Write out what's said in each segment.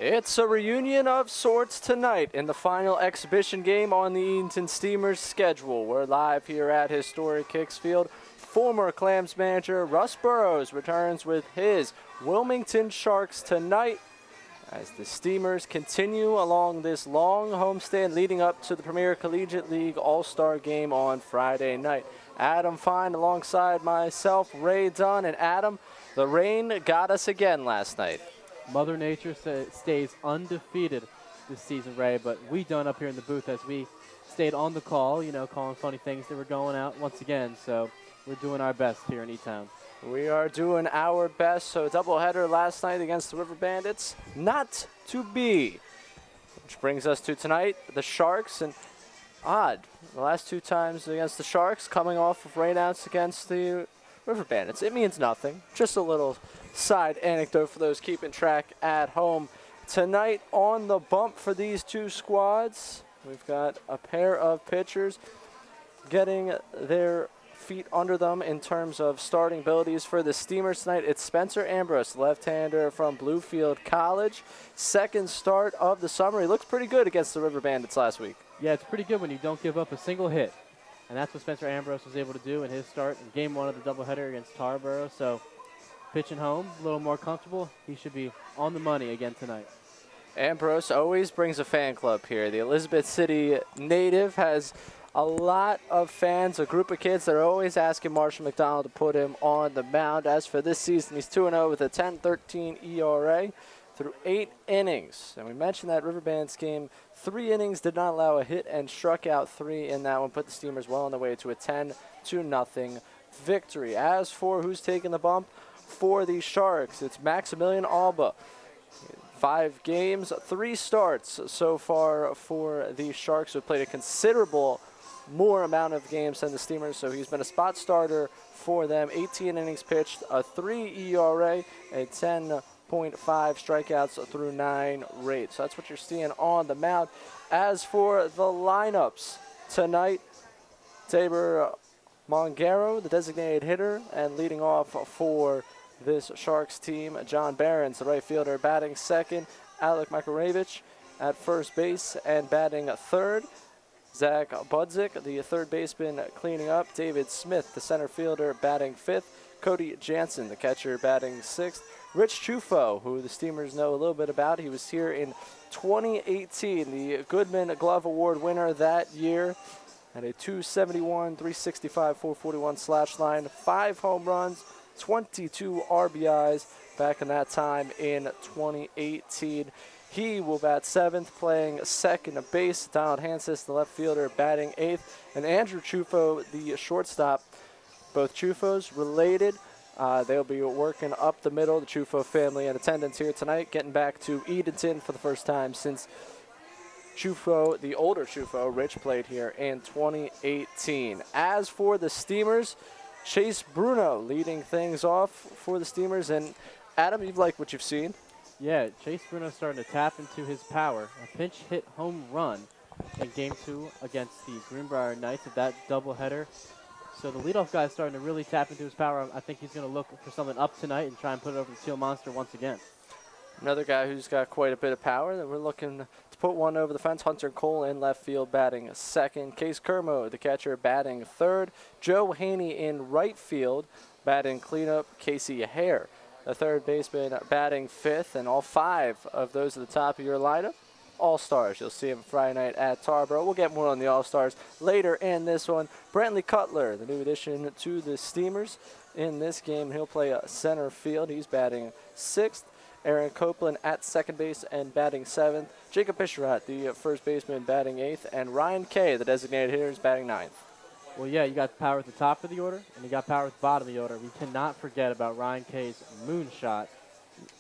It's a reunion of sorts tonight in the final exhibition game on the Edenton Steamers schedule. We're live here at historic Hicks Field. Former Clams manager Russ Burrows returns with his Wilmington Sharks tonight as the Steamers continue along this long homestand leading up to the Premier Collegiate League All-Star game on Friday night. Adam Fine alongside myself, Ray Dunn, and Adam, the rain got us again last night. Mother Nature stays undefeated this season, Ray, but we done up here in the booth as we stayed on the call, calling funny things that were going out once again. So we're doing our best here in E-Town. We are doing our best. So doubleheader last night against the River Bandits, not to be. Which brings us to tonight, the Sharks, and odd. The last two times against the Sharks coming off of rainouts against the River Bandits. It means nothing. Just a little side anecdote for those keeping track at home. Tonight on the bump for these two squads, we've got a pair of pitchers getting their feet under them in terms of starting abilities for the Steamers tonight. It's Spencer Ambrose, left-hander from Bluefield College. Second start of the summer. He looks pretty good against the River Bandits last week. Yeah, it's pretty good when you don't give up a single hit. And that's what Spencer Ambrose was able to do in his start in game one of the doubleheader against Tarboro. So pitching home, a little more comfortable. He should be on the money again tonight. Ambrose always brings a fan club here. The Elizabeth City native has a lot of fans, a group of kids that are always asking Marshall McDonald to put him on the mound. As for this season, he's 2-0 with a 10-13 ERA through 8 innings. And we mentioned that River Bandits game, 3 innings, did not allow a hit and struck out 3 in that one, put the Steamers well on their way to a 10-0 victory. As for who's taking the bump for the Sharks, it's Maximilian Alba. 5 games, 3 starts so far for the Sharks, who have played a considerable more amount of games than the Steamers, so he's been a spot starter for them. 18 innings pitched, a 3 ERA, a 10.5 strikeouts through 9 rate. So that's what you're seeing on the mound. As for the lineups tonight, Tabor Mongaro, the designated hitter, and leading off for this Sharks team, John Behrens, the right fielder, batting second. Alek Makarovich at first base and batting third. Zach Budzik, the third baseman, cleaning up. David Smith, the center fielder, batting fifth. Cody Jansen, the catcher, batting sixth. Rich Chufo, who the Steamers know a little bit about. He was here in 2018, the Goodman Glove Award winner that year. Had a 271, 365, 441 slash line, 5 home runs, 22 RBIs back in that time in 2018. He will bat 7th, playing second base. Donald Hansis, the left fielder, batting 8th. And Andrew Chufo, the shortstop. Both Chufos related. They'll be working up the middle. The Chufo family in attendance here tonight, getting back to Edenton for the first time since Chufo, the older Chufo, Rich, played here in 2018. As for the Steamers, Chase Bruno leading things off for the Steamers. And Adam, you've liked what you've seen. Yeah, Chase Bruno starting to tap into his power. A pinch hit home run in game 2 against the Greenbrier Knights of that doubleheader. So the leadoff guy is starting to really tap into his power. I think he's going to look for something up tonight and try and put it over the Teal Monster once again. Another guy who's got quite a bit of power that we're looking to put one over the fence. Hunter Cole in left field batting second. Case Kermo, the catcher, batting third. Joe Haney in right field batting cleanup. Casey Hare, the third baseman, batting fifth. And all 5 of those at the top of your lineup, All-Stars. You'll see him Friday night at Tarboro. We'll get more on the All-Stars later in this one. Brantley Cutler, the new addition to the Steamers in this game. He'll play center field. He's batting 6th. Aaron Copeland at second base and batting 7th. Jacob Bisharat, the first baseman, batting 8th. And Ryan Kay, the designated hitter, is batting 9th. Well, yeah, you got power at the top of the order, and you got power at the bottom of the order. We cannot forget about Ryan Kay's moonshot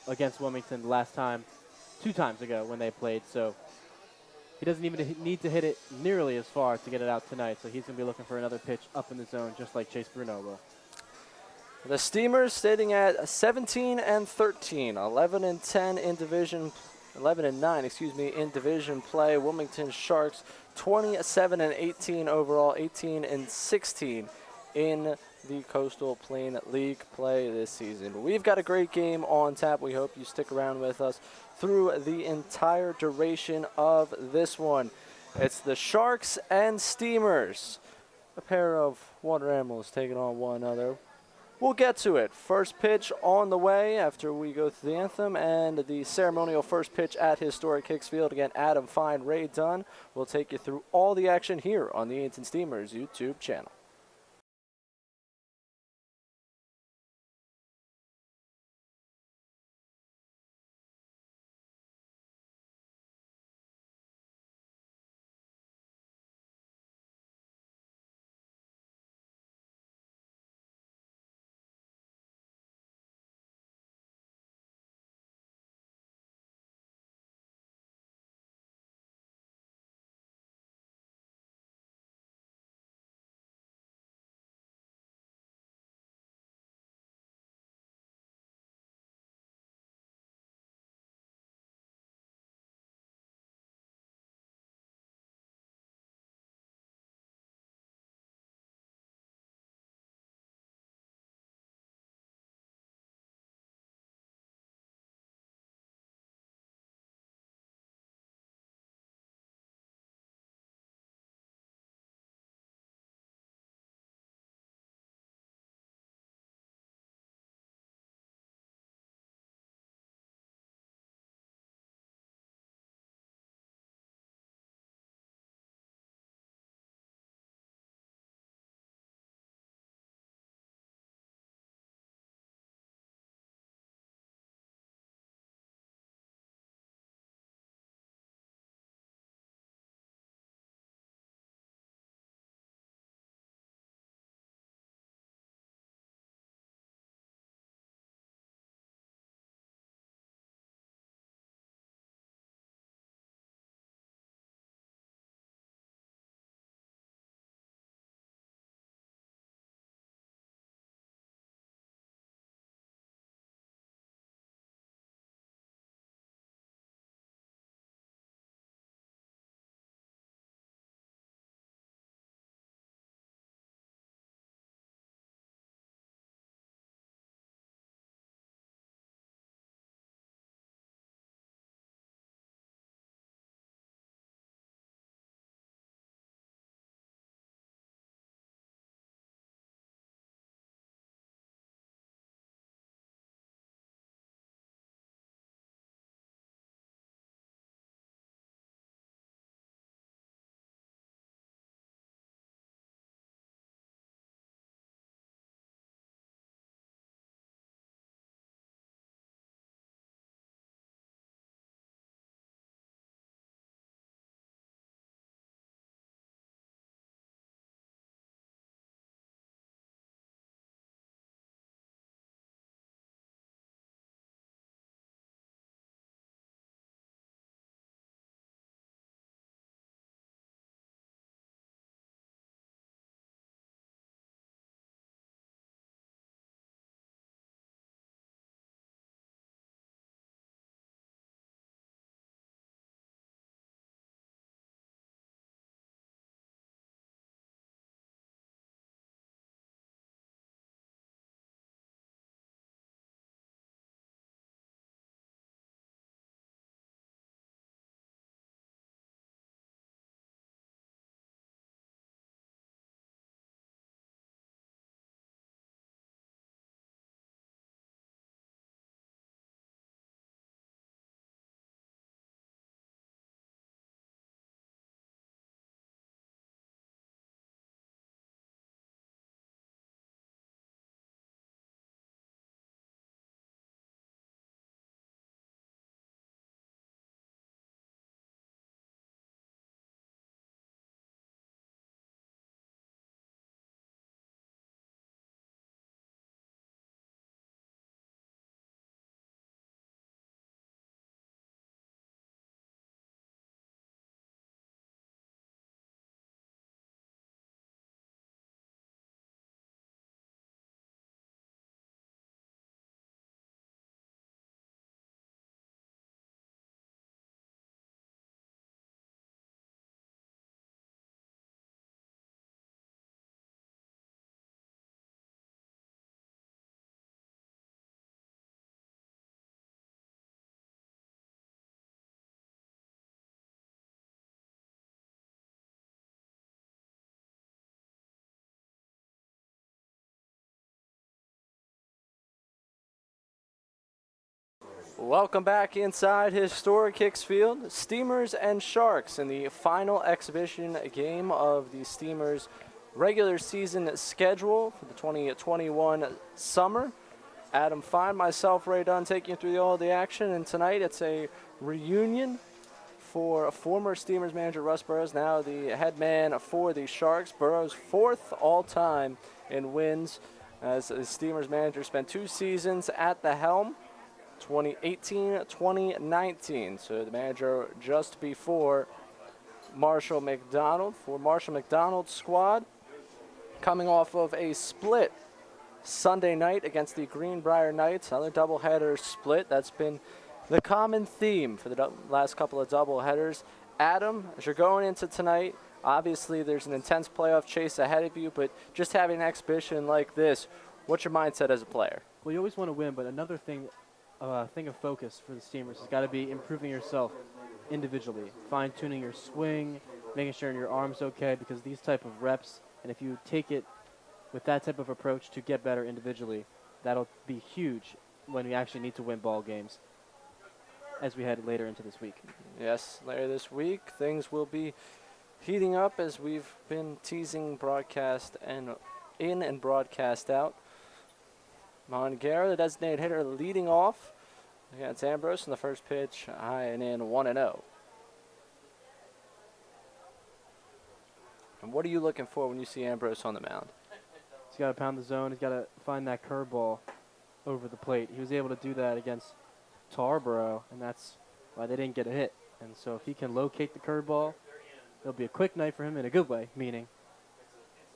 against Wilmington last time, 2 times ago when they played. So he doesn't even need to hit it nearly as far to get it out tonight. So he's going to be looking for another pitch up in the zone, just like Chase Bruno will. The Steamers sitting at 17-13, 11-10 in division, 11-9, in division play. Wilmington Sharks 27-18 overall, 18-16 in the Coastal Plain League play this season. We've got a great game on tap. We hope you stick around with us through the entire duration of this one. It's the Sharks and Steamers, a pair of water animals taking on one another. We'll get to it. First pitch on the way after we go through the anthem and the ceremonial first pitch at historic Hicks Field. Again, Adam Fine, Ray Dunn will take you through all the action here on the Edenton Steamers YouTube channel. Welcome back inside historic Hicks Field. Steamers and Sharks in the final exhibition game of the Steamers regular season schedule for the 2021 summer. Adam Fine, myself, Ray Dunn, taking you through all the action. And tonight it's a reunion for former Steamers manager Russ Burrows, now the head man for the Sharks. Burrows' fourth all-time in wins as the Steamers manager, spent 2 seasons at the helm. 2018-2019, so the manager just before Marshall McDonald. For Marshall McDonald's squad, coming off of a split Sunday night against the Greenbrier Knights, another doubleheader split. That's been the common theme for the last couple of doubleheaders. Adam, as you're going into tonight, obviously there's an intense playoff chase ahead of you, but just having an exhibition like this, what's your mindset as a player? Well, you always want to win, but another thing of focus for the Steamers has got to be improving yourself individually, fine-tuning your swing, making sure your arm's okay, because these type of reps, and if you take it with that type of approach to get better individually, that'll be huge when we actually need to win ball games as we head later into this week. Yes, later this week, things will be heating up as we've been teasing broadcast and in and broadcast out. Mongera, the designated hitter, leading off against Ambrose in the first pitch, high and in, 1-0. And what are you looking for when you see Ambrose on the mound? He's got to pound the zone. He's got to find that curveball over the plate. He was able to do that against Tarboro, and that's why they didn't get a hit. And so if he can locate the curveball, it'll be a quick night for him in a good way, meaning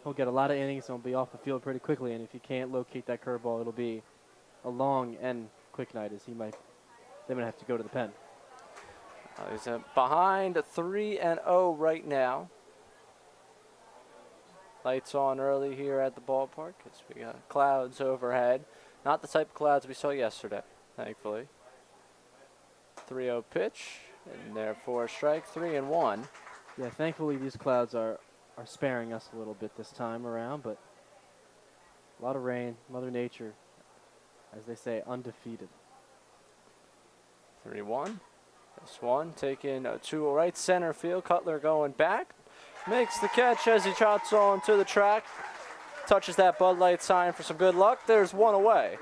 he'll get a lot of innings and he'll be off the field pretty quickly. And if you can't locate that curveball, it'll be a long and quick night, as they might have to go to the pen. He's behind 3-0 right now. Lights on early here at the ballpark as we got clouds overhead. Not the type of clouds we saw yesterday, thankfully. 3-0 pitch, and therefore strike, 3-1. Yeah, thankfully these clouds are sparing us a little bit this time around, but a lot of rain, Mother Nature, as they say, undefeated. 3-1. This one taken to right center field. Cutler going back. Makes the catch as he trots on to the track. Touches that Bud Light sign for some good luck. There's one away.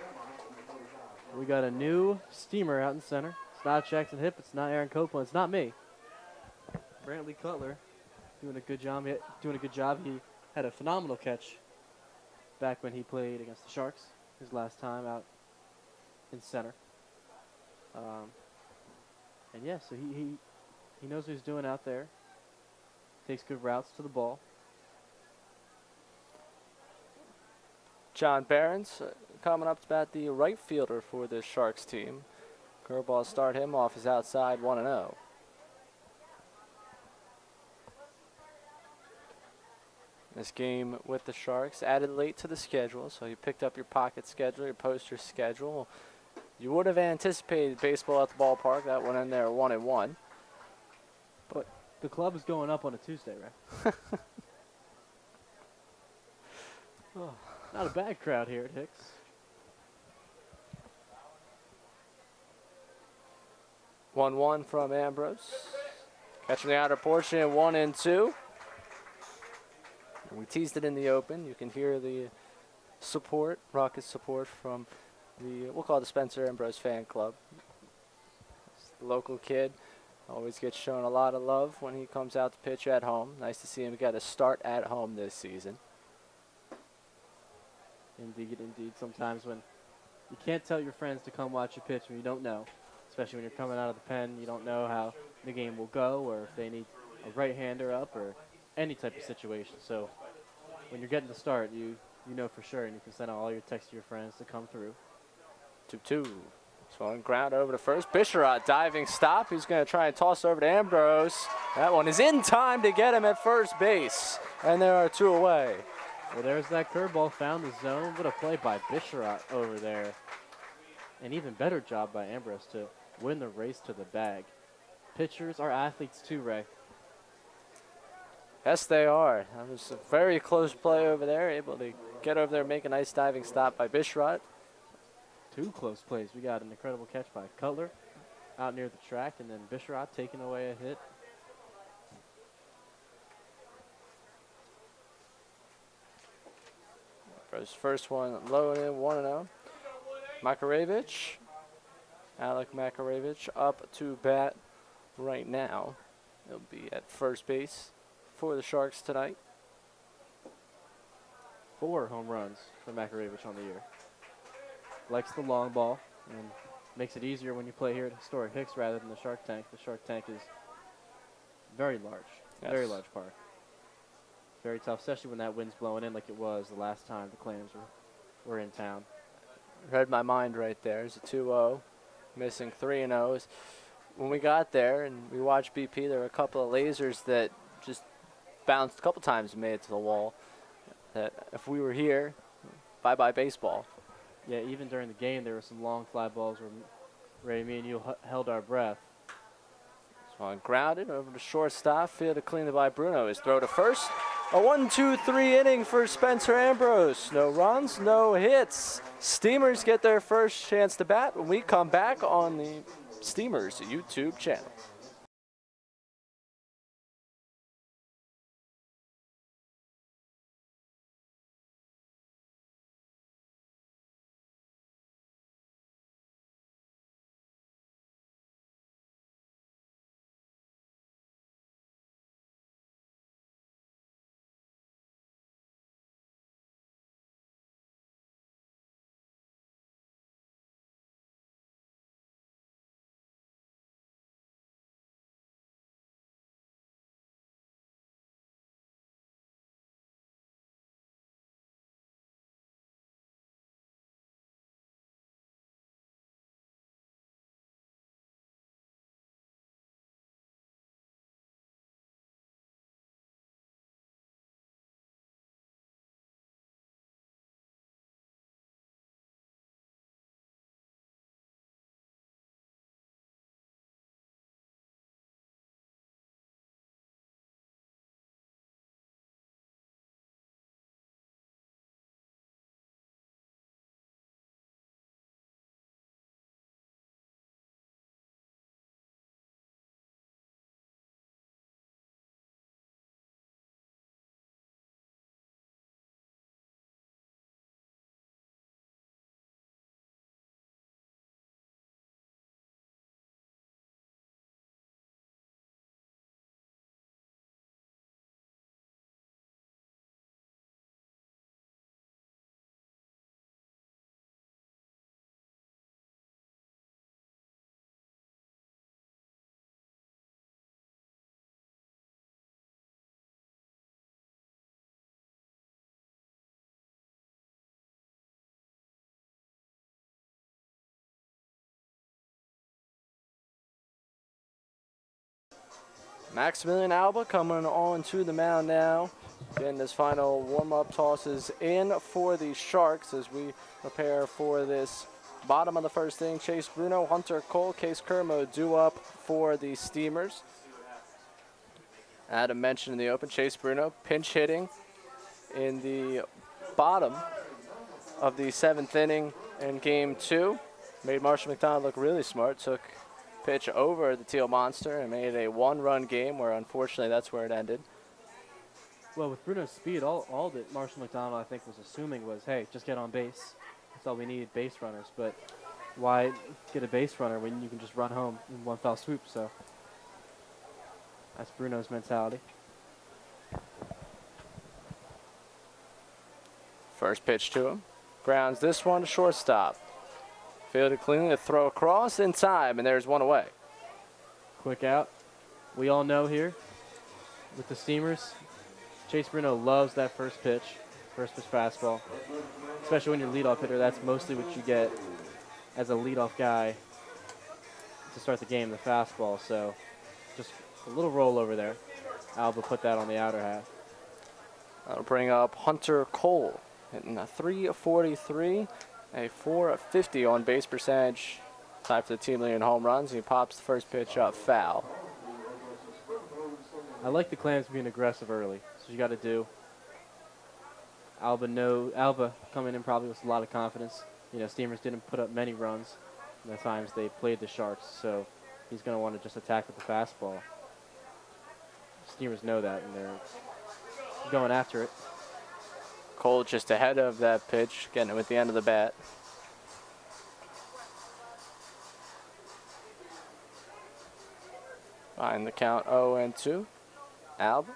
We got a new Steamer out in center. It's not Jackson Hipp. It's not Aaron Copeland. It's not me. Brantley Cutler doing a good job. He had a phenomenal catch back when he played against the Sharks his last time out in center. And yeah, so he knows what he's doing out there. Takes good routes to the ball. John Behrens coming up to bat, the right fielder for this Sharks team. Curveball start him off his outside, 1-0. This game with the Sharks added late to the schedule, so you picked up your pocket schedule, your poster schedule. You would have anticipated baseball at the ballpark. That went in there 1-1. But the club is going up on a Tuesday, right? Not a bad crowd here at Hicks. One from Ambrose. Catching the outer portion, 1-2. And we teased it in the open. You can hear the support, raucous support from the, we'll call it the Spencer Ambrose fan club. It's the local kid. Always gets shown a lot of love when he comes out to pitch at home. Nice to see him get a start at home this season. Indeed, indeed. Sometimes when you can't tell your friends to come watch you pitch when you don't know, especially when you're coming out of the pen, you don't know how the game will go or if they need a right-hander up or any type of situation. So when you're getting the start, you know for sure, and you can send out all your texts to your friends to come through. 2-2. Swung ground over to first. Bisharat diving stop. He's going to try and toss over to Ambrose. That one is in time to get him at first base. And there are 2 away. Well, there's that curveball, found the zone. What a play by Bisharat over there. An even better job by Ambrose to win the race to the bag. Pitchers are athletes too, Ray. Yes, they are. That was a very close play over there. Able to get over there, make a nice diving stop by Bisharat. 2 close plays. We got an incredible catch by Cutler out near the track, and then Bisharat taking away a hit. For his first one, low and in, 1-0. Makarevich, Alec Makarevich up to bat right now. He'll be at first base for the Sharks tonight. 4 home runs for Makarevich on the year. Likes the long ball and makes it easier when you play here at Historic Hicks rather than the Shark Tank. The Shark Tank is very large, very large park. Very tough, especially when that wind's blowing in like it was the last time the Clams were in town. Read my mind right there. There's a 2-0, missing 3-0s. When we got there and we watched BP, there were a couple of lasers that just bounced a couple times and made it to the wall. That if we were here, bye-bye baseball. Yeah, even during the game, there were some long fly balls where Ray, me and you held our breath. So grounded over to shortstop, fielded cleanly by Bruno. His throw to first. A 1-2-3 inning for Spencer Ambrose. No runs, no hits. Steamers get their first chance to bat when we come back on the Steamers YouTube channel. Maximilian Alba coming on to the mound now. Getting his final warm-up tosses in for the Sharks as we prepare for this bottom of the first inning. Chase Bruno, Hunter Cole, Case Kermo due up for the Steamers. Adam mentioned in the open, Chase Bruno pinch hitting in the bottom of the 7th inning in game 2. Made Marshall McDonald look really smart. Took pitch over the Teal Monster and made a 1-run game where unfortunately that's where it ended. Well, with Bruno's speed, all that Marshall McDonald, I think, was assuming was, hey, just get on base. That's all we need, base runners. But why get a base runner when you can just run home in one foul swoop? So that's Bruno's mentality. First pitch to him. Grounds this one to shortstop. Fielded cleanly, a throw across in time, and there's one away. Quick out. We all know here with the Steamers, Chase Bruno loves that first pitch fastball. Especially when you're leadoff hitter, that's mostly what you get as a leadoff guy to start the game, the fastball. So just a little roll over there. Alba put that on the outer half. That'll bring up Hunter Cole hitting a 343, a 450 on base percentage. Time for the team leading home runs. He pops the first pitch up foul. I like the Clams being aggressive early. That's what you got to do. Alba coming in probably with a lot of confidence. You know, Steamers didn't put up many runs in the times they played the Sharks, so he's going to want to just attack with the fastball. Steamers know that, and they're going after it. Cole just ahead of that pitch, getting it with the end of the bat. Find the count 0-2. Alba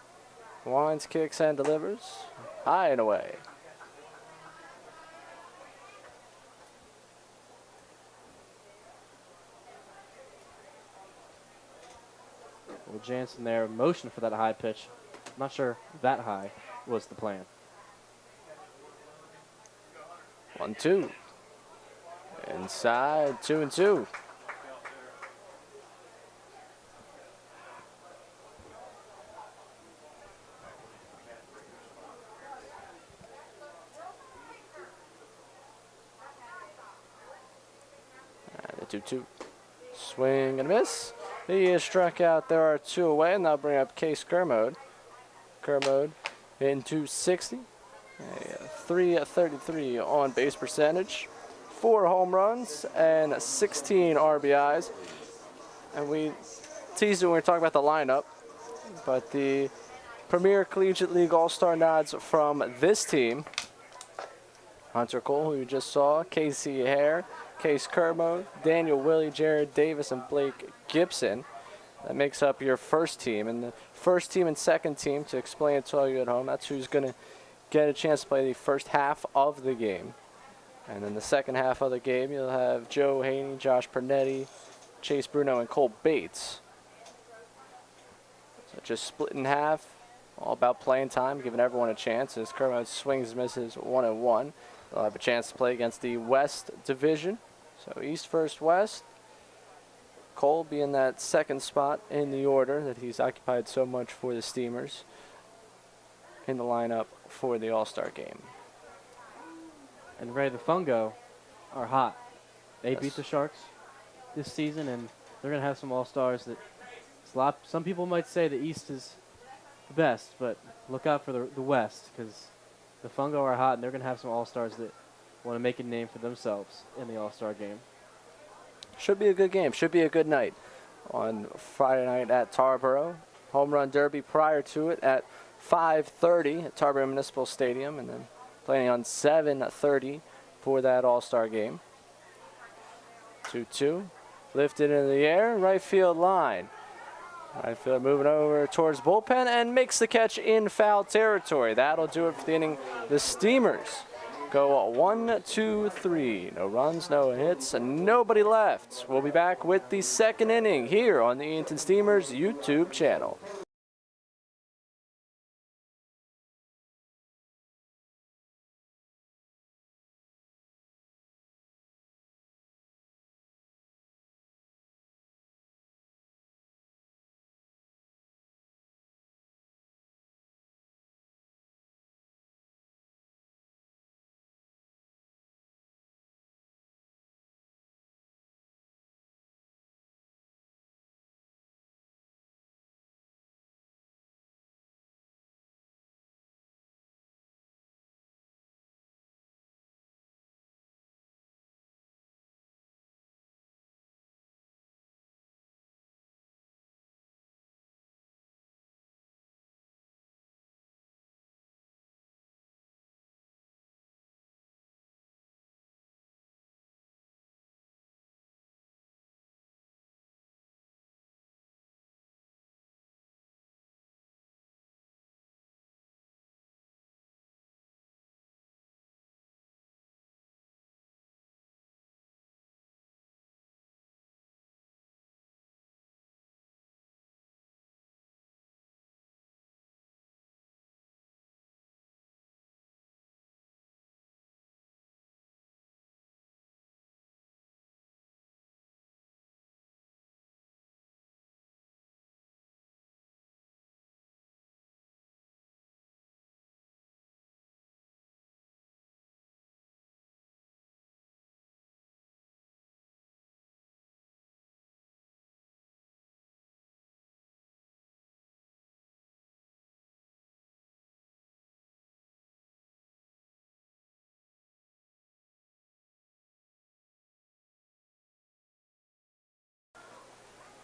winds, kicks, and delivers. High and away. Well, Jansen there, motion for that high pitch. I'm not sure that high was the plan. 1-2. Inside, 2-2. And the 2-2. Swing and miss. He is struck out. There are 2 away, and that'll bring up Case Kermode. Kermode hitting 260. A 333 on base percentage. 4 home runs and 16 RBIs. And we teased it when we were talking about the lineup, but the Premier Collegiate League All-Star nods from this team: Hunter Cole, who you just saw, Casey Hare, Case Kermode, Daniel Willie, Jared Davis, and Blake Gibson. That makes up your first team. And the first team and second team, to explain it to all you at home, that's who's going to get a chance to play the first half of the game. And then the second half of the game, you'll have Joe Haney, Josh Pernetti, Chase Bruno, and Cole Bates. So just split in half, all about playing time, giving everyone a chance. As Kermode swings, misses 1-1. They'll have a chance to play against the West Division. So East versus West. Cole being that second spot in the order that he's occupied so much for the Steamers in the lineup for the All-Star game. And Ray, the Fungo are hot. They Yes. beat the Sharks this season, and they're going to have some All-Stars that some people might say the East is the best, but look out for the West, because the Fungo are hot, and they're going to have some All-Stars that want to make a name for themselves in the All-Star game. Should be a good game. Should be a good night on Friday night at Tarboro. Home Run Derby prior to it at 5:30 at Tarboro Municipal Stadium, and then playing on 7:30 for that All-Star game. 2-2. Lifted into the air, right field line. Right field moving over towards bullpen and makes the catch in foul territory. That'll do it for the inning. The Steamers go 1, 2, 3. No runs, no hits, and nobody left. We'll be back with the second inning here on the Edenton Steamers YouTube channel.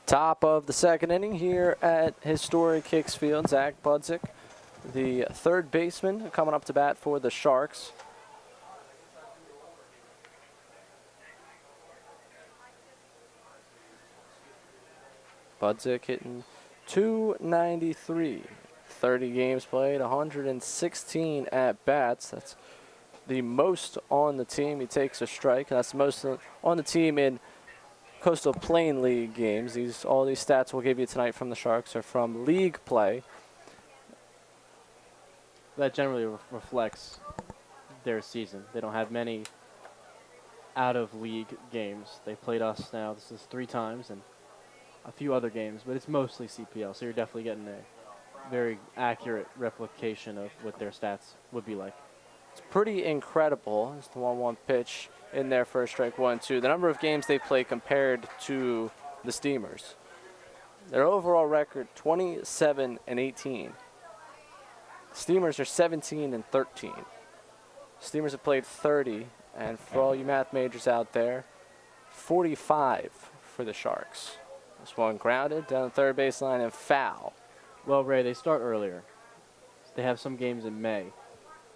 Top of the second inning here at historic Hicks Field. Zach Budzik, the third baseman, coming up to bat for the Sharks. Budzik hitting .293, 30 games played, 116 at-bats. That's the most on the team. He takes a strike. That's the most on the team in Coastal Plain League games. All these stats we'll give you tonight from the Sharks are from league play. That generally reflects their season. They don't have many out-of-league games. They played us now. This is 3 times and a few other games, but it's mostly CPL, so you're definitely getting a very accurate replication of what their stats would be like. It's pretty incredible. It's the 1-1 pitch in there for a strike 1-2. The number of games they play compared to the Steamers. Their overall record, 27-18. Steamers are 17-13. Steamers have played 30, and for all you math majors out there, 45 for the Sharks. This one grounded down the third baseline and foul. Well, Ray, they start earlier. They have some games in May,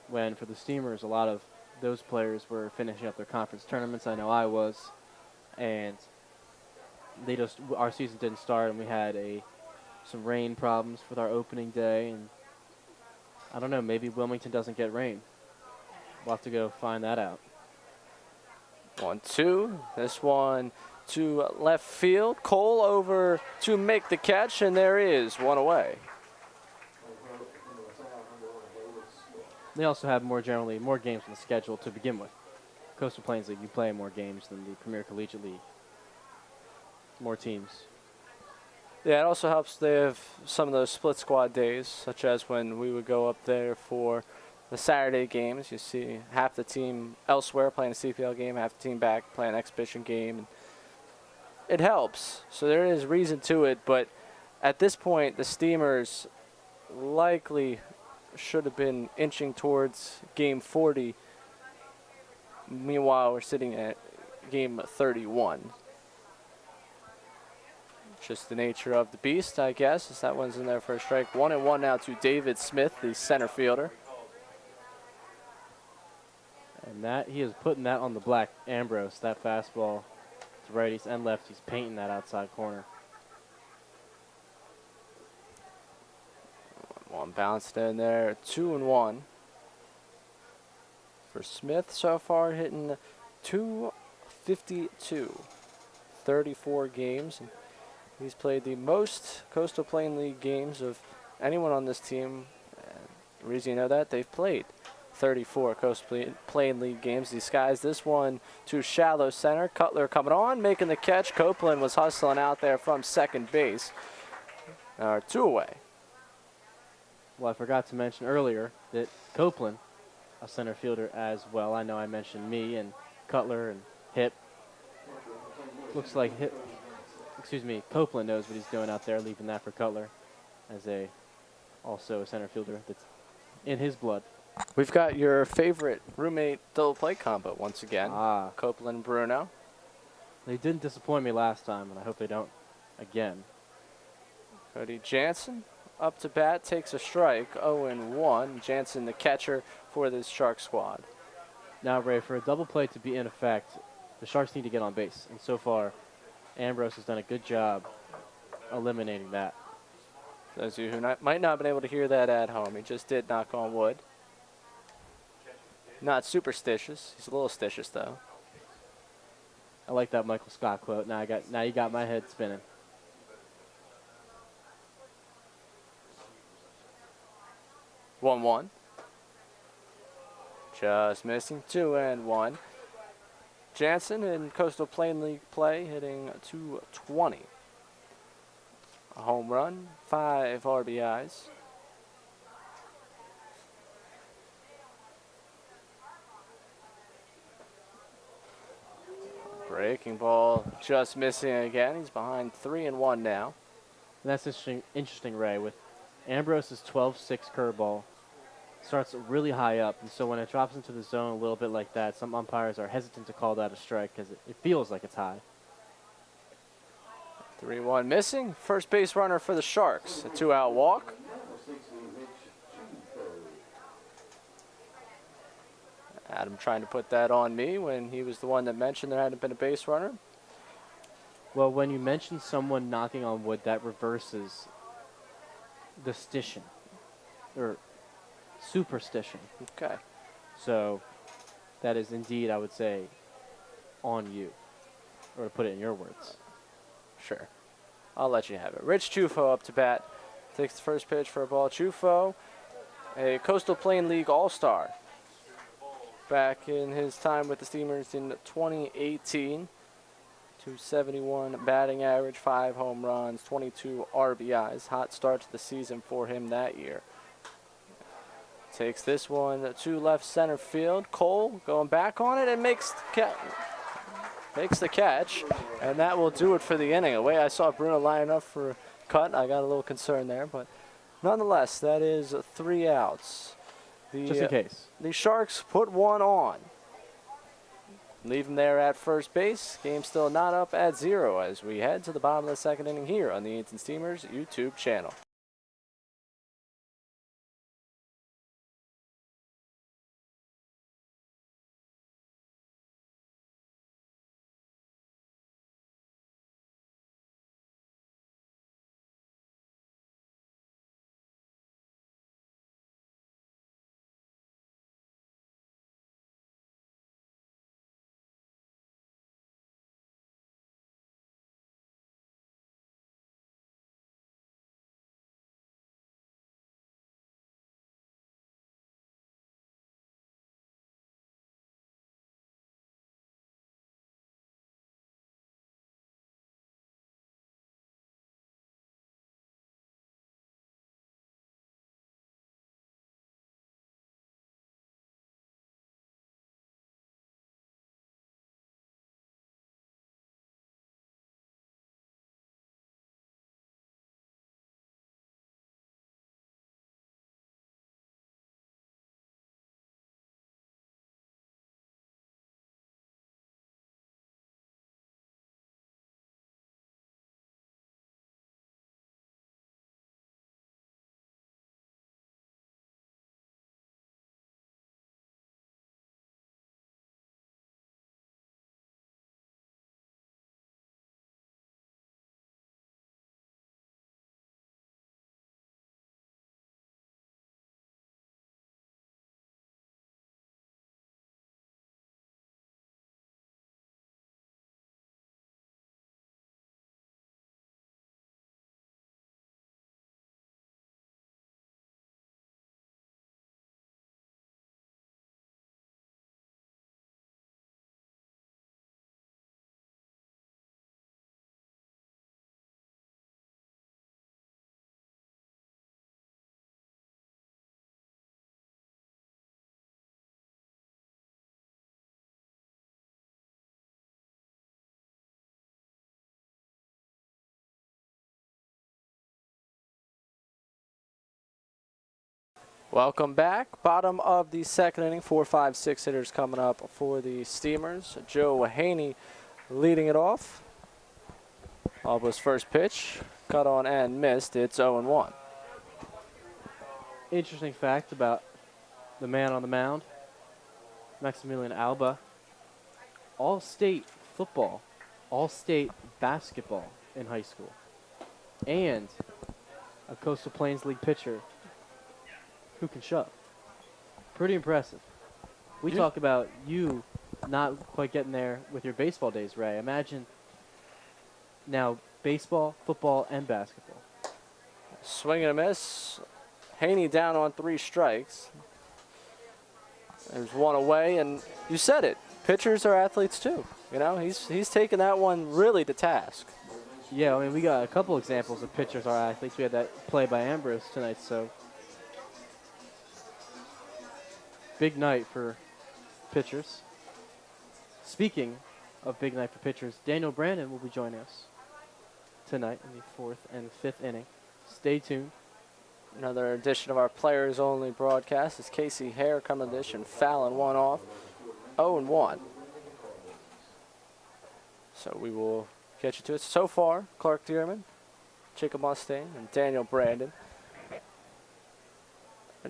when for the Steamers, a lot of those players were finishing up their conference tournaments. I know I was, and our season didn't start, and we had some rain problems with our opening day, and I don't know, maybe Wilmington doesn't get rain. We'll have to go find that out. 1-2. This one to left field. Cole over to make the catch, and there is one away. They also have more games on the schedule to begin with. Coastal Plains League, you play more games than the Premier Collegiate League. More teams. Yeah, it also helps they have some of those split squad days, such as when we would go up there for the Saturday games. You see half the team elsewhere playing a CPL game, half the team back playing an exhibition game. It helps, so there is reason to it, but at this point, the Steamers likely should have been inching towards game 40. Meanwhile, we're sitting at game 31. Just the nature of the beast, I guess, as that one's in there for a strike. 1-1 now to David Smith, the center fielder. And he is putting that on the black. Ambrose, that fastball to righties and lefties, painting that outside corner. One bounced in there, 2-1. For Smith so far, hitting .252, 34 games. And he's played the most Coastal Plain League games of anyone on this team. And the reason you know that, they've played 34 Coastal Plain League games. These guys, this one to shallow center. Cutler coming on, making the catch. Copeland was hustling out there from second base. 2 away. Well, I forgot to mention earlier that Copeland, a center fielder as well. I know I mentioned me and Cutler and Hip. Looks like Copeland knows what he's doing out there, leaving that for Cutler as also a center fielder that's in his blood. We've got your favorite roommate double play combo once again. Copeland and Bruno. They didn't disappoint me last time, and I hope they don't again. Cody Jansen up to bat, takes a strike, 0-1. Jansen, the catcher for this Shark squad. Now, Ray, for a double play to be in effect, the Sharks need to get on base. And so far, Ambrose has done a good job eliminating that. Those of you who might not have been able to hear that at home, he just did knock on wood. Not superstitious. He's a little stitious, though. I like that Michael Scott quote. Now you got my head spinning. 1-1. Just missing. 2-1. Jansen in Coastal Plain League play hitting .220. A home run, 5 RBIs. Breaking ball just missing again. He's behind 3-1 now. And that's interesting, Ray, with Ambrose's 12-6 curveball. Starts really high up, and so when it drops into the zone a little bit like that, some umpires are hesitant to call that a strike because it feels like it's high. 3-1 missing. First base runner for the Sharks. A 2-out walk. Adam trying to put that on me when he was the one that mentioned there hadn't been a base runner. Well, when you mention someone knocking on wood, that reverses the stition, or superstition. Okay. So that is indeed, I would say, on you, or to put it in your words. Sure. I'll let you have it. Rich Chufo up to bat. Takes the first pitch for a ball. Chufo, a Coastal Plain League All-Star. Back in his time with the Steamers in 2018. 271 batting average, 5 home runs, 22 RBIs. Hot start to the season for him that year. Takes this one to left center field. Cole going back on it and makes the catch. And that will do it for the inning. The way I saw Bruno line up for a cut, I got a little concerned there. But nonetheless, that is 3 outs. Just in case. The Sharks put one on. Leave him there at first base. Game still not up at 0 as we head to the bottom of the second inning here on the Edenton Steamers YouTube channel. Welcome back. Bottom of the second inning. 4, 5, 6 hitters coming up for the Steamers. Joe Haney leading it off. Alba's first pitch. Cut on and missed. It's 0-1. Interesting fact about the man on the mound, Maximilian Alba. All-state football, all-state basketball in high school, and a Coastal Plains League pitcher who can shove. Pretty impressive. We talk about you not quite getting there with your baseball days, Ray. Imagine now baseball, football, and basketball. Swing and a miss. Haney down on 3 strikes. There's one away, and you said it. Pitchers are athletes too. You know, he's taken that one really to task. Yeah, I mean, we got a couple examples of pitchers are athletes. We had that play by Ambrose tonight, so big night for pitchers. Speaking of big night for pitchers, Daniel Brandon will be joining us tonight in the 4th and 5th inning. Stay tuned. Another edition of our Players Only broadcast is Casey Hare coming this and fouling one off. 0-1. So we will get you to it. So far, Clark Dearman, Jacob Mustaine, and Daniel Brandon.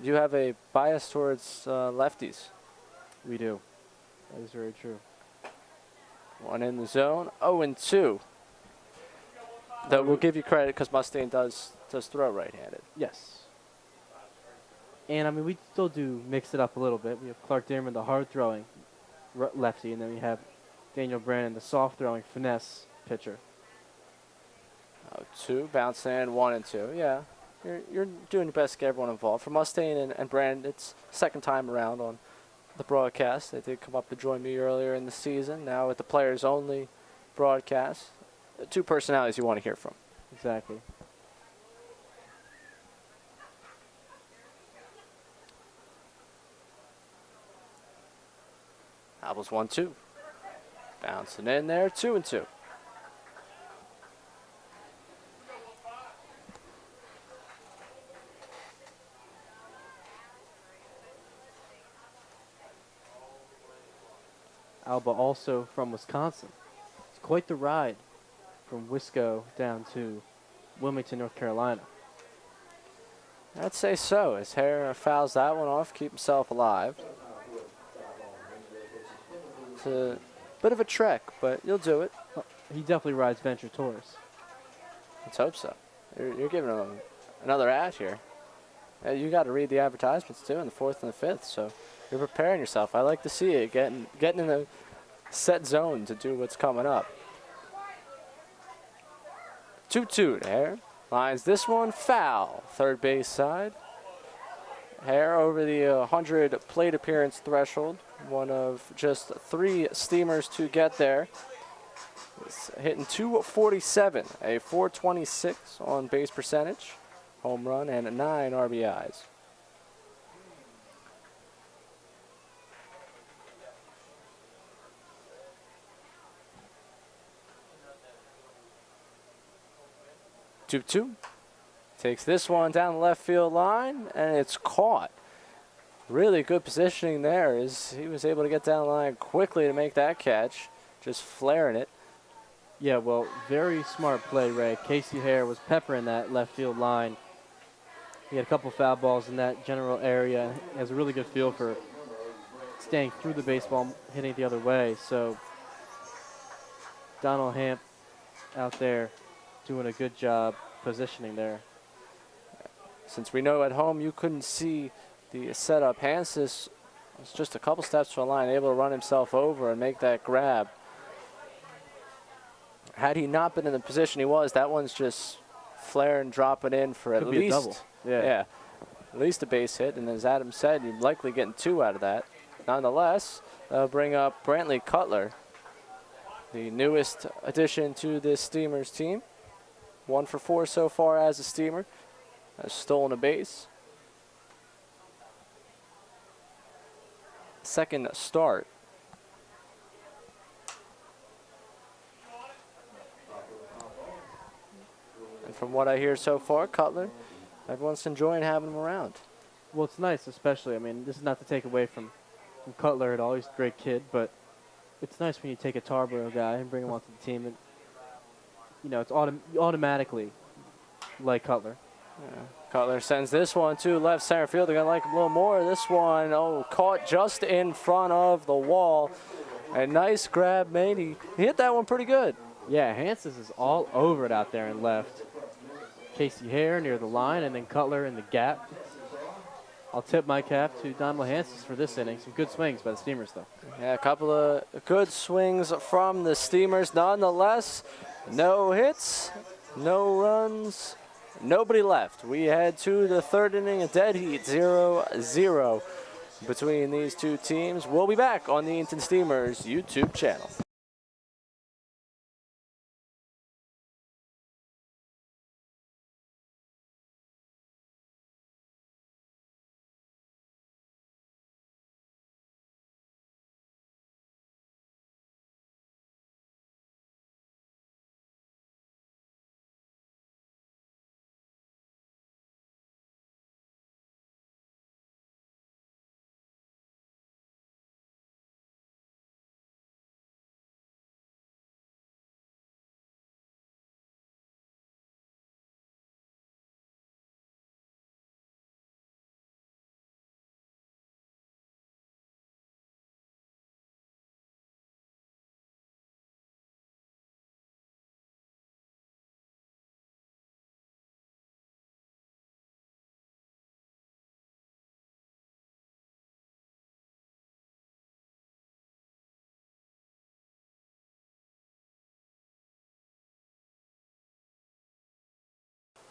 Do you have a bias towards lefties? We do. That is very true. One in the zone, 0-2. Though we'll give you credit because Mustaine does throw right-handed. Yes. And, I mean, we still do mix it up a little bit. We have Clark Dearman, the hard-throwing lefty, and then we have Daniel Brandon, the soft-throwing finesse pitcher. 0-2, bouncing in 1-2. Yeah, you're doing your best to get everyone involved. For Mustaine and Brandon, it's second time around on the broadcast. They did come up to join me earlier in the season. Now with the players-only broadcast, two personalities you want to hear from. Exactly. Albus 1-2. Bouncing in there, 2-2. Alba also from Wisconsin. It's quite the ride from Wisco down to Wilmington, North Carolina. I'd say so. His hair fouls that one off, keep himself alive. It's a bit of a trek, but you'll do it. He definitely rides Venture Tours. Let's hope so. You're giving him another ad here. You got to read the advertisements too in the 4th and the 5th, so you're preparing yourself. I like to see it getting in a set zone to do what's coming up. 2-2 to Hare. Lines this one foul. Third base side. Hare over the 100 plate appearance threshold. One of just 3 steamers to get there. He's hitting .247, a .426 on base percentage, home run, and 9 RBIs. Two. Takes this one down the left field line, and it's caught. Really good positioning there. He was able to get down the line quickly to make that catch, just flaring it. Yeah, well, very smart play, Ray. Casey Hare was peppering that left field line. He had a couple foul balls in that general area. He has a really good feel for staying through the baseball, hitting it the other way. So Donald Hamp out there doing a good job positioning there. Since we know at home you couldn't see the setup, Hansis was just a couple steps from the line, able to run himself over and make that grab. Had he not been in the position he was, that one's just flaring, dropping in for at least a double. Yeah. At least a base hit. And as Adam said, you're likely getting 2 out of that. Nonetheless, bring up Brantley Cutler, the newest addition to this Steamers team. 1 for 4 so far as a Steamer. Has stolen a base. Second start. And from what I hear so far, Cutler, everyone's enjoying having him around. Well, it's nice, especially. I mean, this is not to take away from Cutler at all. He's a great kid, but it's nice when you take a Tarboro guy and bring him onto the team. And, you know, it's automatically like Cutler. Yeah. Cutler sends this one to left center field. They're going to like him a little more. This one, caught just in front of the wall. A nice grab made. He hit that one pretty good. Yeah, Hansis is all over it out there in left. Casey Hare near the line, and then Cutler in the gap. I'll tip my cap to Donald Hansis for this inning. Some good swings by the Steamers, though. Yeah, a couple of good swings from the Steamers. Nonetheless, no hits, no runs, nobody left. We head to the 3rd inning, a dead heat, 0-0 between these two teams. We'll be back on the Edenton Steamers YouTube channel.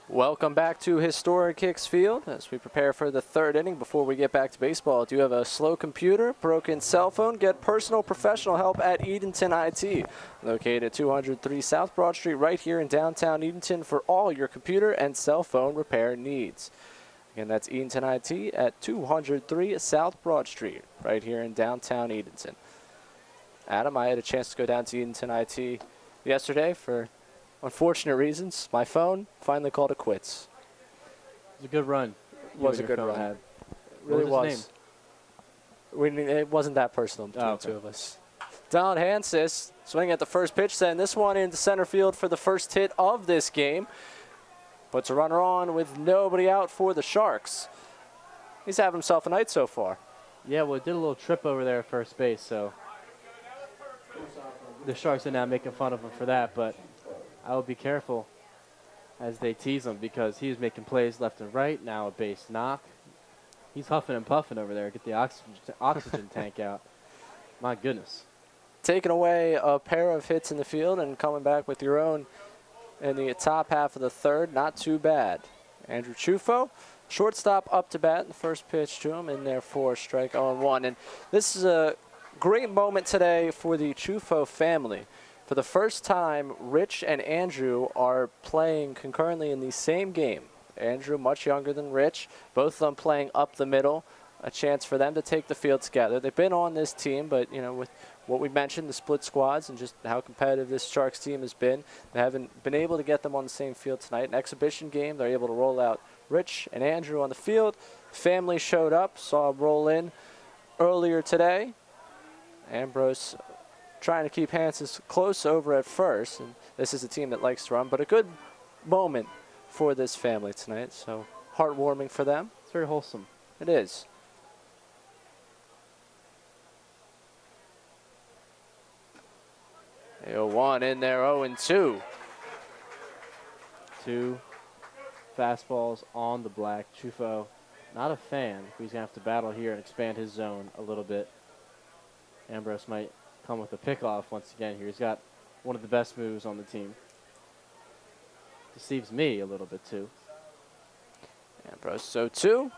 Welcome back to Historic Hicks Field as we prepare for the third inning. Before we get back to baseball, do you have a slow computer, broken cell phone? Get personal professional help at Edenton IT, located at 203 South Broad Street right here in downtown Edenton for all your computer and cell phone repair needs. Again, that's Edenton IT at 203 South Broad Street right here in downtown Edenton. Adam, I had a chance to go down to Edenton IT yesterday for unfortunate reasons. My phone finally called it quits. It was a good run. It was a good run. It really was. It wasn't that personal between the two of us. Donald Hansis swinging at the first pitch, sending this one into center field for the first hit of this game. Puts a runner on with nobody out for the Sharks. He's having himself a night so far. Yeah, well, it did a little trip over there at first base, so the Sharks are now making fun of him for that, but I would be careful as they tease him because he's making plays left and right. Now a base knock. He's huffing and puffing over there. Get the oxygen tank out. My goodness. Taking away a pair of hits in the field and coming back with your own in the top half of the third. Not too bad. Andrew Chufo, shortstop up to bat. The first pitch to him in there for strike 0-1. And this is a great moment today for the Chufo family. For the first time, Rich and Andrew are playing concurrently in the same game. Andrew, much younger than Rich, both of them playing up the middle, a chance for them to take the field together. They've been on this team, but, you know, with what we mentioned, the split squads and just how competitive this Sharks team has been, they haven't been able to get them on the same field tonight. An exhibition game, they're able to roll out Rich and Andrew on the field. Family showed up, saw them roll in earlier today. Ambrose trying to keep Hansis close over at first, and this is a team that likes to run, but a good moment for this family tonight, so heartwarming for them. It's very wholesome. It is. They 0-1 in there, 0-2. 2 fastballs on the black. Chufo, not a fan. He's going to have to battle here and expand his zone a little bit. Ambrose might come with a pickoff once again here. He's got one of the best moves on the team. Deceives me a little bit too. Ambrose 0-2.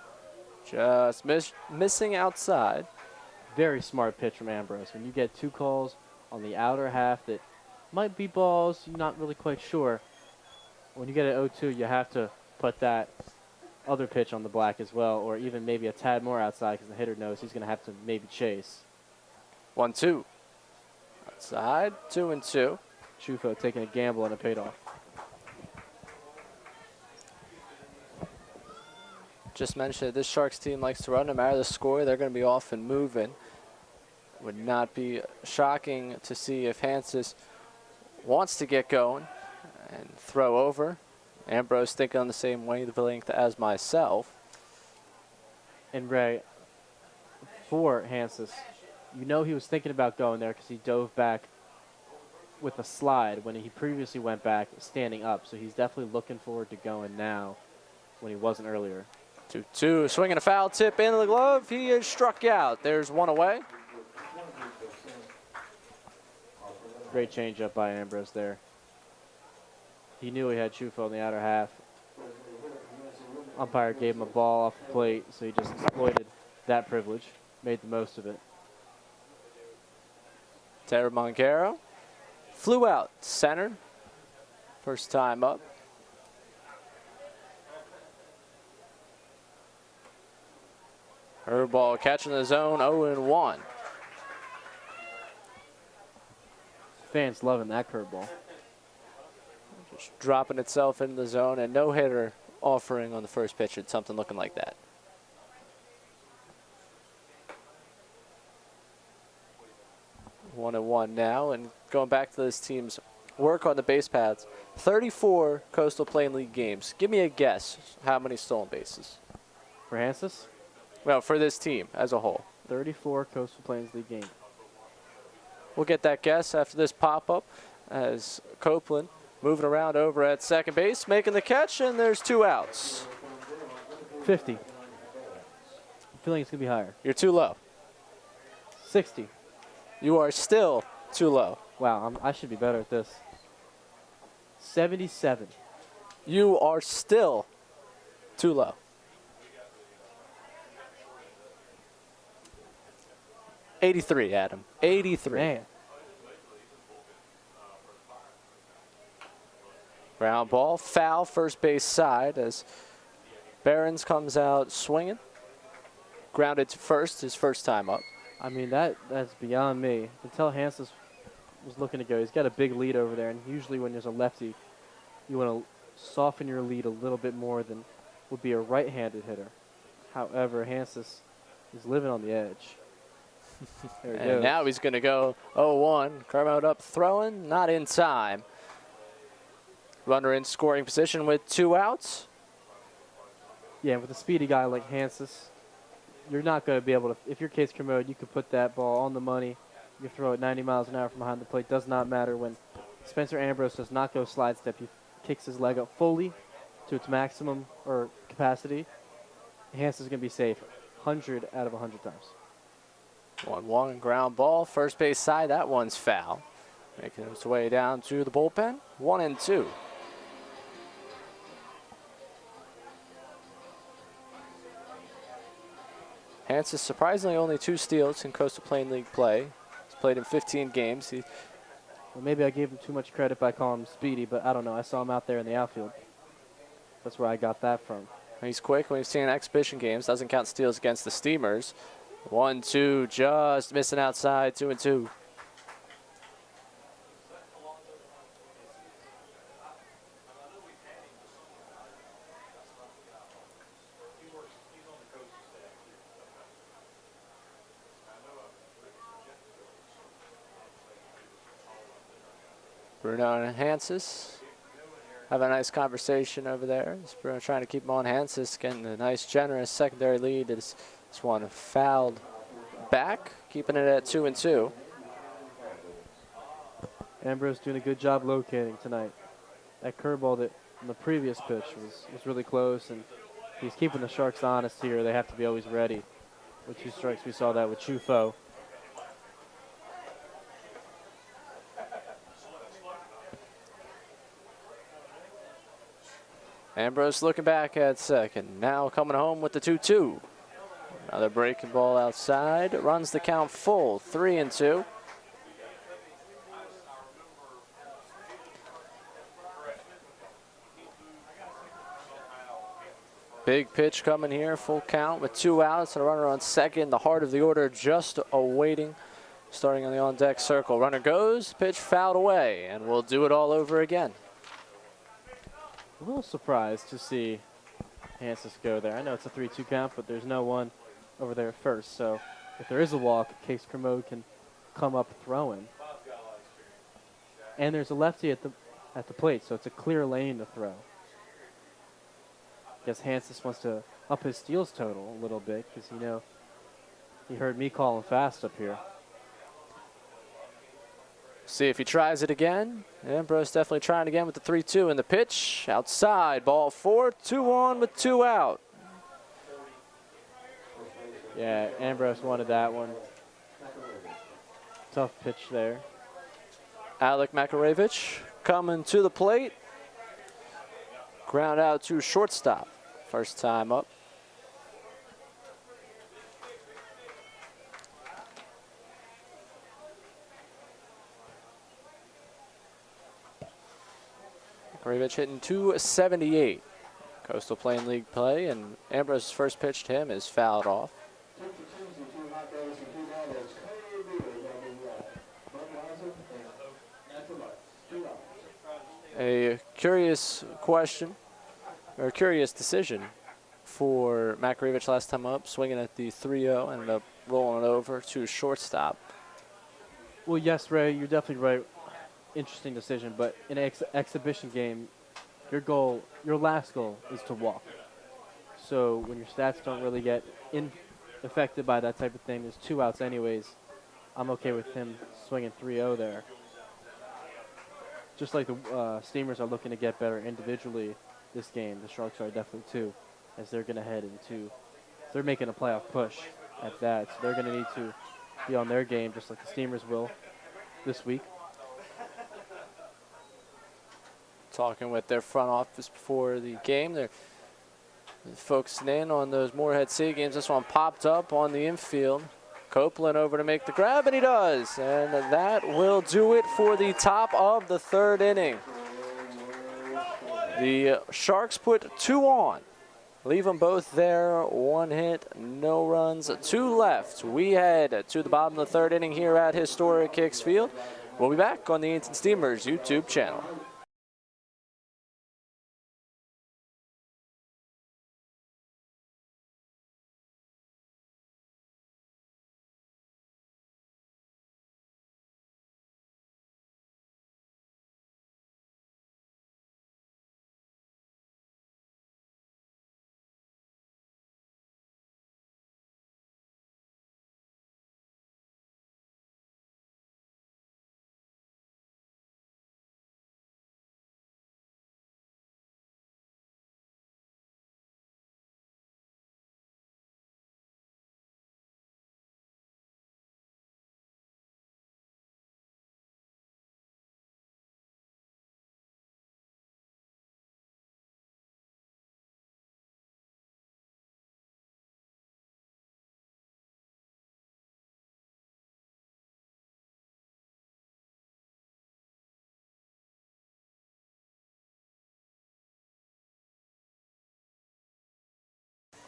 Just missing outside. Very smart pitch from Ambrose. When you get 2 calls on the outer half that might be balls, you're not really quite sure. When you get an 0-2, you have to put that other pitch on the black as well, or even maybe a tad more outside because the hitter knows he's going to have to maybe chase. 1-2. Outside, 2-2. Chufo taking a gamble and it paid off. Just mentioned that this Sharks team likes to run. No matter the score, they're going to be off and moving. Would not be shocking to see if Hansis wants to get going and throw over. Ambrose thinking on the same wavelength as myself. And Ray, for Hansis, you know he was thinking about going there because he dove back with a slide when he previously went back standing up. So he's definitely looking forward to going now when he wasn't earlier. 2-2, swinging a foul tip into the glove. He is struck out. There's one away. Great changeup by Ambrose there. He knew he had Chufo in the outer half. Umpire gave him a ball off the plate, so he just exploited that privilege, made the most of it. Terry Moncaro flew out center. First time up. Curveball catching the zone, 0-1. Fans loving that curveball. Just dropping itself into the zone, and no hitter offering on the first pitch. It's something looking like that. One and one now, and going back to this team's work on the base paths. 34 Coastal Plain League games. Give me a guess how many stolen bases. For Hansis, Well, for this team as a whole. 34 Coastal Plains League games. We'll get that guess after this pop-up as Copeland moving around over at second base, making the catch, and there's 2 outs. 50. I'm feeling it's going to be higher. You're too low. 60. You are still too low. Wow, I should be better at this. 77. You are still too low. '83, Adam. 83. Man. Ground ball, foul, first base side as Behrens comes out swinging. Grounded to first, his first time up. I mean, that's beyond me. Until Hansis was looking to go, he's got a big lead over there, and usually when there's a lefty, you want to soften your lead a little bit more than would be a right-handed hitter. However, Hansis is living on the edge. There he And goes. now he's going to go 0-1. Kermode up throwing, not in time. Runner in scoring position with 2 outs. Yeah, with a speedy guy like Hansis, you're not going to be able to, if you're Case Kermode, you could put that ball on the money. You can throw it 90 miles an hour from behind the plate. Does not matter when Spencer Ambrose does not go slide step. He kicks his leg up fully to its maximum or capacity. Hansis is going to be safe 100 out of 100 times. 1-1 ground ball, first base side. That one's foul. Making its way down to the bullpen. 1-2. Hansis surprisingly only 2 steals in Coastal Plain League play. He's played in 15 games. Well, maybe I gave him too much credit by calling him speedy, but I don't know. I saw him out there in the outfield. That's where I got that from. He's quick when we've seen exhibition games. Doesn't count steals against the Steamers. 1-2, just missing outside. 2-2. Bruno and Hansis have a nice conversation over there. It's Bruno trying to keep him on. Hansis getting a nice, generous secondary lead. This one fouled back, keeping it at 2-2. Ambrose doing a good job locating tonight. That curveball that on the previous pitch was really close, and he's keeping the Sharks honest here. They have to be always ready. With 2 strikes, we saw that with Chufo. Ambrose looking back at second. Now coming home with the 2-2. Another breaking ball outside. Runs the count full. 3-2. Big pitch coming here. Full count with 2 outs and a runner on second. The heart of the order just awaiting. Starting on the on-deck circle. Runner goes. Pitch fouled away. And we'll do it all over again. A little surprised to see Hansis go there. I know it's a 3-2 count, but there's no one over there at first. So if there is a walk, Case Kermode can come up throwing. And there's a lefty at the plate, so it's a clear lane to throw. Guess Hansis wants to up his steals total a little bit because, you know, he heard me calling fast up here. See if he tries it again. Ambrose definitely trying again with the 3-2 and the pitch. Outside, ball 4, 2-on with 2 out. Yeah, Ambrose wanted that one. Tough pitch there. Alec Makarevich coming to the plate. Ground out to shortstop. First time up. Makarevich hitting .278. Coastal Plain League play, and Ambrose's first pitch to him is fouled off. A curious question, or a curious decision for Makarevich last time up, swinging at the 3-0, ended up rolling it over to shortstop. Well, yes, Ray, you're definitely right. Interesting decision, but in an exhibition game, your last goal is to walk. So when your stats don't really get affected by that type of thing, there's 2 outs anyways. I'm okay with him swinging 3-0 there. Just like the Steamers are looking to get better individually this game, the Sharks are definitely too, as they're going to head into, they're making a playoff push at that. So they're going to need to be on their game just like the Steamers will this week. talking with their front office before the game. They're focusing in on those Moorhead City games. This one popped up on the infield. Copeland over to make the grab, and he does. And that will do it for the top of the third inning. The Sharks put 2 on. Leave them both there. 1 hit, no runs, 2 left. We head to the bottom of the third inning here at historic Hicks Field. We'll be back on the Edenton Steamers YouTube channel.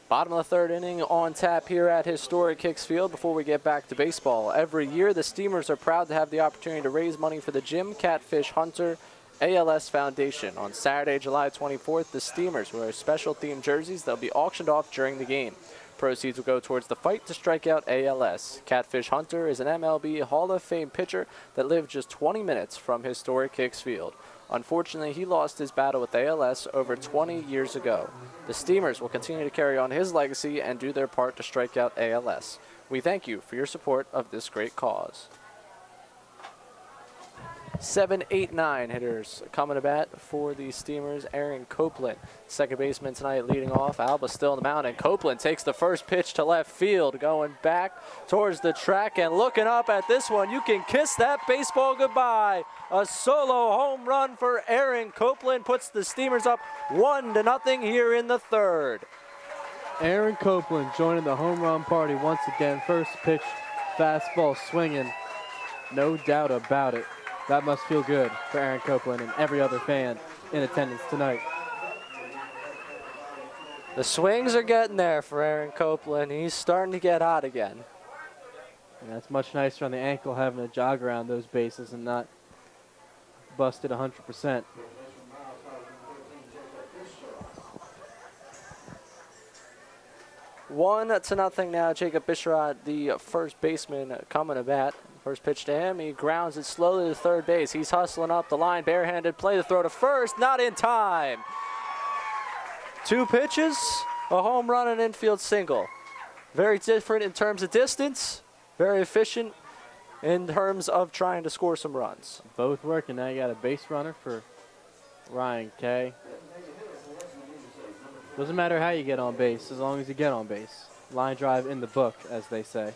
Bottom of the third inning on tap here at historic Hicks Field. Before we get back to baseball, every year the Steamers are proud to have the opportunity to raise money for the Jim Catfish Hunter ALS Foundation. On Saturday, July 24th, the Steamers wear special themed jerseys that will be auctioned off during the game. Proceeds will go towards the fight to strike out ALS. Catfish Hunter is an MLB Hall of Fame pitcher that lived just 20 minutes from historic Hicks Field. Unfortunately, he lost his battle with ALS over 20 years ago. The Steamers will continue to carry on his legacy and do their part to strike out ALS. We thank you for your support of this great cause. 7, 8, 9 hitters coming to bat for the Steamers. Aaron Copeland, second baseman tonight, leading off. Alba still on the mound, and Copeland takes the first pitch to left field, going back towards the track and looking up at this one. You can kiss that baseball goodbye. A solo home run for Aaron Copeland puts the Steamers up 1-0 here in the third. Aaron Copeland joining the home run party once again. First pitch, fastball swinging. No doubt about it. That must feel good for Aaron Copeland and every other fan in attendance tonight. The swings are getting there for Aaron Copeland. He's starting to get hot again. And that's much nicer on the ankle, having to jog around those bases and not busted 100%. One to nothing now. Jacob Bisharat, the first baseman, coming to bat. First pitch to him. He grounds it slowly to third base. He's hustling up the line. Barehanded play to throw to first. Not in time. 2 pitches, a home run, and infield single. Very different in terms of distance. Very efficient in terms of trying to score some runs. Both working. Now you got a base runner for Ryan Kay. Doesn't matter how you get on base, as long as you get on base. Line drive in the book, as they say.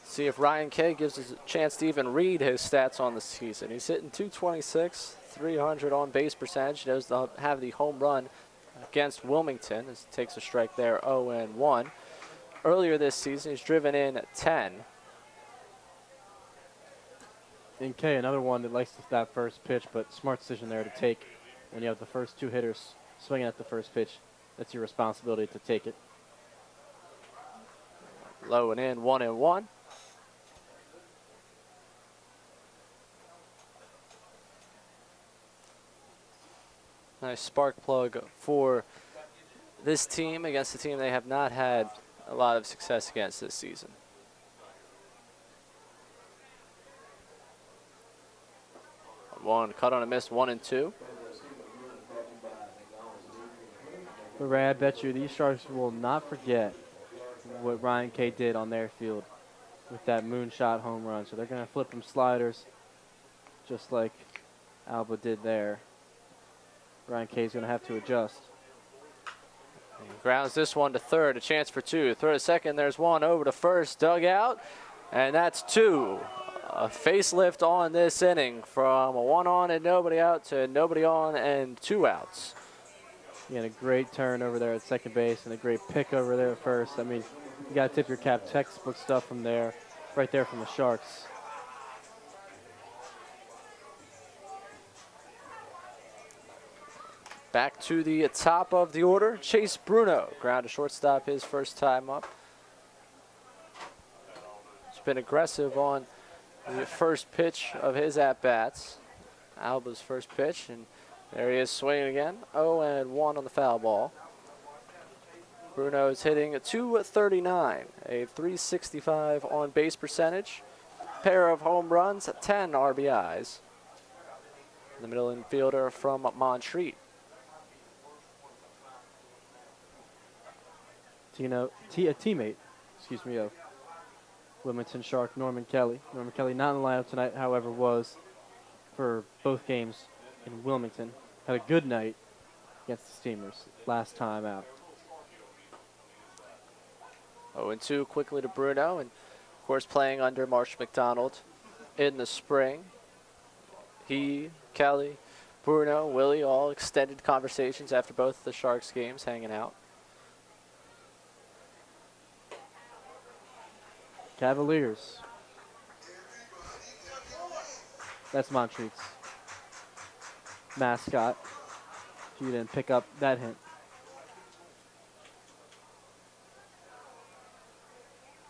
See if Ryan Kay gives us a chance to even read his stats on the season. He's hitting .226, 300 on base percentage. He does have the home run against Wilmington. As he takes a strike there, 0-1. Earlier this season, he's driven in 10. And Kay, another one that likes that first pitch, but smart decision there to take when you have the first 2 hitters swinging at the first pitch. That's your responsibility to take it. Low and in, 1-1. Nice spark plug for this team against a team they have not had a lot of success against this season. One cut on a miss, 1-2. But Ray, I bet you these Sharks will not forget what Ryan Kay did on their field with that moonshot home run. So they're going to flip them sliders just like Alba did there. Ryan Kay's going to have to adjust. He grounds this one to third, a chance for 2. Throw to second, there's 1 over to first, dug out, and that's 2. a facelift on this inning from a 1 on and nobody out to nobody on and 2 outs. He had a great turn over there at second base and a great pick over there at first. I mean, you got to tip your cap, textbook stuff from there, right there from the Sharks. Back to the top of the order, Chase Bruno, ground to shortstop his first time up. He's been aggressive on the first pitch of his at-bats. Alba's first pitch, and there he is swinging again. 0-1 on the foul ball. Bruno is hitting a .239, a .365 on base percentage, pair of home runs, 10 RBIs. The middle infielder from Montreat. A teammate, of Wilmington Shark Norman Kelly. Norman Kelly not in the lineup tonight, however, was for both games in Wilmington. Had a good night against the Steamers last time out. 0-2 quickly to Bruno, and of course playing under Marsh McDonald in the spring. He, Kelly, Bruno, Willie, all extended conversations after both the Sharks games, hanging out. Cavaliers. That's Montreat's mascot, if you didn't pick up that hint.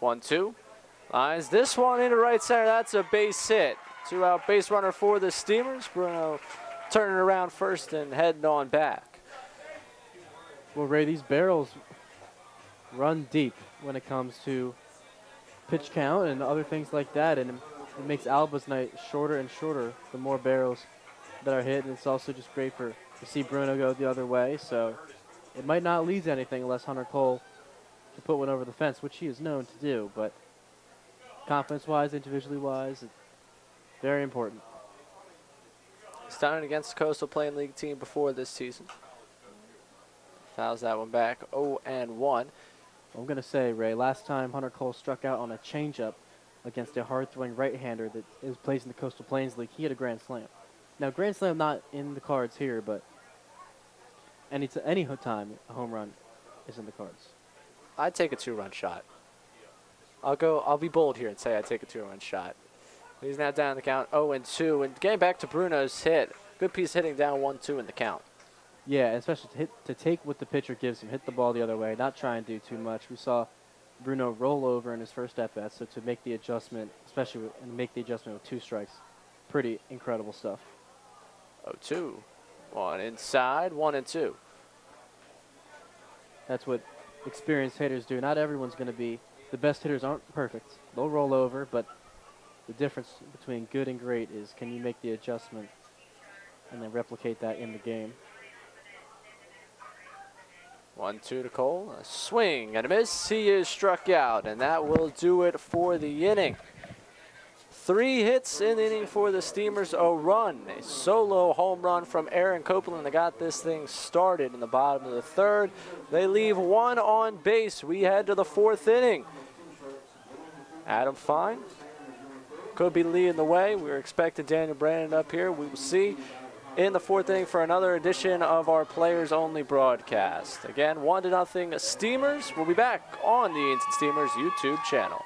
1-2. Lines this one into right center. That's a base hit. 2-out base runner for the Steamers. Bruno turning around first and heading on back. Well, Ray, these barrels run deep when it comes to pitch count and other things like that, and it makes Alba's night shorter and shorter the more barrels that are hit, and it's also just great to see Bruno go the other way, so it might not lead to anything unless Hunter Cole can put one over the fence, which he is known to do, but confidence-wise, individually-wise, it's very important. He's done it against the Coastal Plain League team before this season. Fouls that one back, 0-1. I'm going to say, Ray, last time Hunter Cole struck out on a changeup against a hard-throwing right-hander that is placed in the Coastal Plains League, he had a grand slam. Now, grand slam not in the cards here, but any time a home run is in the cards. I'd take a 2-run shot. I'll be bold here and say I'd take a 2-run shot. He's now down the count 0-2, and getting back to Bruno's hit. Good piece hitting down 1-2 in the count. Yeah, especially to take what the pitcher gives him, hit the ball the other way, not try and do too much. We saw Bruno roll over in his first at-bat, so to make the adjustment, make the adjustment with 2 strikes, pretty incredible stuff. 0-2. 1 inside, 1-2. That's what experienced hitters do. Not everyone's going to be, the best hitters aren't perfect. They'll roll over, but the difference between good and great is can you make the adjustment and then replicate that in the game. 1-2 to Cole. A swing and a miss. He is struck out, and that will do it for the inning. 3 hits in the inning for the Steamers, a run. A solo home run from Aaron Copeland that got this thing started in the bottom of the 3rd. They leave 1 on base. We head to the 4th inning. Adam Fine could be leading the way. We're expecting Daniel Brandon up here. We will see in the 4th inning for another edition of our Players Only broadcast. Again, 1-0 Steamers. We'll be back on the Edenton Steamers YouTube channel.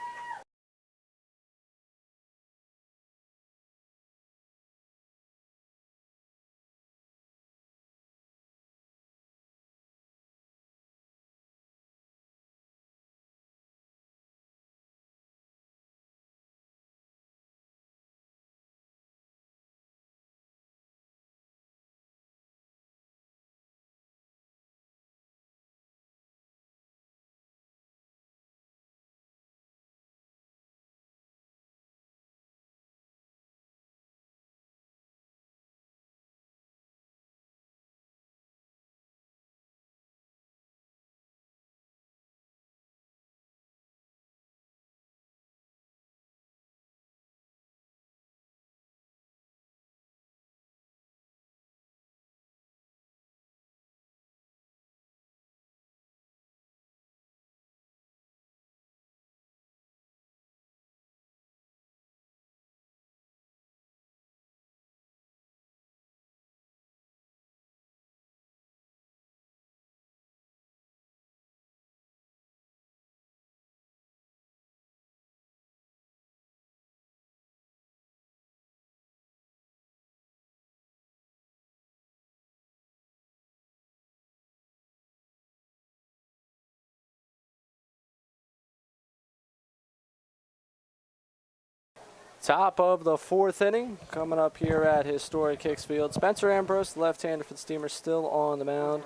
Top of the fourth inning, coming up here at historic Hicks Field. Spencer Ambrose, the left-hander for the Steamers, still on the mound.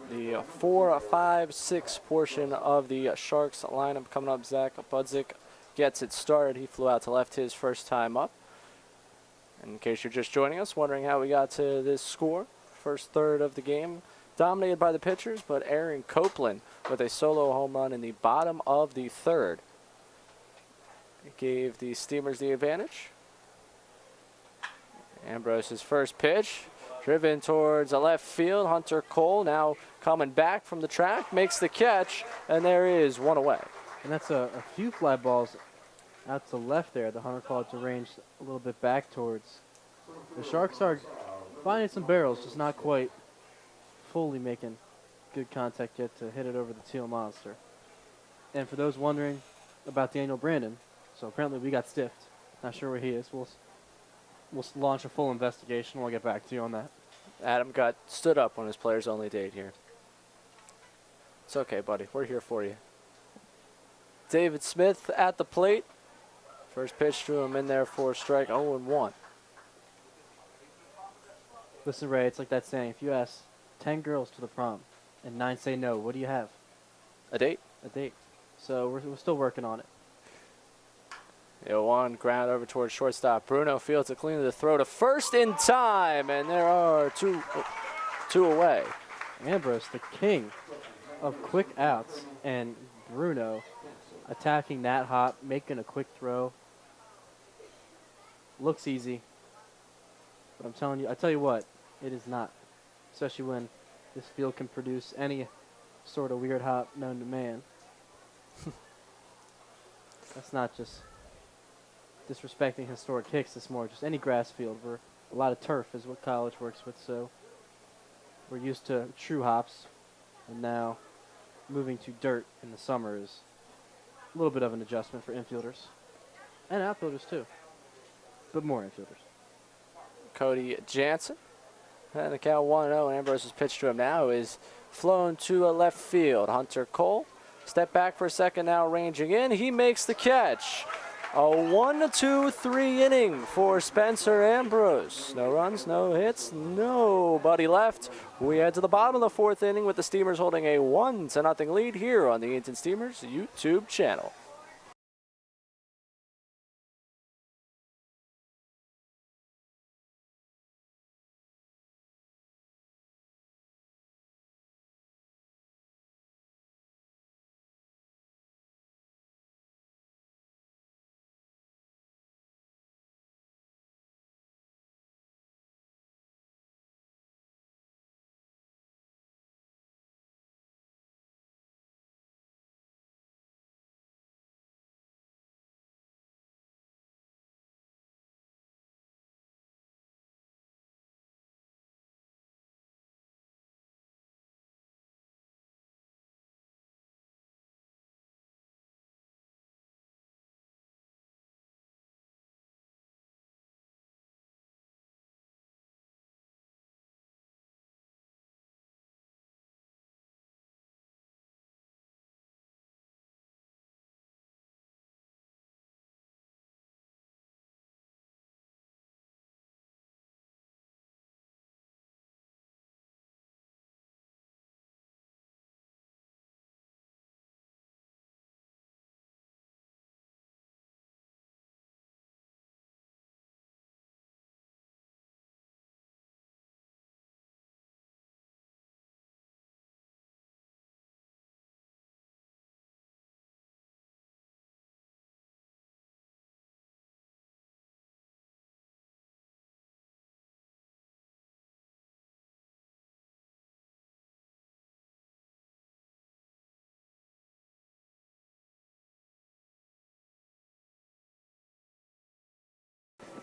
The 4, 5, 6 portion of the Sharks lineup coming up. Zach Budzik gets it started. He flew out to left his first time up. In case you're just joining us, wondering how we got to this score, first third of the game dominated by the pitchers, but Aaron Copeland with a solo home run in the bottom of the third gave the Steamers the advantage. Ambrose's first pitch, driven towards a left field. Hunter Cole now coming back from the track, makes the catch, and there is one away. And that's a few fly balls out to left there. The Hunter Cole to range a little bit back towards. The Sharks are finding some barrels, just not quite fully making good contact yet to hit it over the teal monster. And for those wondering about Daniel Brandon, so apparently we got stiffed. Not sure where he is. We'll launch a full investigation. We'll get back to you on that. Adam got stood up on his players only date here. It's okay, buddy. We're here for you. David Smith at the plate. First pitch to him in there for strike 0-1. Listen, Ray, it's like that saying, if you ask 10 girls to the prom and 9 say no, what do you have? A date. A date. So we're still working on it. 0-1, ground over towards shortstop. Bruno fields it clean to the throw to first in time, and there are two away. Ambrose, the king of quick outs, and Bruno attacking that hot, making a quick throw. Looks easy, but I tell you what, it is not. Especially when this field can produce any sort of weird hop known to man. That's not just disrespecting historic Hicks. It's more just any grass field where a lot of turf is what college works with. So we're used to true hops, and now moving to dirt in the summer is a little bit of an adjustment for infielders and outfielders too, but more infielders. Cody Jansen, and the count 1-0, and Ambrose's pitch to him now is flown to a left field. Hunter Cole, step back for a second now, ranging in. He makes the catch. A 1-2-3 inning for Spencer Ambrose. No runs, no hits, nobody left. We head to the bottom of the fourth inning with the Steamers holding a 1-0 lead here on the Edenton Steamers YouTube channel.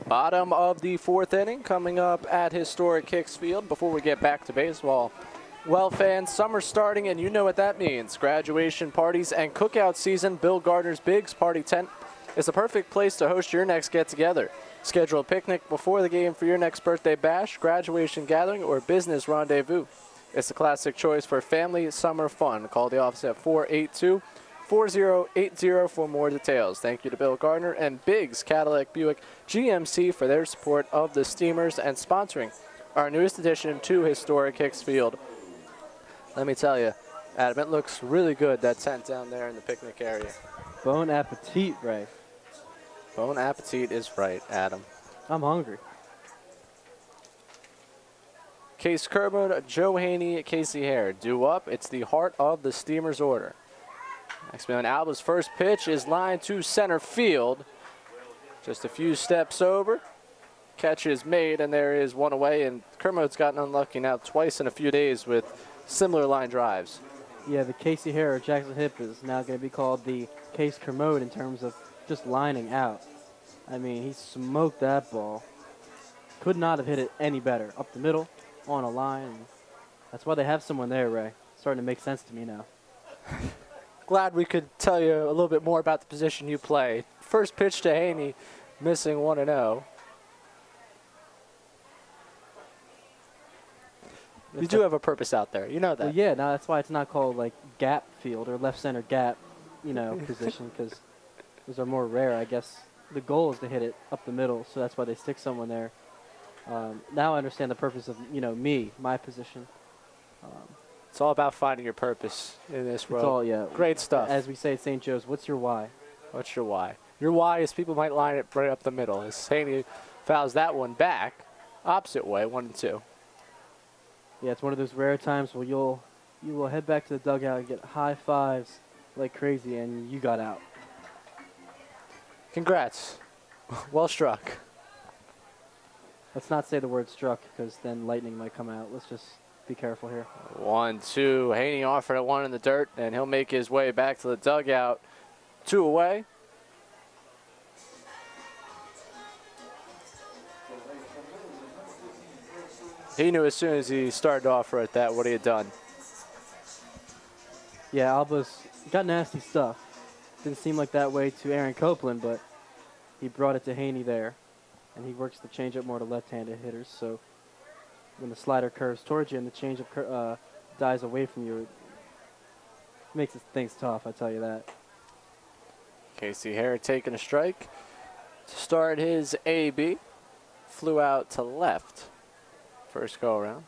Bottom of the fourth inning coming up at historic Hicks Field. Before we get back to baseball, well, fans, summer's starting and you know what that means. Graduation parties and cookout season. Bill Gardner's Biggs Party Tent is the perfect place to host your next get-together. Schedule a picnic before the game for your next birthday bash, graduation gathering, or business rendezvous. It's the classic choice for family summer fun. Call the office at 4080 for more details. Thank you to Bill Gardner and Biggs Cadillac Buick GMC for their support of the Steamers and sponsoring our newest addition to historic Hicks Field. Let me tell you, Adam, it looks really good, that tent down there in the picnic area. Bon appetit, Ray. Bon appetit is right, Adam. I'm hungry. Case Kermode, Joe Haney, Casey Hare. Due up, it's the heart of the Steamers order. Next man, Alba's first pitch is lined to center field. Just a few steps over. Catch is made, and there is one away, and Kermode's gotten unlucky now twice in a few days with similar line drives. Yeah, the Casey Hare or Jackson Hip is now going to be called the Case Kermode in terms of just lining out. I mean, he smoked that ball. Could not have hit it any better. Up the middle, on a line. And that's why they have someone there, Ray. Starting to make sense to me now. Glad we could tell you a little bit more about the position you play. First pitch to Haney, missing 1-0. You do have a purpose out there. You know that. Well, yeah, now that's why it's not called like gap field or left center gap, position, because those are more rare. I guess the goal is to hit it up the middle, so that's why they stick someone there. Now I understand the purpose of, my position. It's all about finding your purpose in this world. It's all, yeah. Great stuff. As we say at St. Joe's, what's your why? What's your why? Your why is people might line it right up the middle. As Haney fouls that one back, opposite way, 1-2. Yeah, it's one of those rare times where you will head back to the dugout and get high fives like crazy, and you got out. Congrats. Well struck. Let's not say the word struck, because then lightning might come out. Let's just be careful here. 1-2. Haney offered a one in the dirt, and he'll make his way back to the dugout. 2 away. He knew as soon as he started to offer at that what he had done. Yeah, Alba's got nasty stuff. Didn't seem like that way to Aaron Copeland, but he brought it to Haney there. And he works the changeup more to left-handed hitters, so when the slider curves towards you and the changeup dies away from you, it makes things tough, I tell you that. Casey Hare taking a strike to start his AB. Flew out to left. First go around.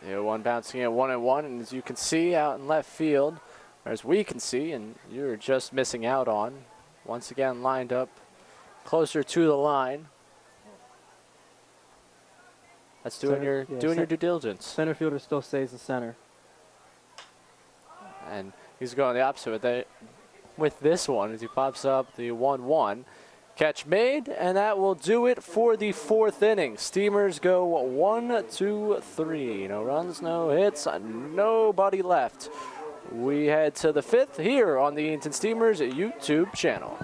The 0-1 bouncing at 1-1, and as you can see out in left field, or as we can see, and you're just missing out on, once again lined up closer to the line. That's doing your due diligence. Center fielder still stays in center. And he's going the opposite with this one as he pops up the 1-1. Catch made, and that will do it for the 4th inning. Steamers go 1-2-3. No runs, no hits, nobody left. We head to the 5th here on the Edenton Steamers YouTube channel.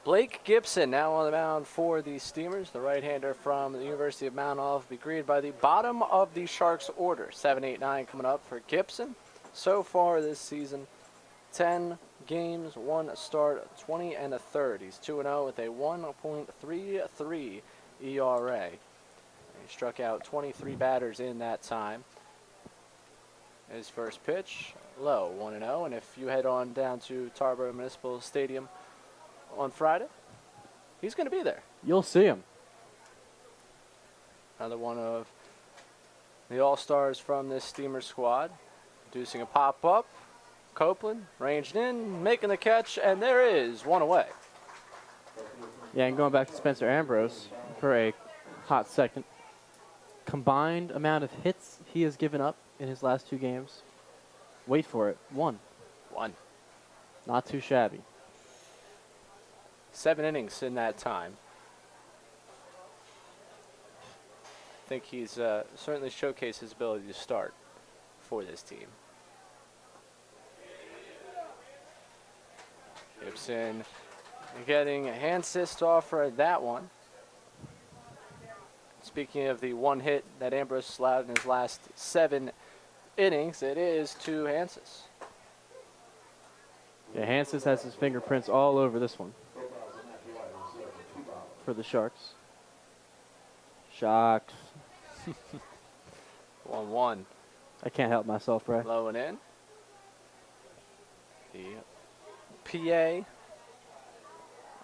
Blake Gibson now on the mound for the Steamers. The right-hander from the University of Mount Olive will be greeted by the bottom of the Sharks order. 7, 8, 9 coming up for Gibson. So far this season, 10 games, 1 start, 20 and a third. He's 2-0 with a 1.33 ERA. He struck out 23 batters in that time. His first pitch, low, 1-0. And if you head on down to Tarboro Municipal Stadium on Friday, he's going to be there. You'll see him. Another one of the all-stars from this Steamer squad. Producing a pop-up. Copeland ranged in, making the catch, and there is one away. Yeah, and going back to Spencer Ambrose for a hot second. Combined amount of hits he has given up in his last 2 games. Wait for it. 1. Not too shabby. 7 innings in that time. I think he's certainly showcased his ability to start for this team. Gibson getting a hand assist off for that one. Speaking of the one hit that Ambrose allowed in his last 7 innings, it is to Hansis. Yeah, Hansis has his fingerprints all over this one for the Sharks. Sharks. 1-1. I can't help myself, Ray. Low and in. The PA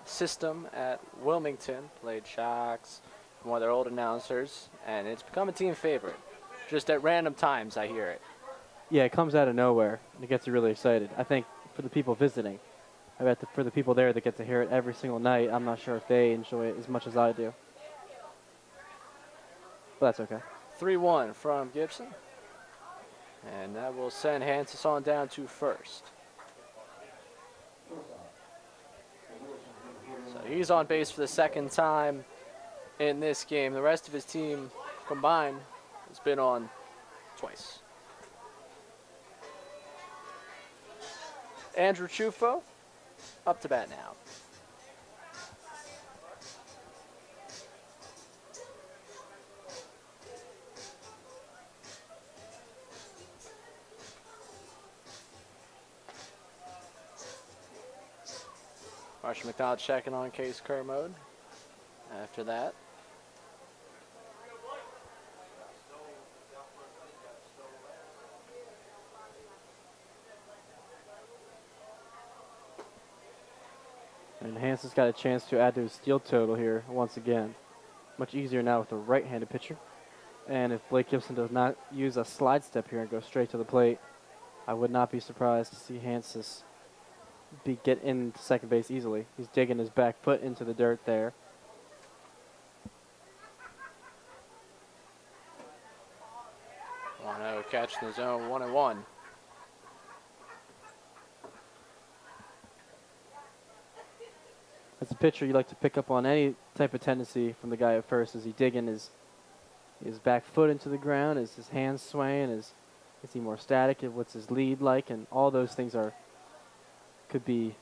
system at Wilmington played Sharks, one of their old announcers, and it's become a team favorite. Just at random times I hear it. Yeah, it comes out of nowhere, and it gets you really excited. I think for the people visiting, I bet for the people there that get to hear it every single night, I'm not sure if they enjoy it as much as I do. But that's okay. 3-1 from Gibson. And that will send Hansis on down to first. So he's on base for the second time in this game. The rest of his team combined has been on twice. Andrew Chufo up to bat now. Marshall McDonald checking on Case Kermode after that. And Hansen's got a chance to add to his steal total here once again. Much easier now with a right-handed pitcher. And if Blake Gibson does not use a slide step here and go straight to the plate, I would not be surprised to see Hansis get into second base easily. He's digging his back foot into the dirt there. One-0 catch in the zone, 1-1. As a pitcher, you like to pick up on any type of tendency from the guy at first. Is he digging his back foot into the ground? Is his hands swaying? Is he more static? What's his lead like? And all those things could be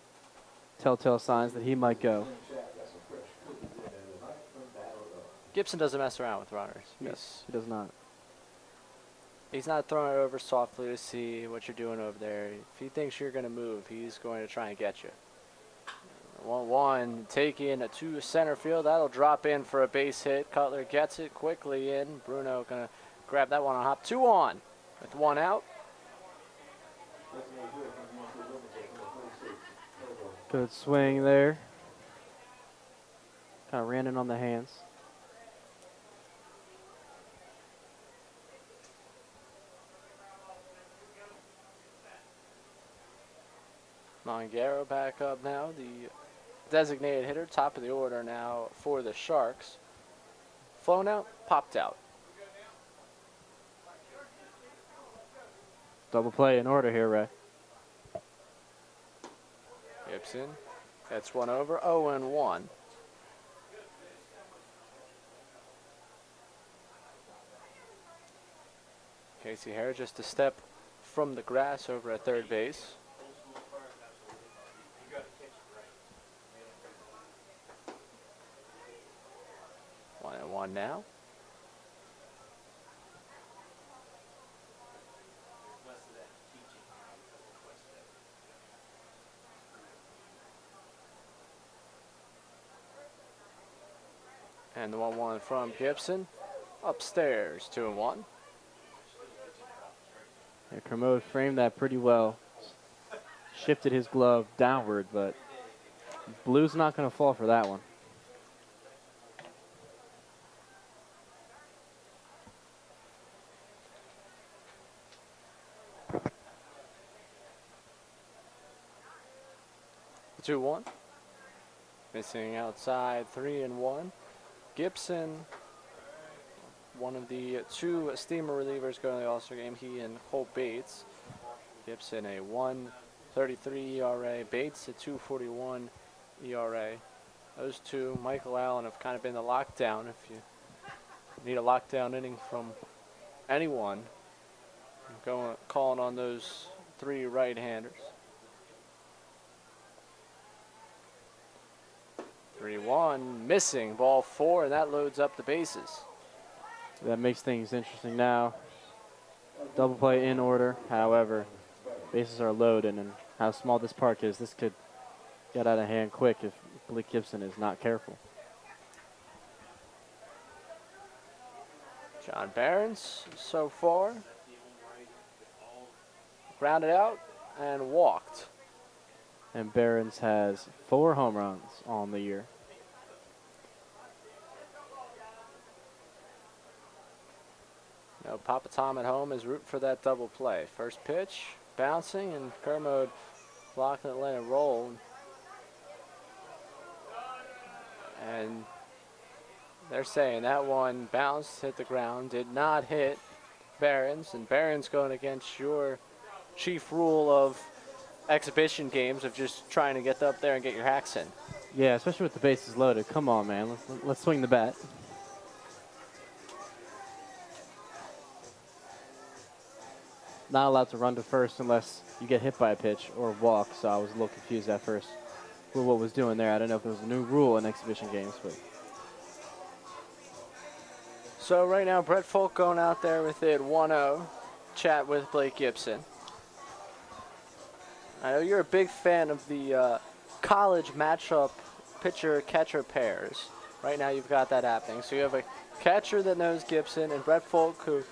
telltale signs that he might go. Gibson doesn't mess around with runners. Yes, he does not. He's not throwing it over softly to see what you're doing over there. If he thinks you're going to move, he's going to try and get you. 1-1, taking to center field. That'll drop in for a base hit. Cutler gets it quickly in. Bruno going to grab that one on hop. 2 on with 1 out. Good swing there. Kind of ran in on the hands. Mongaro back up now. The designated hitter, top of the order now for the Sharks. Flown out, popped out. Double play in order here, Ray. Gibson gets one over, 0-1. Casey Hare just a step from the grass over at third base. 1 now. And the 1-1 from Gibson. Upstairs, 2-1. Yeah, Kermode framed that pretty well. Shifted his glove downward, but Blue's not going to fall for that one. The 2-1. Missing outside, 3-1. Gibson, one of the 2 steamer relievers going to the All-Star game, he and Hope Bates. Gibson a 1.33 ERA, Bates a 2.41 ERA. Those 2, Michael Allen, have kind of been the lockdown. If you need a lockdown inning from anyone, calling on those 3 right-handers. 3-1, missing, ball 4, and that loads up the bases. That makes things interesting now. Double play in order, however, bases are loaded, and how small this park is, this could get out of hand quick if Blake Gibson is not careful. John Behrens, so far, grounded out and walked. And Behrens has 4 home runs on the year. No, Papa Tom at home is rooting for that double play. First pitch, bouncing, and Kermode blocking it, letting it roll. And they're saying that one bounced, hit the ground, did not hit Behrens. And Behrens going against your chief rule of exhibition games of just trying to get up there and get your hacks in. Yeah, especially with the bases loaded. Come on, man. Let's swing the bat. Not allowed to run to first unless you get hit by a pitch or walk, so I was a little confused at first with what was doing there. I don't know if it was a new rule in exhibition games, but. So right now, Brett Folk going out there with it 1-0. Chat with Blake Gibson. I know you're a big fan of the college matchup pitcher-catcher pairs. Right now you've got that happening. So you have a catcher that knows Gibson and Brett Folk, who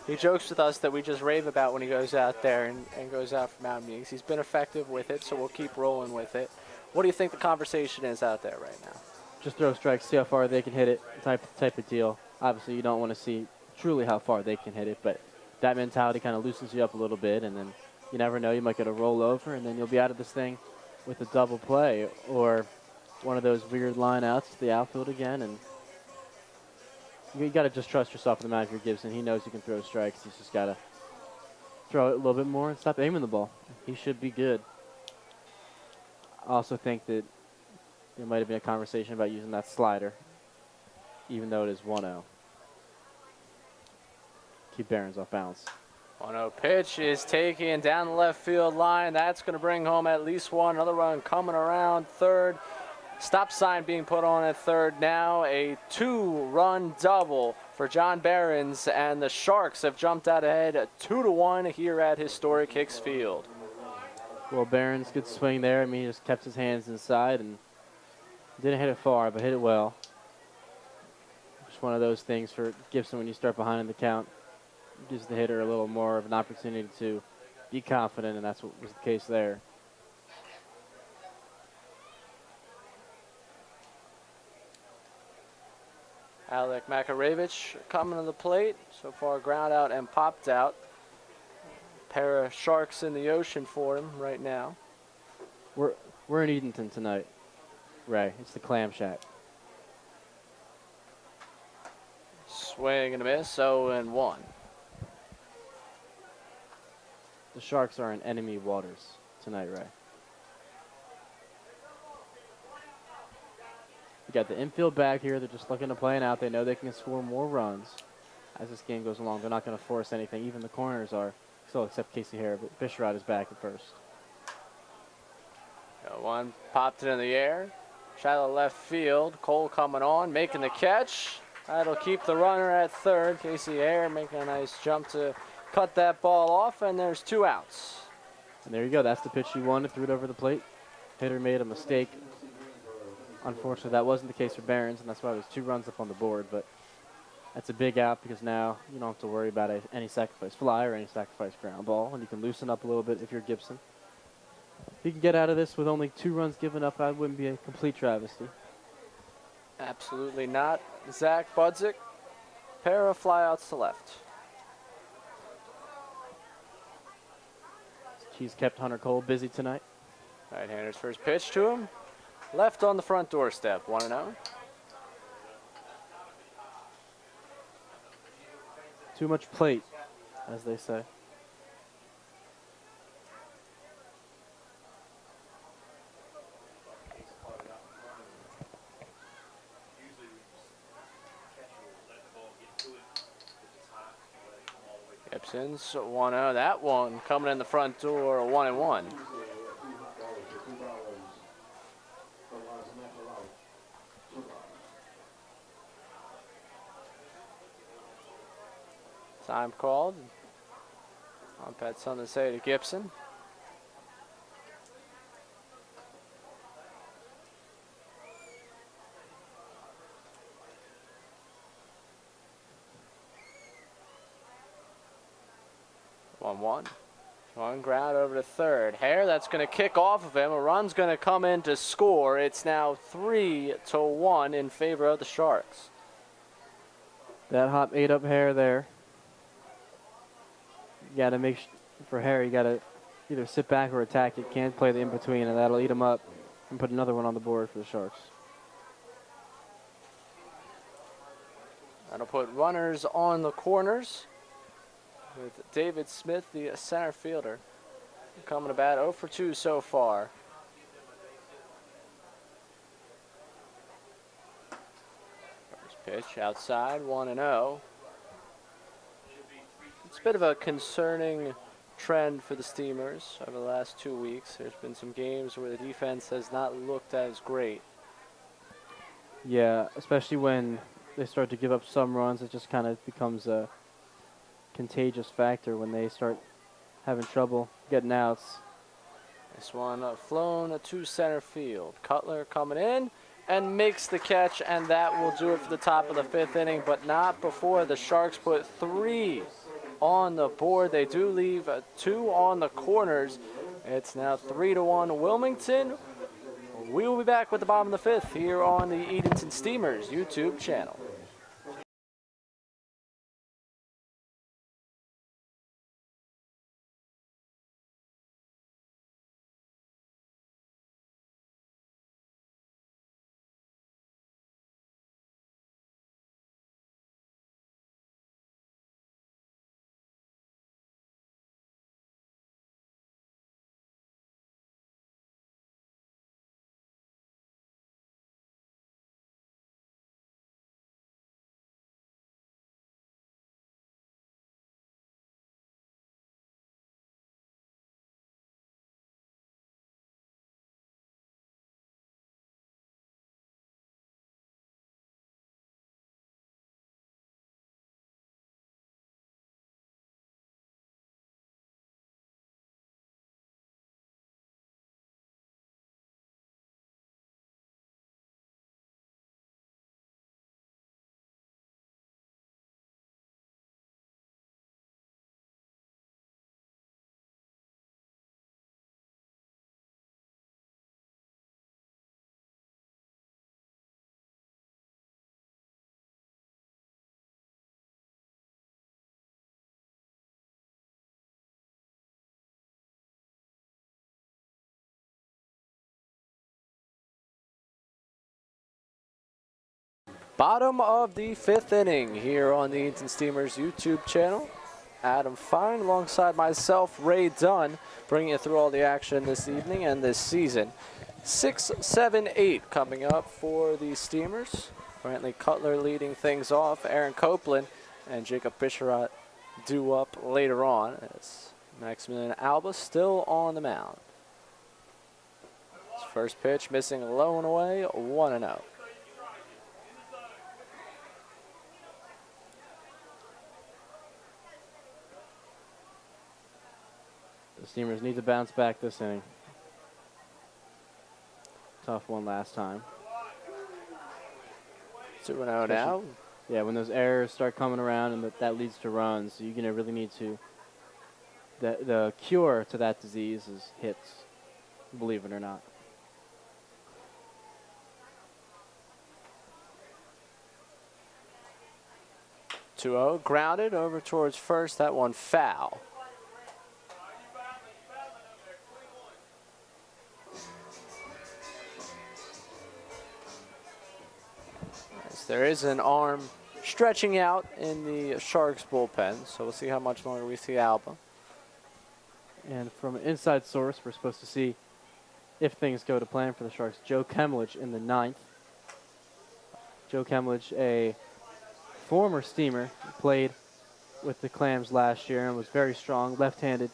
he jokes with us that we just rave about when he goes out there and goes out for mound meetings. He's been effective with it, so we'll keep rolling with it. What do you think the conversation is out there right now? Just throw strikes, see how far they can hit it, type of deal. Obviously, you don't want to see truly how far they can hit it, but that mentality kind of loosens you up a little bit, and then you never know, you might get a rollover, and then you'll be out of this thing with a double play or one of those weird line outs to the outfield again, and you got to just trust yourself in the mound if you're Gibson. He knows he can throw strikes. He's just got to throw it a little bit more and stop aiming the ball. He should be good. I also think that there might have been a conversation about using that slider, even though it is 1-0. Keep Behrens off balance. 1-0 pitch is taken down the left field line. That's going to bring home at least one. Another run coming around third. Stop sign being put on at third now. A 2-run double for John Behrens, and the Sharks have jumped out ahead 2-1 here at historic Hicks Field. Well, Behrens, good swing there. I mean, he just kept his hands inside and didn't hit it far, but hit it well. Just one of those things for Gibson when you start behind in the count. Gives the hitter a little more of an opportunity to be confident, and that's what was the case there. Alek Makarevich coming to the plate. So far ground out and popped out. Pair of sharks in the ocean for him right now. We're in Edenton tonight, Ray. It's the Clam Shack. Swing and a miss, 0-1. The Sharks are in enemy waters tonight, Ray. We got the infield back here. They're just looking to play it out. They know they can score more runs as this game goes along. They're not going to force anything. Even the corners are, still except Casey Hare, but Bishrod is back at first. Got one, popped it in the air. Shallow left field. Cole coming on, making the catch. That'll keep the runner at third. Casey Hare making a nice jump to cut that ball off, and there's 2 outs. And there you go. That's the pitch he wanted. Threw it over the plate. Hitter made a mistake. Unfortunately, that wasn't the case for Barons, and that's why there's 2 runs up on the board. But that's a big out because now you don't have to worry about any sacrifice fly or any sacrifice ground ball, and you can loosen up a little bit if you're Gibson. If you can get out of this with only 2 runs given up, that wouldn't be a complete travesty. Absolutely not. Zach Budzik, pair of flyouts to left. He's kept Hunter Cole busy tonight. Right-hander's first pitch to him. Left on the front doorstep, 1-0. Too much plate, as they say. Gibson's 1-0. That one coming in the front door, 1-1. Time called. Ump had something to say to Gibson. One ground over to third. Hare, that's going to kick off of him. A run's going to come in to score. It's now 3-1 in favor of the Sharks. That hop ate up Hare there. You got to make for Hare, you got to either sit back or attack it. Can't play the in-between, and that'll eat him up and put another one on the board for the Sharks. That'll put runners on the corners with David Smith, the center fielder, coming to bat 0 for 2 so far. First pitch outside, 1-0. It's a bit of a concerning trend for the Steamers over the last 2 weeks. There's been some games where the defense has not looked as great. Yeah, especially when they start to give up some runs, it just kind of becomes a contagious factor when they start having trouble getting outs. This one flown to center field. Cutler coming in and makes the catch, and that will do it for the top of the 5th inning, but not before the Sharks put 3 on the board. They do leave 2 on the corners. It's now 3-1 Wilmington. We will be back with the bottom of the 5th here on the Edenton Steamers YouTube channel. Bottom of the 5th inning here on the Edenton Steamers YouTube channel. Adam Fine alongside myself, Ray Dunn, bringing you through all the action this evening and this season. 6, 7, 8 coming up for the Steamers. Brantley Cutler leading things off. Aaron Copeland and Jacob Bisharat due up later on as Maximilian Alba still on the mound. His first pitch missing low and away, 1-0. Steamers need to bounce back this inning. Tough one last time. 2-0 now. Yeah, when those errors start coming around and that leads to runs, you're going to really need to. The cure to that disease is hits, believe it or not. 2-0, grounded over towards first. That one foul. As there is an arm stretching out in the Sharks bullpen, so we'll see how much longer we see Alba. And from an inside source, we're supposed to see if things go to plan for the Sharks. Joe Kemlich in the 9th. Joe Kemlich, a former Steamer, played with the Clams last year and was very strong, left-handed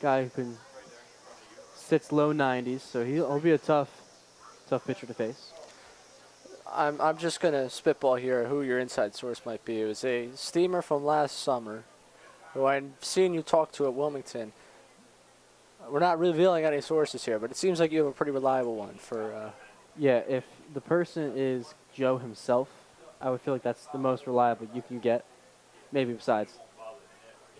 guy who can sits low 90s, so he'll be a tough pitcher to face. I'm just going to spitball here who your inside source might be. It was a Steamer from last summer who I've seen you talk to at Wilmington. We're not revealing any sources here, but it seems like you have a pretty reliable one for... Yeah, if the person is Joe himself, I would feel like that's the most reliable you can get, maybe besides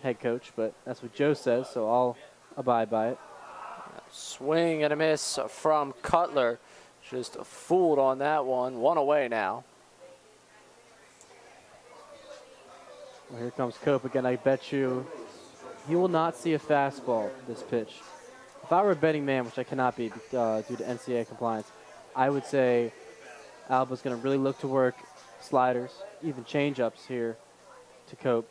head coach, but that's what Joe says, so I'll abide by it. Swing and a miss from Cutler. Just fooled on that one. One away now. Well, here comes Cope again. I bet you he will not see a fastball this pitch. If I were a betting man, which I cannot be due to NCAA compliance, I would say Alba's going to really look to work sliders, even change-ups here to Cope.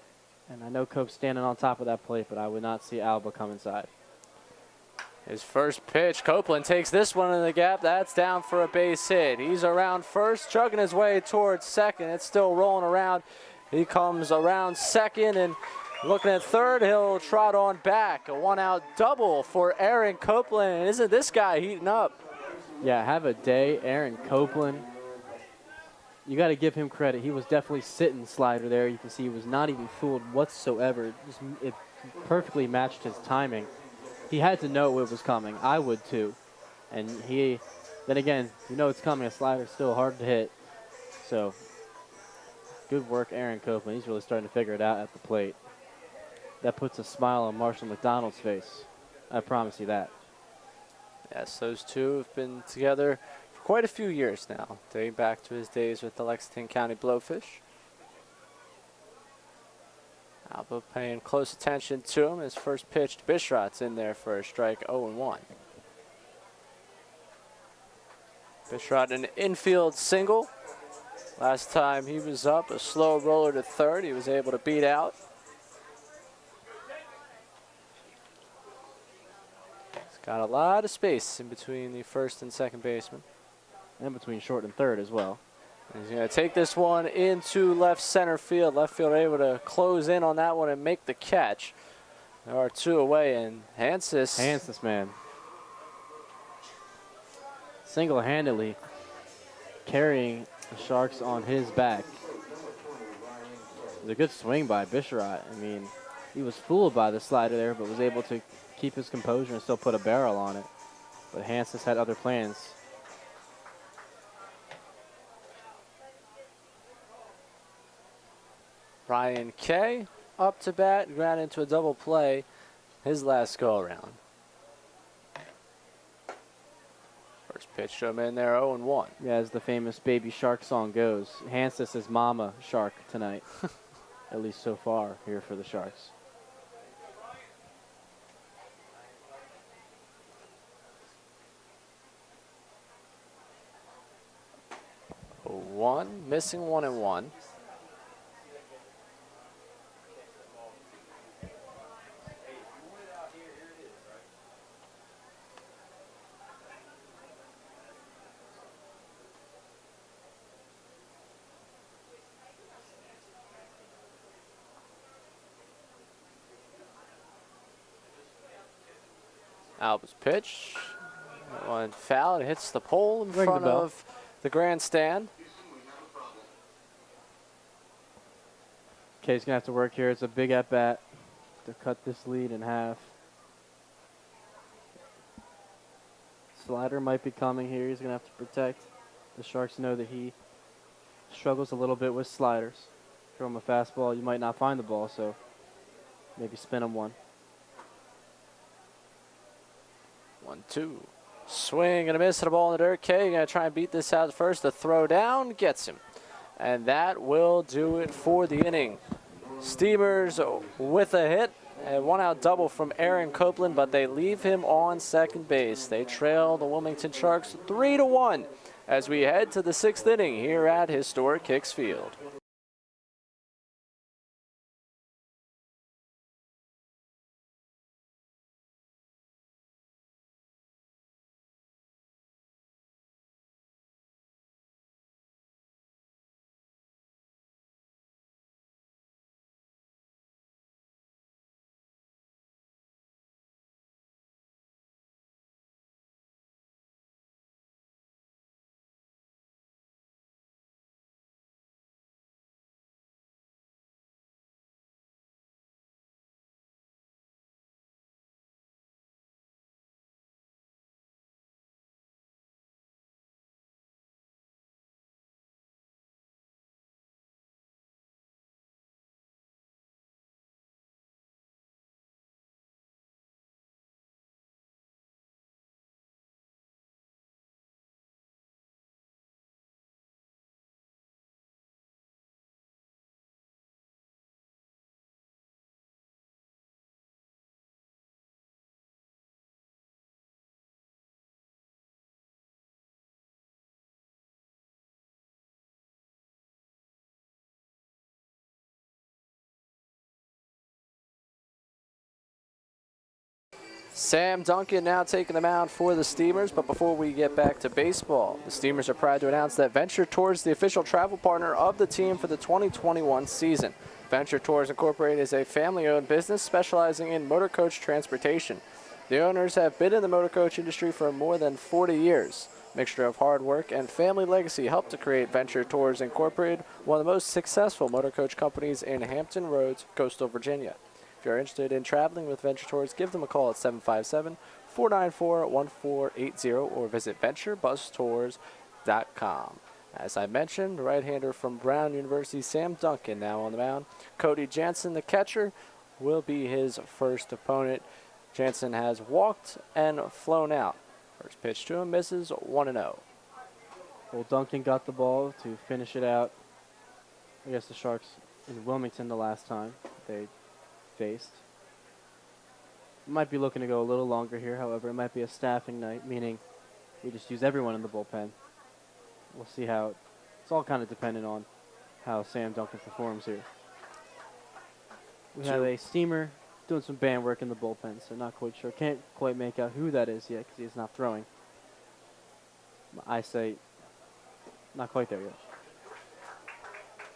And I know Cope's standing on top of that plate, but I would not see Alba come inside. His first pitch, Copeland takes this one in the gap. That's down for a base hit. He's around first, chugging his way towards second. It's still rolling around. He comes around second and looking at third. He'll trot on back. A one-out double for Aaron Copeland. And isn't this guy heating up? Yeah, have a day, Aaron Copeland. You got to give him credit. He was definitely sitting slider there. You can see he was not even fooled whatsoever. It perfectly matched his timing. He had to know it was coming. I would too. And then again, you know it's coming. A slider's still hard to hit. So, good work, Aaron Copeland. He's really starting to figure it out at the plate. That puts a smile on Marshall McDonald's face. I promise you that. Yes, those two have been together for quite a few years now, dating back to his days with the Lexington County Blowfish. Alba paying close attention to him. His first pitch to Bishrot's in there for a strike, 0-1. Bishrot an infield single. Last time he was up, a slow roller to third. He was able to beat out. He's got a lot of space in between the first and second baseman. And between short and third as well. He's going to take this one into left center field. Left field able to close in on that one and make the catch. There are two away, and Hansis, man. Single-handedly carrying the Sharks on his back. It was a good swing by Bishrot. I mean, he was fooled by the slider there, but was able to keep his composure and still put a barrel on it. But Hansis had other plans. Ryan Kay up to bat, ground into a double play his last go around. First pitch to him in there, 0-1. Yeah, as the famous Baby Shark song goes, Hansis is Mama Shark tonight, at least so far here for the Sharks. One, missing 1-1. Alba's pitch. That one foul. It hits the pole in front of the grandstand. Okay, he's going to have to work here. It's a big at-bat to cut this lead in half. Slider might be coming here. He's going to have to protect. The Sharks know that he struggles a little bit with sliders. Throw him a fastball, you might not find the ball, so maybe spin him one. 1-2. Swing and a miss at a ball in the dirt. Kay going to try and beat this out first. The throw down gets him. And that will do it for the inning. Steamers with a hit. A one-out double from Aaron Copeland, but they leave him on second base. They trail the Wilmington Sharks 3-1 as we head to the 6th inning here at historic Hicks Field. Sam Duncan now taking the mound for the Steamers, but before we get back to baseball, the Steamers are proud to announce that Venture Tours is the official travel partner of the team for the 2021 season. Venture Tours Incorporated is a family-owned business specializing in motor coach transportation. The owners have been in the motor coach industry for more than 40 years. A mixture of hard work and family legacy helped to create Venture Tours Incorporated, one of the most successful motor coach companies in Hampton Roads, coastal Virginia. If you're interested in traveling with Venture Tours, give them a call at 757-494-1480 or visit venturebustours.com. As I mentioned, the right-hander from Brown University, Sam Duncan, now on the mound. Cody Jansen, the catcher, will be his first opponent. Jansen has walked and flown out. First pitch to him misses 1-0. Well, Duncan got the ball to finish it out against the Sharks in Wilmington the last time they faced. Might be looking to go a little longer here, however, it might be a staffing night, meaning we just use everyone in the bullpen. We'll see how, it's all kind of dependent on how Sam Duncan performs here. We have a Steamer doing some band work in the bullpen, so not quite sure. Can't quite make out who that is yet because he's not throwing. I say not quite there yet.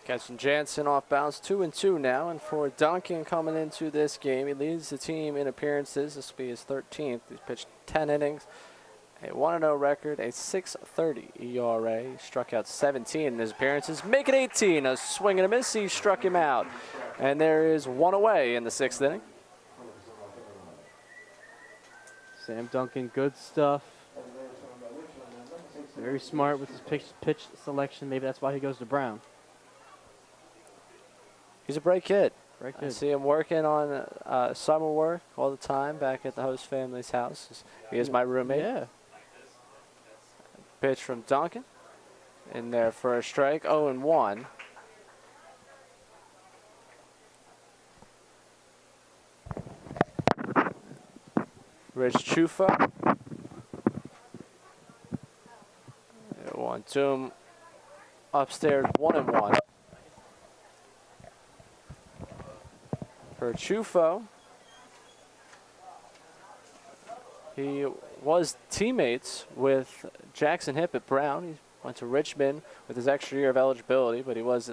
Catching Jansen off bounds, 2-2 now, and for Duncan coming into this game, he leads the team in appearances. This will be his 13th. He's pitched 10 innings, a 1-0 record, a 6.30 ERA. He struck out 17 in his appearances, make it 18. A swing and a miss, he struck him out. And there is one away in the 6th inning. Sam Duncan, good stuff. Very smart with his pitch selection. Maybe that's why he goes to Brown. He's a bright kid. Bright I kid. see him working on summer work all the time back at the host family's house. He is my roommate. Yeah. Pitch from Duncan. In there for a strike, 0-1. Rich Chufa. 1-2 him upstairs, 1-1. For Chufo, he was teammates with Jackson Hipp at Brown. He went to Richmond with his extra year of eligibility, but he was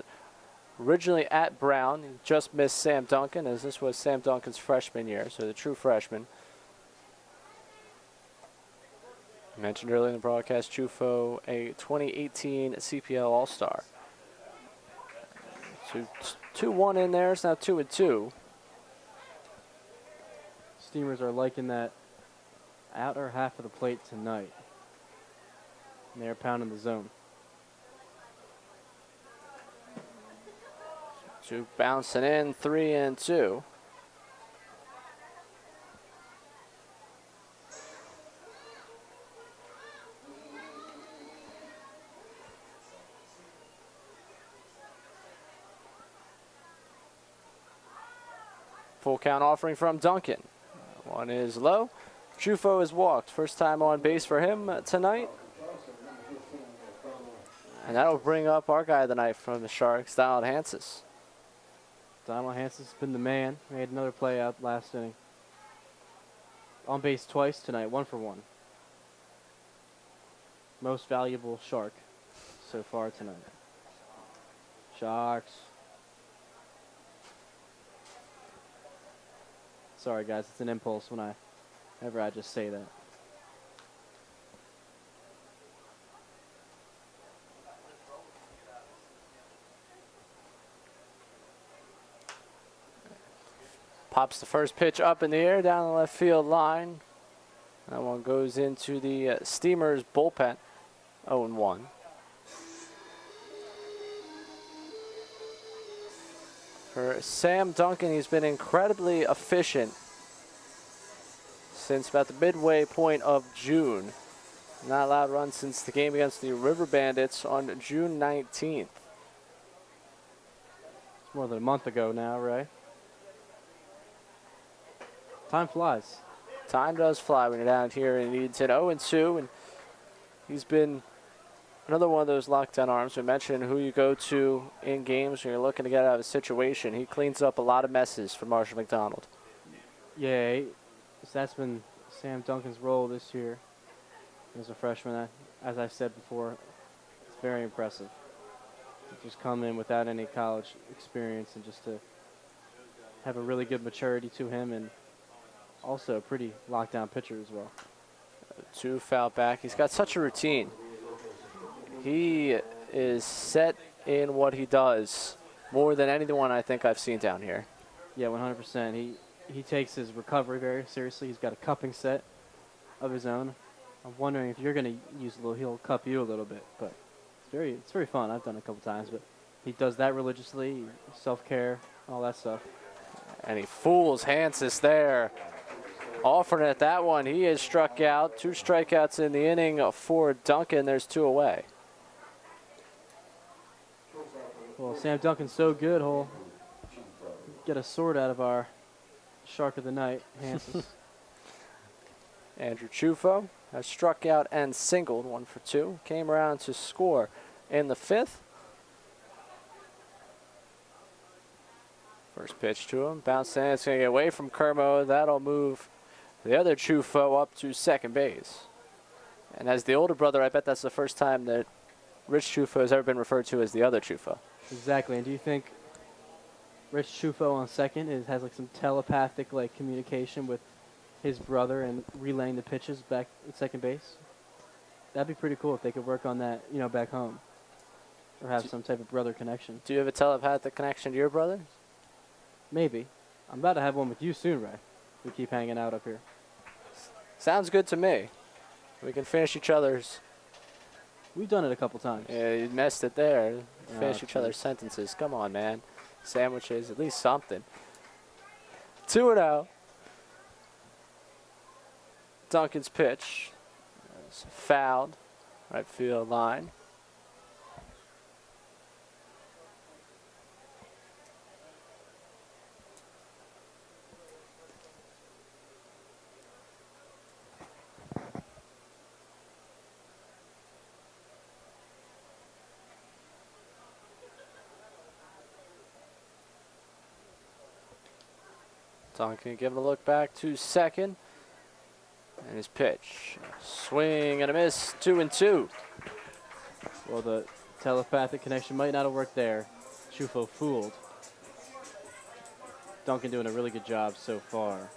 originally at Brown. He just missed Sam Duncan, as this was Sam Duncan's freshman year, so the true freshman. I mentioned earlier in the broadcast, Chufo, a 2018 CPL All-Star. So 2-1 in there, it's now 2-2. Steamers are liking that outer half of the plate tonight. And they're pounding the zone. Juke bouncing in, 3-2. Full count offering from Duncan. One is low. Chufo is walked. First time on base for him tonight. And that'll bring up our guy of the night from the Sharks, Donald Hansis. Donald Hansen's been the man. Made another play out last inning. On base twice tonight, 1 for 1. Most valuable Shark so far tonight. Sharks. Sorry guys, it's an impulse whenever I just say that. Pops the first pitch up in the air down the left field line. That one goes into the Steamers bullpen. 0-1. For Sam Duncan, he's been incredibly efficient since about the midway point of June. Not allowed runs since the game against the River Bandits on June 19th. It's more than a month ago now, Ray. Time flies. Time does fly when you're down here in Edenton. 0-2, and he's been another one of those lockdown arms. We mentioned who you go to in games when you're looking to get out of a situation. He cleans up a lot of messes for Marshall McDonald. Yeah, that's been Sam Duncan's role this year as a freshman. As I said before, it's very impressive. Just come in without any college experience and just to have a really good maturity to him, and also a pretty lockdown pitcher as well. 2 foul back. He's got such a routine. He is set in what he does more than anyone I think I've seen down here. Yeah, 100%. He takes his recovery very seriously. He's got a cupping set of his own. I'm wondering if you're going to use a little, he'll cup you a little bit, but it's very fun. I've done it a couple times, but he does that religiously, self-care, all that stuff. And he fools Hansis there. Offering at that one, he is struck out. 2 strikeouts in the inning for Duncan. There's 2 away. Well, Sam Duncan's so good, he'll get a sword out of our Shark of the Night, Hansis. Andrew Chufo has struck out and singled, 1 for 2. Came around to score in the 5th. First pitch to him. Bounce in. It's going to get away from Kermo. That'll move the other Chufo up to second base. And as the older brother, I bet that's the first time that Rich Chufo has ever been referred to as the other Chufo. Exactly. And do you think Rich Chufo on second has like some telepathic like communication with his brother and relaying the pitches back at second base? That'd be pretty cool if they could work on that, back home, or have some type of brother connection. Do you have a telepathic connection to your brother? Maybe. I'm about to have one with you soon, Ray. We keep hanging out up here. Sounds good to me. We can finish each other's. We've done it a couple times. Yeah, you messed it there. Oh, Finish each other's sentences. Come on, man. Sandwiches, at least something. 2-0. Duncan's pitch is fouled. Right field line. Duncan giving a look back to second. And his pitch. Swing and a miss. 2-2. Well, the telepathic connection might not have worked there. Chufo fooled. Duncan doing a really good job so far.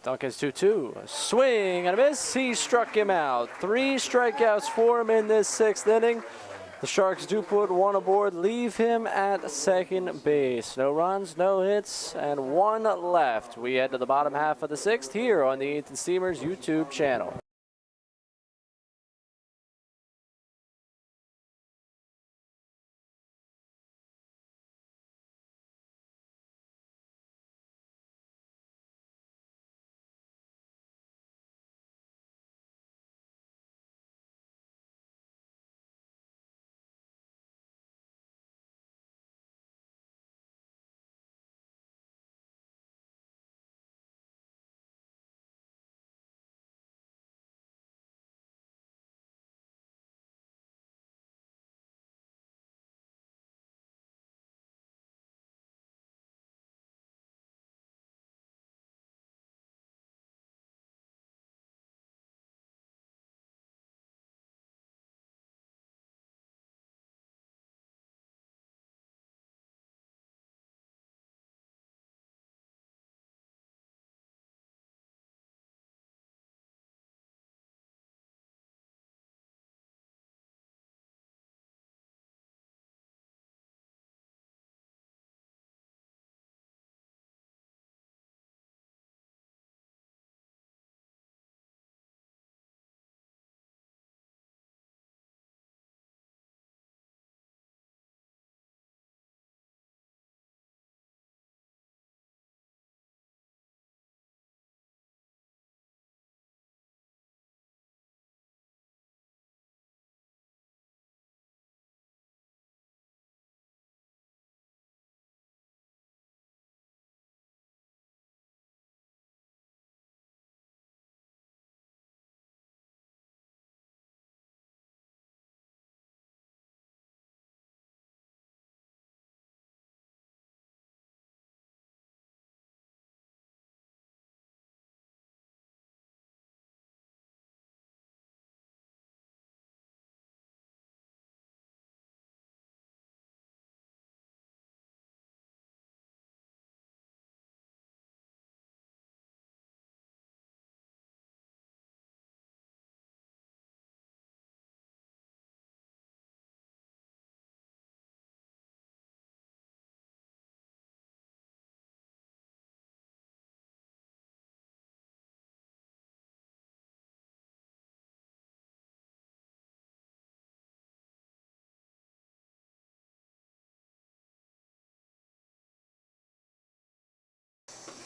Duncan's 2-2. A swing and a miss. He struck him out. 3 strikeouts for him in this 6th inning. The Sharks do put one aboard, leave him at second base. No runs, no hits, and one left. We head to the bottom half of the sixth here on the Edenton Steamers YouTube channel.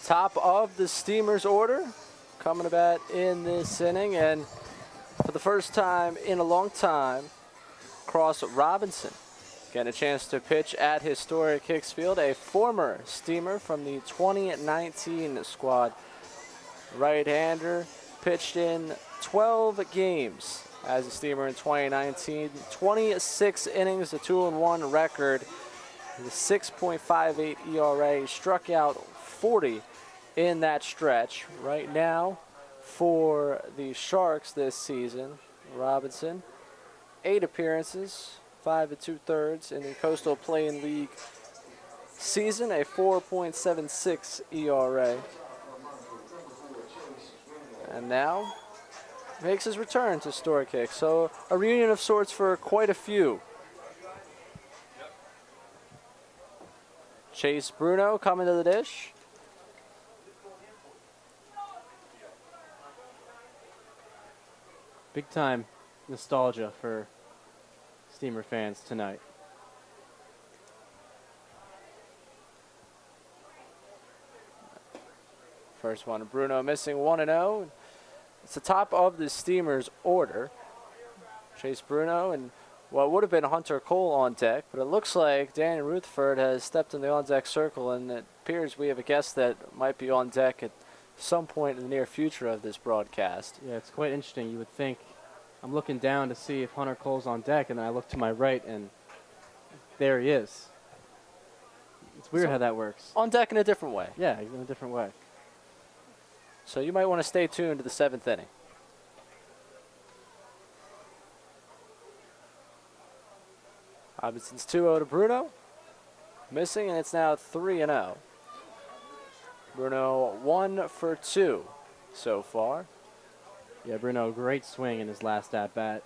Top of the Steamers order coming to bat in this inning, and for the first time in a long time, Cross Robinson getting a chance to pitch at historic Hicks Field, a former Steamer from the 2019 squad. Right-hander pitched in 12 games as a Steamer in 2019, 26 innings, a 2-1 record, with a 6.58 ERA, struck out 40 in that stretch. Right now, for the Sharks this season, Robinson, 8 appearances, 5 2/3 in the Coastal Plain League season, a 4.76 ERA. And now makes his return to historic Hicks. So a reunion of sorts for quite a few. Chase Bruno coming to the dish. Big time nostalgia for Steamer fans tonight. First one, Bruno missing 1-0. It's the top of the Steamers order. Chase Bruno and what would have been Hunter Cole on deck, but it looks like Danny Rutherford has stepped in the on-deck circle, and it appears we have a guest that might be on deck at some point in the near future of this broadcast. Yeah, it's quite interesting. You would think, I'm looking down to see if Hunter Cole's on deck, and then I look to my right, and there he is. It's weird how that works. On deck in a different way. Yeah, in a different way. So you might want to stay tuned to the 7th inning. Robinson's 2-0 to Bruno. Missing, and it's now 3-0. Bruno 1 for 2 so far. Yeah, Bruno, great swing in his last at-bat.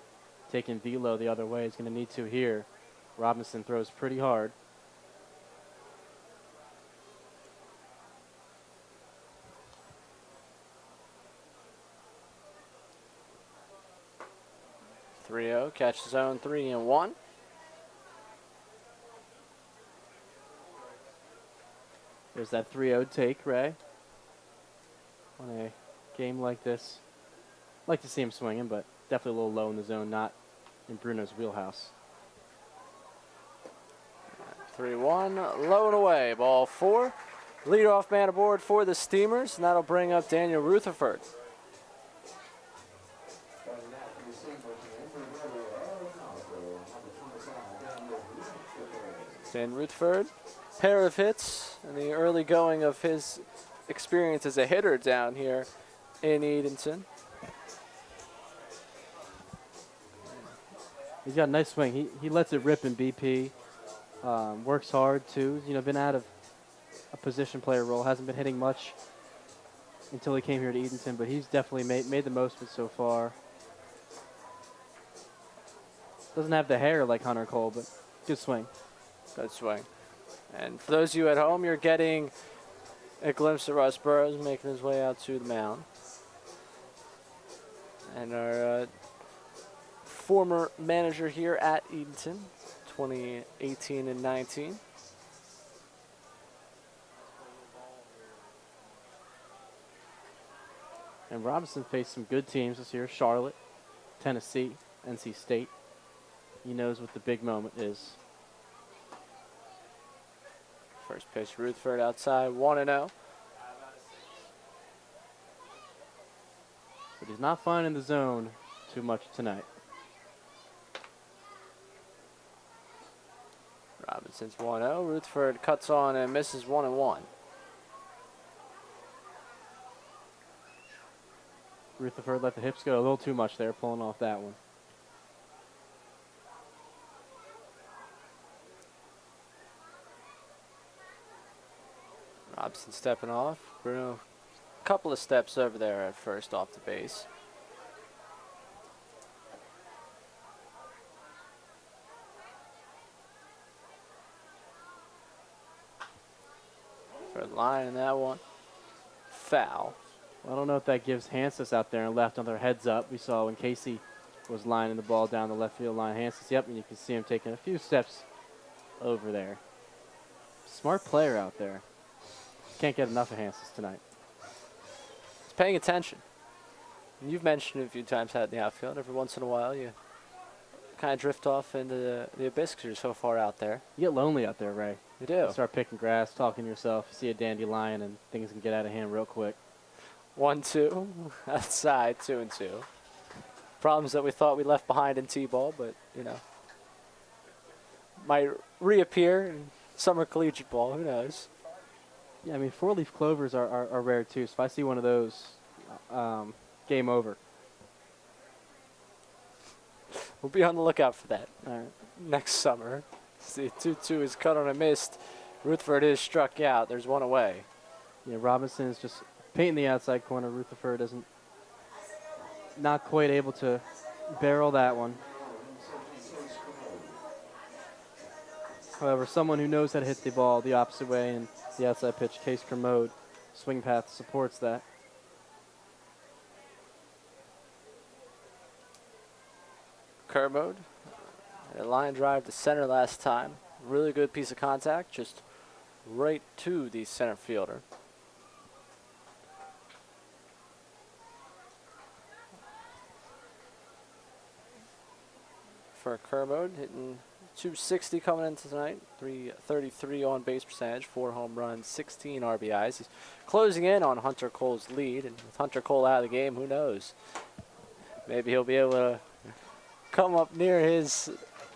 taking velo the other way. He's going to need to here. Robinson throws pretty hard. Catches zone 3-1. There's that 3-0 take, Ray. On a game like this, I'd like to see him swinging, but definitely a little low in the zone, not in Bruno's wheelhouse. 3-1, low and away. Ball 4. Leadoff man aboard for the Steamers, and that'll bring up Daniel Rutherford. Dan Rutherford, pair of hits in the early going of his experience as a hitter down here in Edenton. He's got a nice swing. He lets it rip in BP. Works hard too. You know, been out of a position player role. Hasn't been hitting much until he came here to Edenton, but he's definitely made the most of it so far. Doesn't have the hair like Hunter Cole, but good swing. Good swing. And for those of you at home, you're getting a glimpse of Russ Burrows making his way out to the mound. And our former manager here at Edenton, 2018 and 19. And Robinson faced some good teams this year. Charlotte, Tennessee, NC State. He knows what the big moment is. First pitch, Rutherford outside, 1-0. But he's not finding the zone too much tonight. Robinson's 1-0. Rutherford cuts on and misses 1-1. Rutherford let the hips go a little too much there, pulling off that one. Robinson stepping off. Bruno, a couple of steps over there at first off the base. For the line in that one. Foul. Well, I don't know if that gives Hansis out there and left another heads up. We saw when Casey was lining the ball down the left field line. Hansis, yep, and you can see him taking a few steps over there. Smart player out there. Can't get enough of Hansis tonight. He's paying attention. And you've mentioned it a few times out in the outfield. Every once in a while, you kind of drift off into the abyss because you're so far out there. You get lonely out there, Ray. You do. You start picking grass, talking to yourself, see a dandelion, and things can get out of hand real quick. 1-2. Outside, 2-2. Problems that we thought we left behind in T-ball, but, you know, might reappear in summer collegiate ball. Who knows? Yeah, I mean, four-leaf clovers are rare, too. So if I see one of those, game over. We'll be on the lookout for that All right. next summer. See, 2-2 is cut on a missed. Rutherford is struck out. There's one away. Yeah, Robinson is just painting the outside corner. Rutherford isn't not quite able to barrel that one. However, someone who knows how to hit the ball the opposite way and the outside pitch, Case Kermode, swing path supports that. Kermode, a line drive to center last time. Really good piece of contact, just right to the center fielder. For Kermode, hitting .260 coming into tonight, .333 on base percentage, 4 home runs, 16 RBIs. He's closing in on Hunter Cole's lead, and with Hunter Cole out of the game, who knows? Maybe he'll be able to come up near his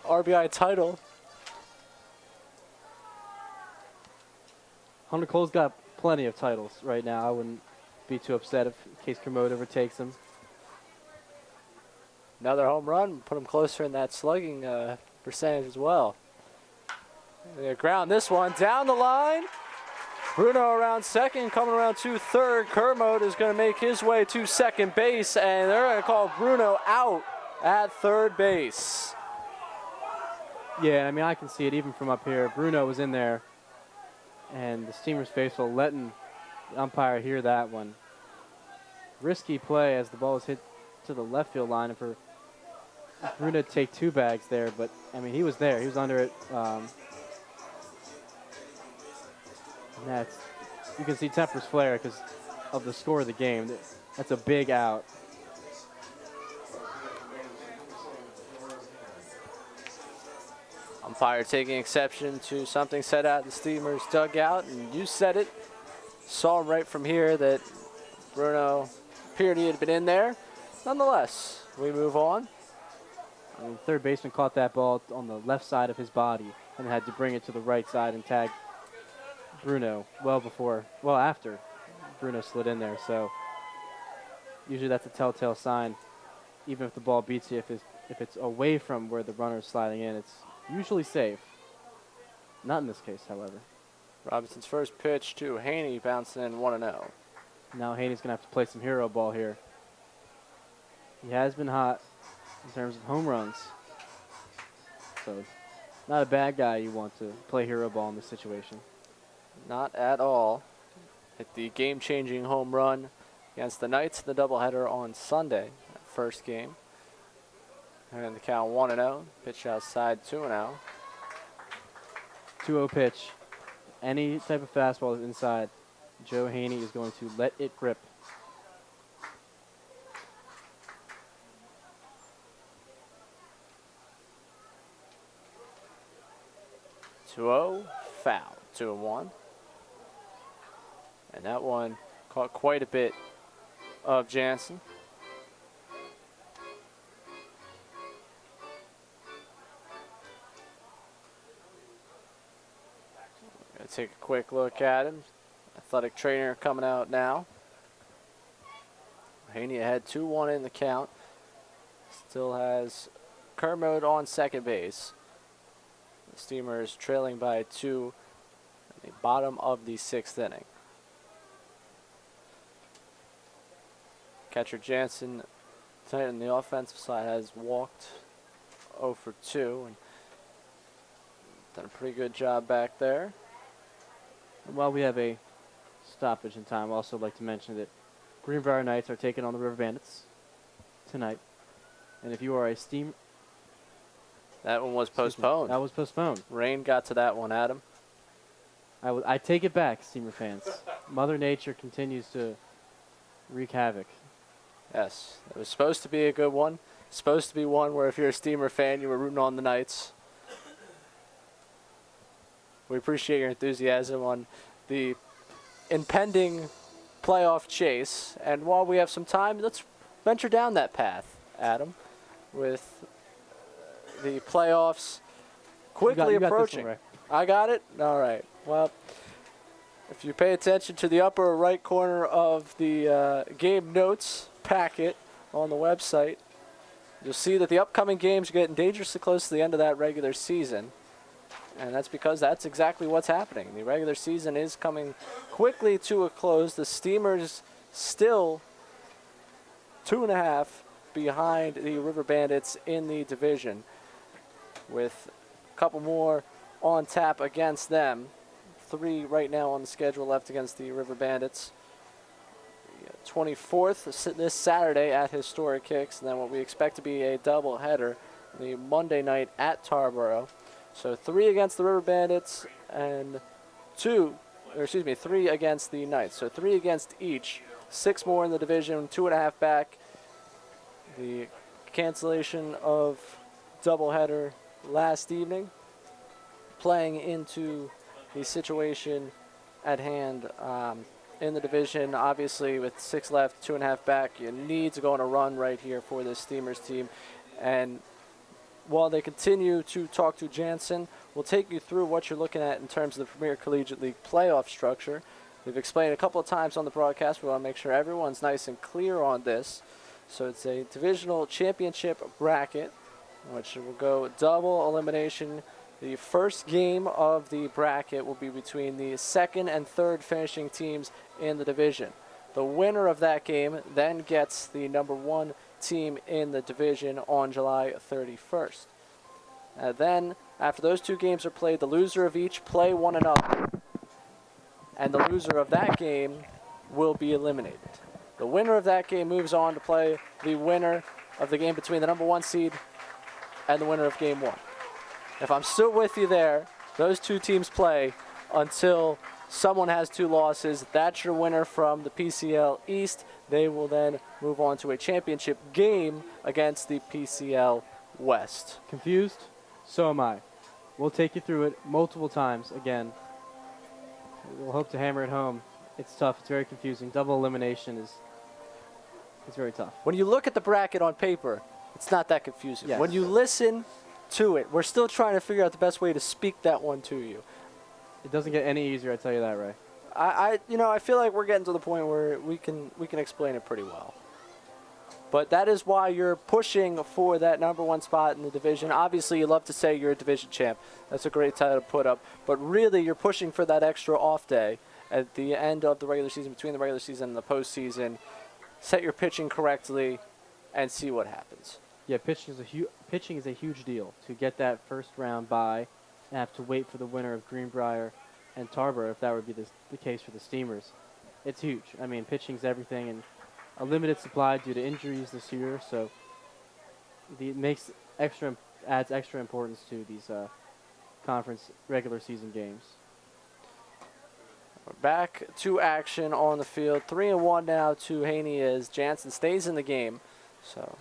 RBI title. Hunter Cole's got plenty of titles right now. I wouldn't be too upset if Case Kermode overtakes him. Another home run, put him closer in that slugging percentage as well. They ground this one down the line. Bruno around second, coming around to third. Kermode is going to make his way to second base, and they're going to call Bruno out at third base. Yeah, I mean, I can see it even from up here. Bruno was in there, and the Steamers faithful letting the umpire hear that one. Risky play as the ball was hit to the left field line, and for Bruno to take 2 bags there, but, I mean, he was there. He was under it. And that's, you can see tempers flare because of the score of the game. That's a big out. Umpire taking exception to something said out the Steamers dugout, and you said it. Saw him right from here that Bruno appeared he had been in there. Nonetheless, we move on. I mean, third baseman caught that ball on the left side of his body and had to bring it to the right side and tag Bruno after Bruno slid in there. So usually that's a telltale sign. Even if the ball beats you, if it's away from where the runner is sliding in, it's usually safe. Not in this case, however. Robinson's first pitch to Haney, bouncing in 1-0. Now Haney's going to have to play some hero ball here. He has been hot in terms of home runs. So not a bad guy you want to play hero ball in this situation. Not at all. Hit the game-changing home run against the Knights in the doubleheader on Sunday, that first game. And the count 1-0. Pitch outside 2-0. 2-0 pitch. Any type of fastball is inside. Joe Haney is going to let it rip. Foul. 2-1. And that one caught quite a bit of Jansen. Gonna take a quick look at him. Athletic trainer coming out now. Haney had 2-1 in the count. Still has Kermode on second base. The Steamers trailing by 2 at the bottom of the 6th inning. Catcher Jansen tonight on the offensive side has walked 0 for 2 and done a pretty good job back there. And while we have a stoppage in time, I'd also like to mention that Greenbrier Knights are taking on the River Bandits tonight. And if you are a Steam... That one was postponed. That was postponed. Rain got to that one, Adam. I take it back, Steamer fans. Mother Nature continues to wreak havoc. Yes, it was supposed to be a good one. Supposed to be one where if you're a Steamer fan, you were rooting on the Knights. We appreciate your enthusiasm on the impending playoff chase. And while we have some time, let's venture down that path, Adam, with the playoffs quickly you got approaching. this one, Ray. I got it? All right. Well, if you pay attention to the upper right corner of the game notes packet on the website, you'll see that the upcoming games are getting dangerously close to the end of that regular season. And that's because that's exactly what's happening. The regular season is coming quickly to a close. The Steamers still 2.5 behind the River Bandits in the division, with a couple more on tap against them. 3 right now on the schedule left against the River Bandits. 24th this Saturday at Historic Kicks, and then what we expect to be a doubleheader the Monday night at Tarboro. So 3 against the River Bandits and 3 against the Knights. So 3 against each. 6 more in the division, 2.5 back. The cancellation of doubleheader last evening, playing into the situation at hand in the division. Obviously, with 6 left, 2.5 back, you need to go on a run right here for this Steamers team. And while they continue to talk to Jansen, we'll take you through what you're looking at in terms of the Premier Collegiate League playoff structure. We've explained a couple of times on the broadcast. We want to make sure everyone's nice and clear on this. So it's a divisional championship bracket, which will go double elimination. The first game of the bracket will be between the second and third finishing teams in the division. The winner of that game then gets the number 1 team in the division on July 31st. Then, after those 2 games are played, the loser of each play one another. And the loser of that game will be eliminated. The winner of that game moves on to play the winner of the game between the number 1 seed and the winner of game 1. If I'm still with you there, those 2 teams play until someone has 2 losses. That's your winner from the PCL East. They will then move on to a championship game against the PCL West. Confused? So am I. We'll take you through it multiple times again. We'll hope to hammer it home. It's tough. It's very confusing. Double elimination is very tough. When you look at the bracket on paper, it's not that confusing. Yes. When you listen to it, we're still trying to figure out the best way to speak that one to you. It doesn't get any easier, I tell you that, Ray. I feel like we're getting to the point where we can explain it pretty well. But that is why you're pushing for that number 1 spot in the division. Obviously, you love to say you're a division champ. That's a great title to put up. But really, you're pushing for that extra off day at the end of the regular season, between the regular season and the postseason. Set your pitching correctly and see what happens. Yeah, pitching is a huge deal. To get that first round bye and have to wait for the winner of Greenbrier and Tarboro, if that would be the case for the Steamers. It's huge. I mean, pitching's everything, and a limited supply due to injuries this year, so it adds extra importance to these conference regular season games. We're back to action on the field. 3-1 now to Haney as Jansen stays in the game. So,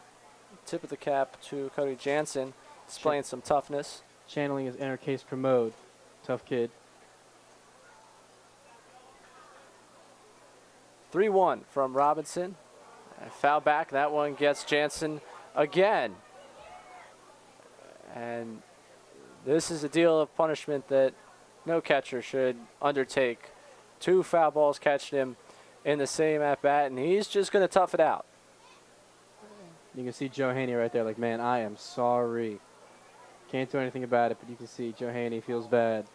tip of the cap to Cody Jansen, displaying some toughness. Channeling his inner Case Promote. Tough kid. 3-1 from Robinson. Foul back. That one gets Jansen again. And this is a deal of punishment that no catcher should undertake. 2 foul balls catched him in the same at-bat, and he's just going to tough it out. You can see Joe Haney right there like, man, I am sorry. Can't do anything about it, but you can see Joe Haney feels bad.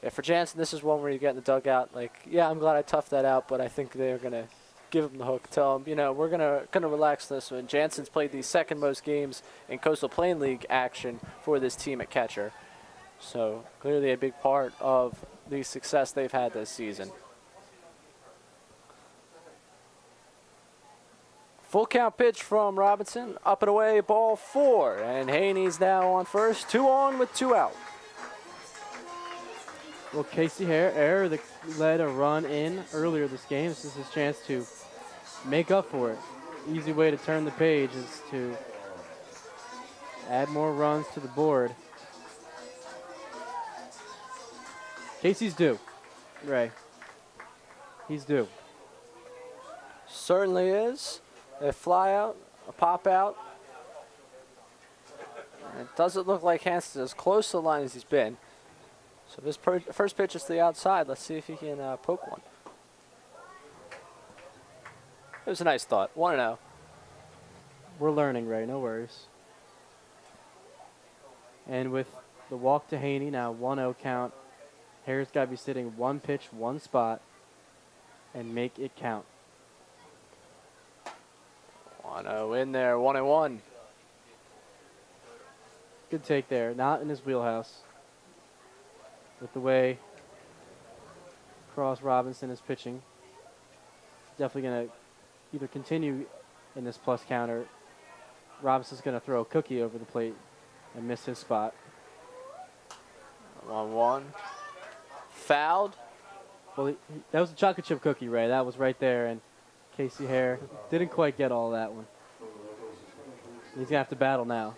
Yeah, for Jansen, this is one where you get in the dugout. Like, yeah, I'm glad I toughed that out, but I think they're going to give him the hook. Tell him, we're gonna relax this one. Jansen's played the 2nd most games in Coastal Plain League action for this team at catcher. So clearly a big part of the success they've had this season. Full count pitch from Robinson. Up and away, ball 4. And Haney's now on first. 2 on with 2 out. Well, Casey Hare that led a run in earlier this game. This is his chance to make up for it. Easy way to turn the page is to add more runs to the board. Casey's due, Ray. He's due. Certainly is. A fly out, a pop out. It doesn't look like Hansen's as close to the line as he's been. So this first pitch is to the outside. Let's see if he can poke one. It was a nice thought. 1-0. We're learning, Ray. No worries. And with the walk to Haney, now 1-0 count. Hare's got to be sitting 1 pitch, 1 spot, and make it count. 1-0 in there. 1-1. Good take there. Not in his wheelhouse. With the way Cross Robinson is pitching. Definitely going to either continue in this plus counter. Robinson's going to throw a cookie over the plate and miss his spot. 1-1. Fouled. Well, that was a chocolate chip cookie, Ray. That was right there, and Casey Hare didn't quite get all that one. He's going to have to battle now.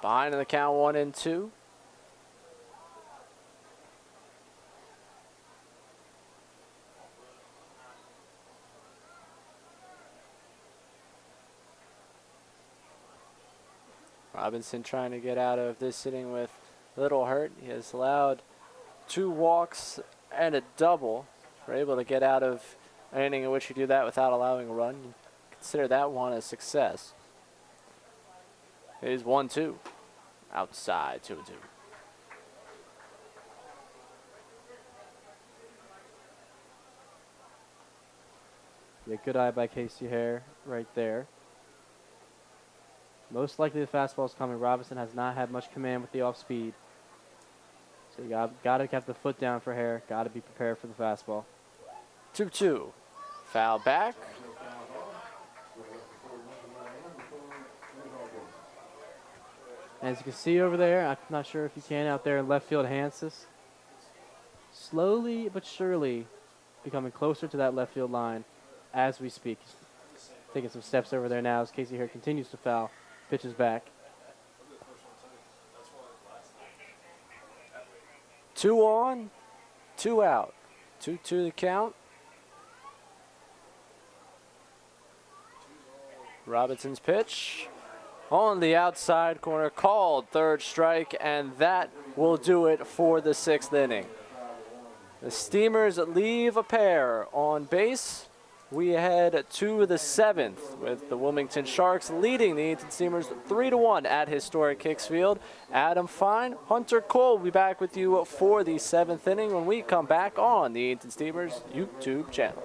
Behind in the count, 1-2. Robinson trying to get out of this inning with little hurt. He has allowed 2 walks and a double. We're able to get out of an inning in which you do that without allowing a run. Consider that one a success. It is 1-2. Outside, 2-2. Yeah, good eye by Casey Hare right there. Most likely the fastball is coming. Robinson has not had much command with the off speed. So you got to have the foot down for Hare. Got to be prepared for the fastball. 2-2. Foul back. As you can see over there, I'm not sure if you can out there in left field, Hansis. Slowly but surely becoming closer to that left field line as we speak. He's taking some steps over there now as Casey Hare continues to foul. Pitches back. 2 on, 2 out. 2-2 the count. Robinson's pitch on the outside corner, called, third strike, and that will do it for the 6th inning. The Steamers leave a pair on base. We head to the 7th with the Wilmington Sharks leading the Edenton Steamers 3-1 at historic Hicks Field. Adam Fine, Hunter Cole will be back with you for the 7th inning when we come back on the Edenton Steamers YouTube channel.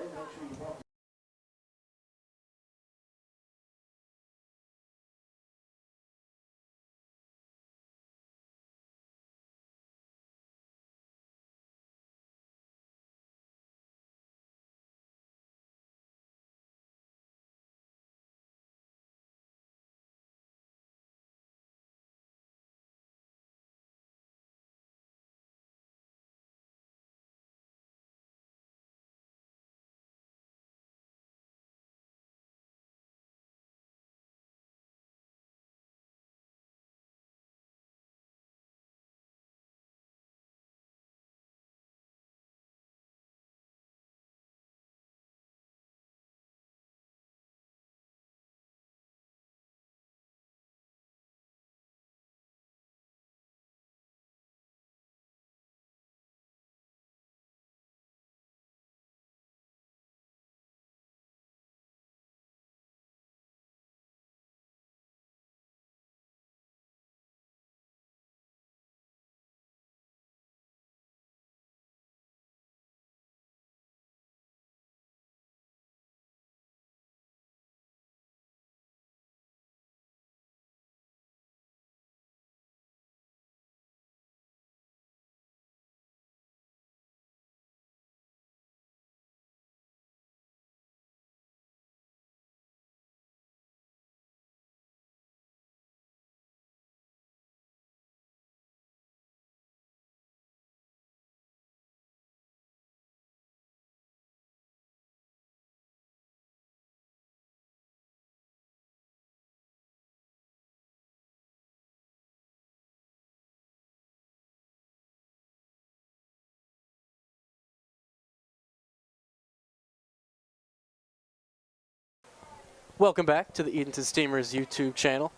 Welcome back to the Edenton Steamers YouTube channel.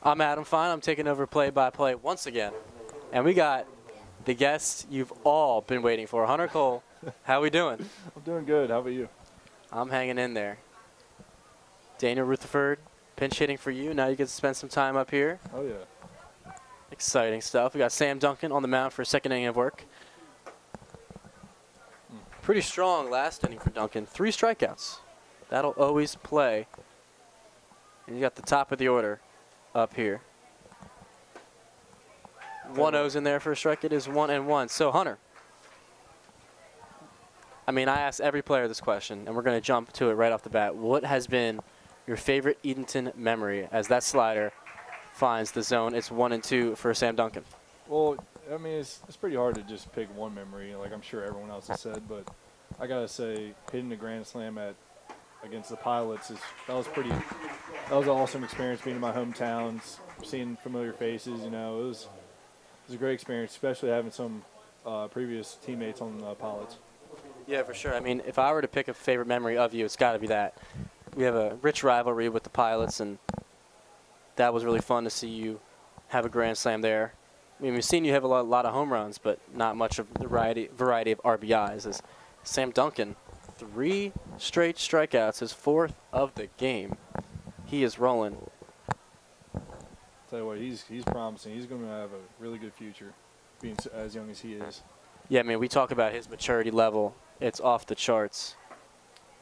I'm Adam Fine. I'm taking over play-by-play once again. And we got the guest you've all been waiting for, Hunter Cole. How we doing? I'm doing good. How about you? I'm hanging in there. Daniel Rutherford, pinch hitting for you. Now you get to spend some time up here. Oh, yeah. Exciting stuff. We got Sam Duncan on the mound for a second inning of work. Pretty strong last inning for Duncan. 3 strikeouts. That'll always play. And you got the top of the order up here. 1-0's in there for a strike. It is 1-1. So, Hunter, I mean, I asked every player this question, and we're going to jump to it right off the bat. What has been your favorite Edenton memory as that slider finds the zone? It's 1-2 for Sam Duncan. Well, I mean, it's pretty hard to just pick one memory, like I'm sure everyone else has said, but I got to say, hitting the grand slam against the Pilots, that was an awesome experience being in my hometown, seeing familiar faces, you know. It was a great experience, especially having some previous teammates on the Pilots. Yeah, for sure. I mean, if I were to pick a favorite memory of you, it's got to be that. We have a rich rivalry with the Pilots, and that was really fun to see you have a grand slam there. I mean, we've seen you have a lot of home runs, but not much of the variety of RBIs. As Sam Duncan, 3 straight strikeouts, his 4th of the game. He is rolling. Tell you what, he's promising. He's going to have a really good future, being as young as he is. Yeah, I mean, we talk about his maturity level. It's off the charts.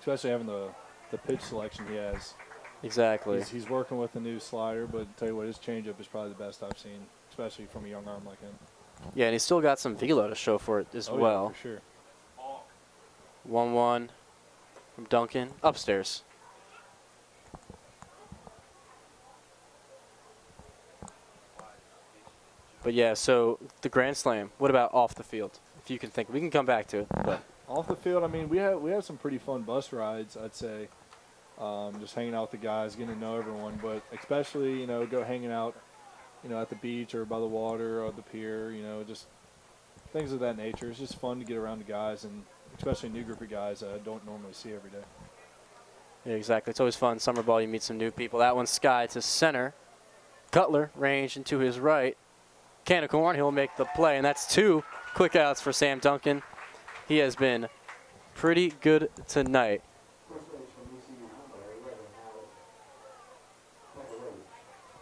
Especially having the the pitch selection he has. Exactly. He's working with a new slider, but tell you what, his changeup is probably the best I've seen, especially from a young arm like him. Yeah, and he's still got some velo to show for it as well. Yeah, for sure. 1-1 from Duncan upstairs. But yeah, so the Grand Slam. What about off the field? If you can think, we can come back to it. But Off the field, I mean, we had some pretty fun bus rides, I'd say. Just hanging out with the guys, getting to know everyone, but especially, go hanging out, at the beach or by the water or the pier, just things of that nature. It's just fun to get around the guys, and especially a new group of guys I don't normally see every day. yeah, exactly. It's always fun. Summer ball, you meet some new people. That one's sky to center. Cutler range into his right. Can of corn, he'll make the play, and that's 2 quick outs for Sam Duncan. He has been pretty good tonight.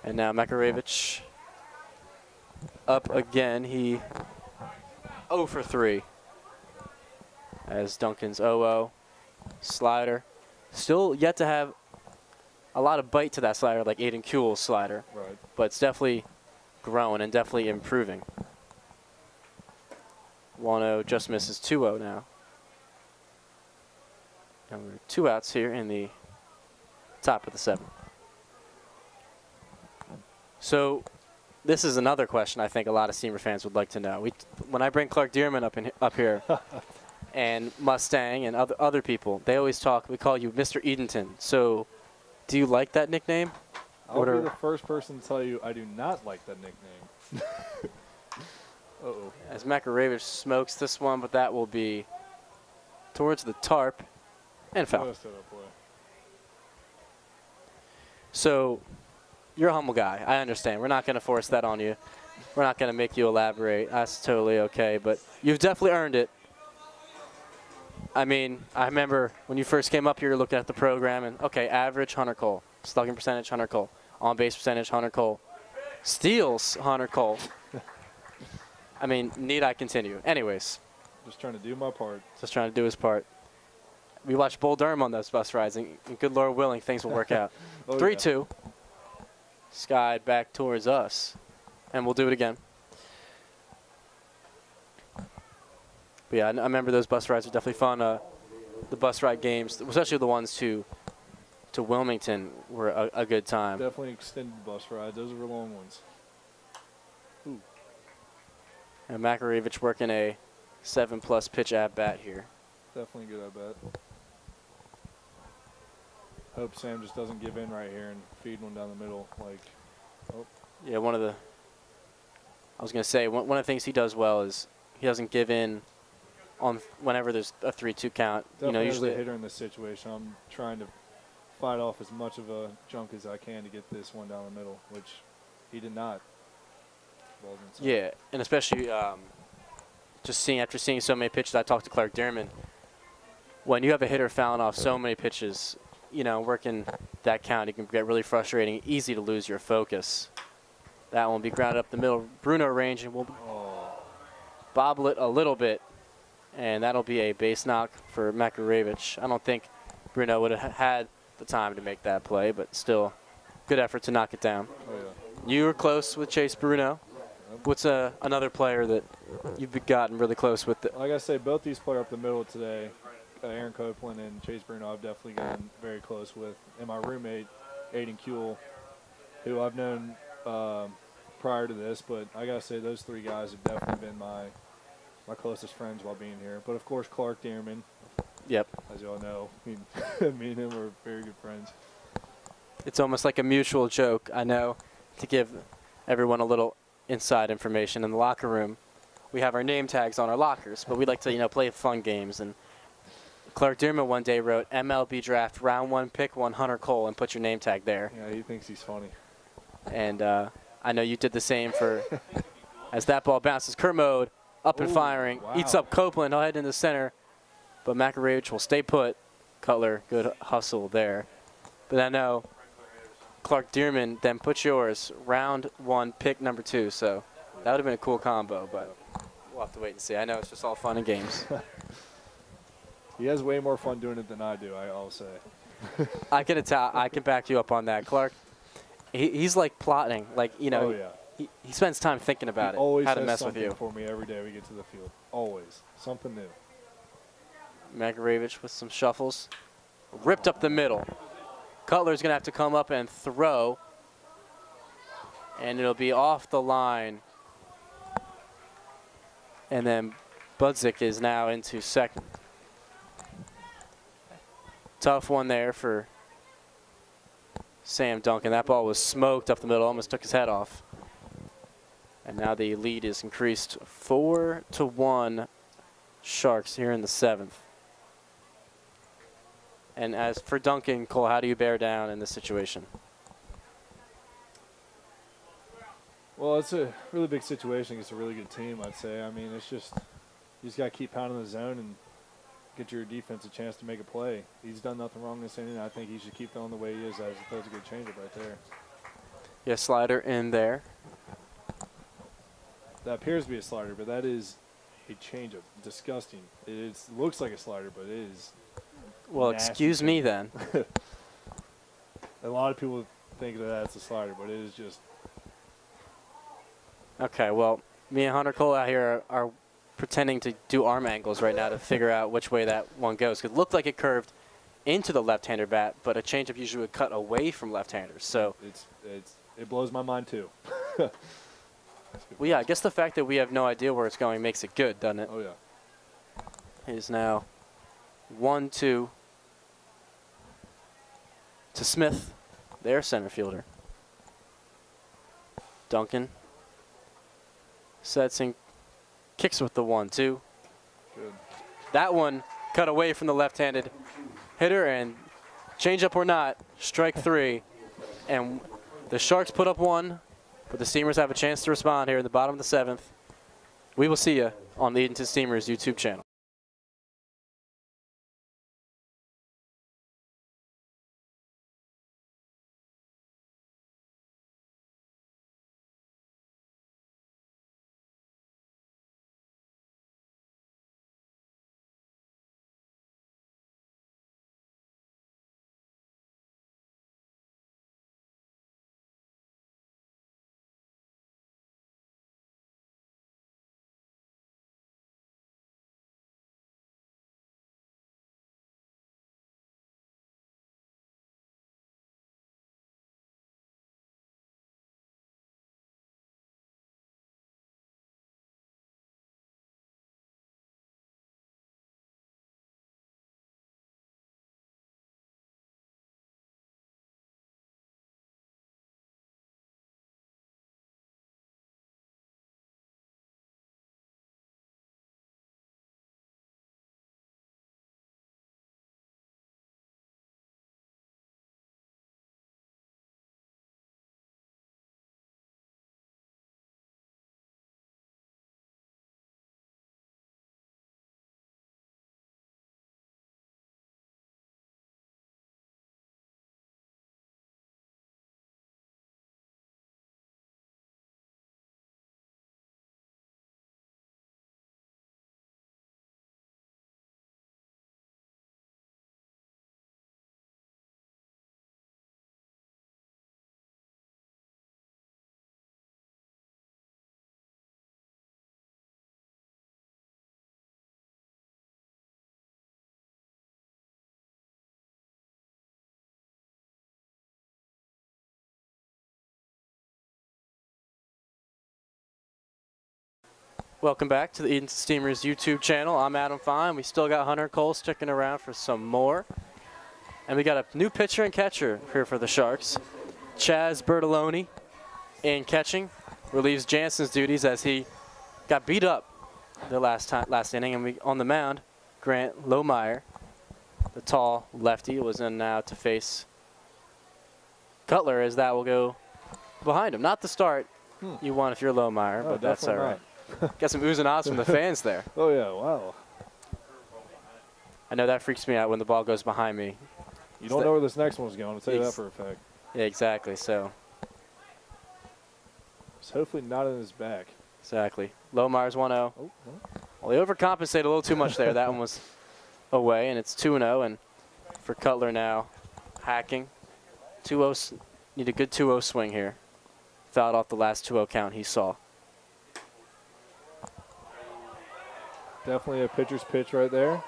And now Makarevich up again. He 0 for 3 as Duncan's 0-0. Slider. Still yet to have a lot of bite to that slider like Aiden Kuehl's slider. Right. But it's definitely growing and definitely improving. 1-0 just misses 2-0 now. And we're 2 outs here in the top of the 7th. So this is another question I think a lot of Seymour fans would like to know. When I bring Clark Dearman up here, and Mustang and other people, they always talk. We call you Mr. Edenton. So, do you like that nickname? I'll be the first person to tell you I do not like that nickname. Uh-oh. As Makarevich smokes this one, but that will be towards the tarp and foul. So, you're a humble guy. I understand. We're not going to force that on you. We're not going to make you elaborate. That's totally okay. But you've definitely earned it. I mean, I remember when you first came up here, you're looking at the program, and, okay, average, Hunter Cole. Slugging percentage, Hunter Cole. On-base percentage, Hunter Cole. Steals, Hunter Cole. I mean, need I continue? Anyways. Just trying to do my part. Just trying to do his part. We watched Bull Durham on those bus rides, and good Lord willing, things will work out. 3-2. Yeah. Skied back towards us. And we'll do it again. But yeah, I remember those bus rides were definitely fun. The bus ride games, especially the ones to Wilmington, were a good time. Definitely extended bus rides. Those were long ones. Ooh. And Makarevich working a 7+ pitch at bat here. Definitely good at bat. Hope Sam just doesn't give in right here and feed one down the middle. Yeah, I was going to say, one of the things he does well is he doesn't give in on whenever there's a 3-2 count. Definitely usually as a hitter in this situation, I'm trying to fight off as much of a junk as I can to get this one down the middle, which he did not. Yeah, and especially just after seeing so many pitches, I talked to Clark Dearman. When you have a hitter fouling off so many pitches, working that count, it can get really frustrating, easy to lose your focus. That one will be grounded up the middle. Bruno range, and we'll bobble it a little bit, and that'll be a base knock for Makarevich. I don't think Bruno would have had the time to make that play, but still, good effort to knock it down. Oh, yeah. You were close with Chase Bruno. What's another player that you've gotten really close with? Like I say, both these players up the middle today, Aaron Copeland and Chase Bruno, I've definitely gotten very close with. And my roommate, Aiden Kuehl, who I've known prior to this, but I got to say those 3 guys have definitely been my closest friends while being here. But, of course, Clark Dearman. Yep. As you all know, me and him are very good friends. It's almost like a mutual joke, I know, to give everyone a little inside information. In the locker room, we have our name tags on our lockers, but we like to, play fun games. And Clark Dearman one day wrote MLB draft round 1 pick 1 Hunter Cole and put your name tag there. Yeah, he thinks he's funny. And I know you did the same for as that ball bounces. Kermode up and firing, eats up Copeland. He'll head in the center, but Makarevich will stay put. Cutler, good hustle there. But I know Clark Dearman then puts yours round 1 pick number 2. So that would have been a cool combo, but we'll have to wait and see. I know it's just all fun and games. He has way more fun doing it than I do, I'll say. I can back you up on that, Clark. He's like plotting, like, you know. Oh, yeah. He spends time thinking about Always how to has mess with something you. for me every day we get to the field. Always. Something new. Magaravich with some shuffles. Ripped up the middle. Cutler's going to have to come up and throw. And it'll be off the line. And then Budzik is now into second. Tough one there for Sam Duncan. That ball was smoked up the middle, almost took his head off. And now the lead is increased 4-1 Sharks here in the 7th. And as for Duncan, Cole, how do you bear down in this situation? Well, it's a really big situation. It's a really good team, I'd say. I mean, it's just you just got to keep pounding the zone and get your defense a chance to make a play. He's done nothing wrong this inning. I think he should keep throwing the way he is. That was a good changeup right there. Yeah, slider in there. That appears to be a slider, but that is a changeup. Disgusting. It looks like a slider, but it is. Well, nasty excuse me then. A lot of people think that that's a slider, but it is just. Okay, well, me and Hunter Cole out here are pretending to do arm angles right now to figure out which way that one goes. 'Cause it looked like it curved into the left-hander bat, but a changeup usually would cut away from left-handers. So it blows my mind too. well, yeah, I guess the fact that we have no idea where it's going makes it good, doesn't it? Oh yeah. It is now 1-2 to Smith, their center fielder. Duncan sets and kicks with the 1-2. Good. That one cut away from the left-handed hitter, and change-up or not, strike 3. And the Sharks put up 1, but the Steamers have a chance to respond here in the bottom of the 7th. We will see you on the Edenton Steamers YouTube channel. Welcome back to the Edenton Steamers YouTube channel. I'm Adam Fine. We still got Hunter Cole sticking around for some more. And we got a new pitcher and catcher here for the Sharks. Chaz Bertoloni in catching. Relieves Jansen's duties as he got beat up the last inning. And on the mound, Grant Lohmeyer, the tall lefty, was in now to face Cutler, as that will go behind him. Not the start you want if you're Lohmeyer, but that's all right. Got some oohs and ahs from the fans there. Oh yeah, wow. I know that freaks me out when the ball goes behind me. You don't know where this next one's going. I'll tell you that for a fact. Yeah, exactly. So. It's hopefully not in his back. Exactly. Lohmeyer's 1-0. Oh, no. Well, they overcompensated a little too much there. That one was away, and it's 2-0. And for Cutler now, hacking. 2-0, need a good 2-0 swing here. Fouled off the last 2-0 count he saw. Definitely a pitcher's pitch right there.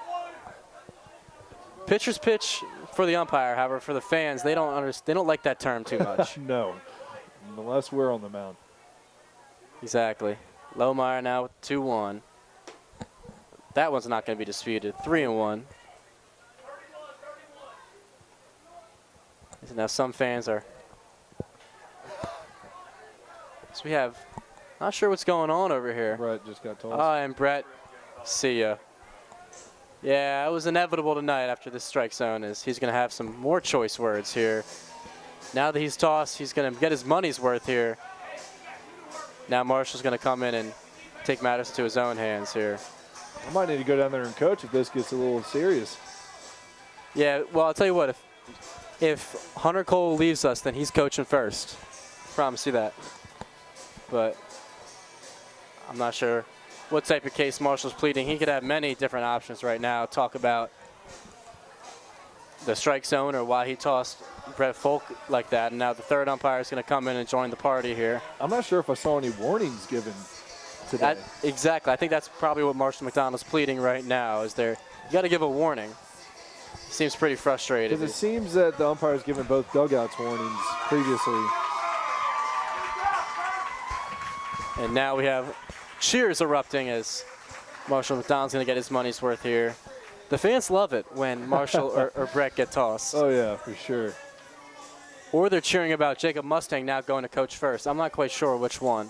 Pitcher's pitch for the umpire, however, for the fans, they don't like that term too much. No, unless we're on the mound. Exactly. Lohmeyer now with 2-1. That one's not going to be disputed. 3-1. Now some fans are. So we have, not sure what's going on over here. Brett just got tossed. And Brett, see ya. Yeah, it was inevitable tonight after this strike zone is he's going to have some more choice words here. Now that he's tossed, he's going to get his money's worth here. Now Marshall's going to come in and take matters to his own hands here. I might need to go down there and coach if this gets a little serious. Yeah, well, I'll tell you what, if Hunter Cole leaves us, then he's coaching first. Promise you that. But I'm not sure what type of case Marshall's pleading. He could have many different options right now. Talk about the strike zone or why he tossed Brett Folk like that. And now the third umpire is going to come in and join the party here. I'm not sure if I saw any warnings given today. Exactly. I think that's probably what Marshall McDonald's pleading right now. Is there? You got to give a warning. He seems pretty frustrated. Because it seems that the umpire's given both dugouts warnings previously. And now we have cheers erupting as Marshall McDonald's going to get his money's worth here. The fans love it when Marshall or Brett get tossed. Oh, yeah, for sure. Or they're cheering about Jacob Mustang now going to coach first. I'm not quite sure which one.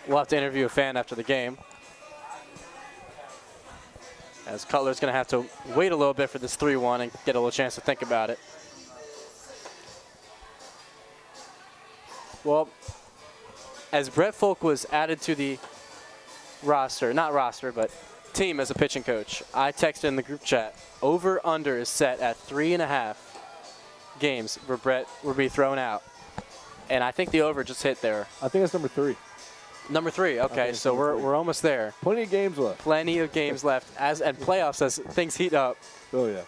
We'll have to interview a fan after the game. As Cutler's going to have to wait a little bit for this 3-1 and get a little chance to think about it. Well, as Brett Folk was added to the roster, not roster, but team as a pitching coach, I texted in the group chat, over-under is set at 3.5 games where Brett will be thrown out. And I think the over just hit there. I think that's number 3. Number 3, okay, so we're almost there. Plenty of games left. Plenty of games left and playoffs as things heat up. Oh, yeah.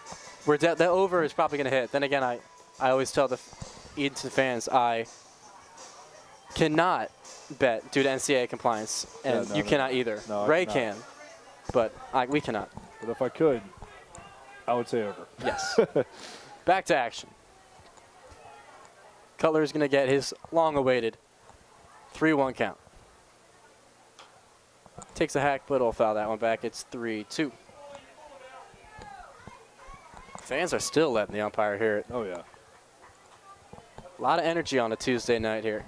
The over is probably going to hit. Then again, I always tell the Edenton fans I cannot bet due to NCAA compliance, and you cannot either. No, Ray can, but we cannot. But if I could, I would say over. Yes. Back to action. Cutler's going to get his long-awaited 3-1 count. Takes a hack, but he'll foul that one back. It's 3-2. Fans are still letting the umpire hear it. Oh, yeah. A lot of energy on a Tuesday night here.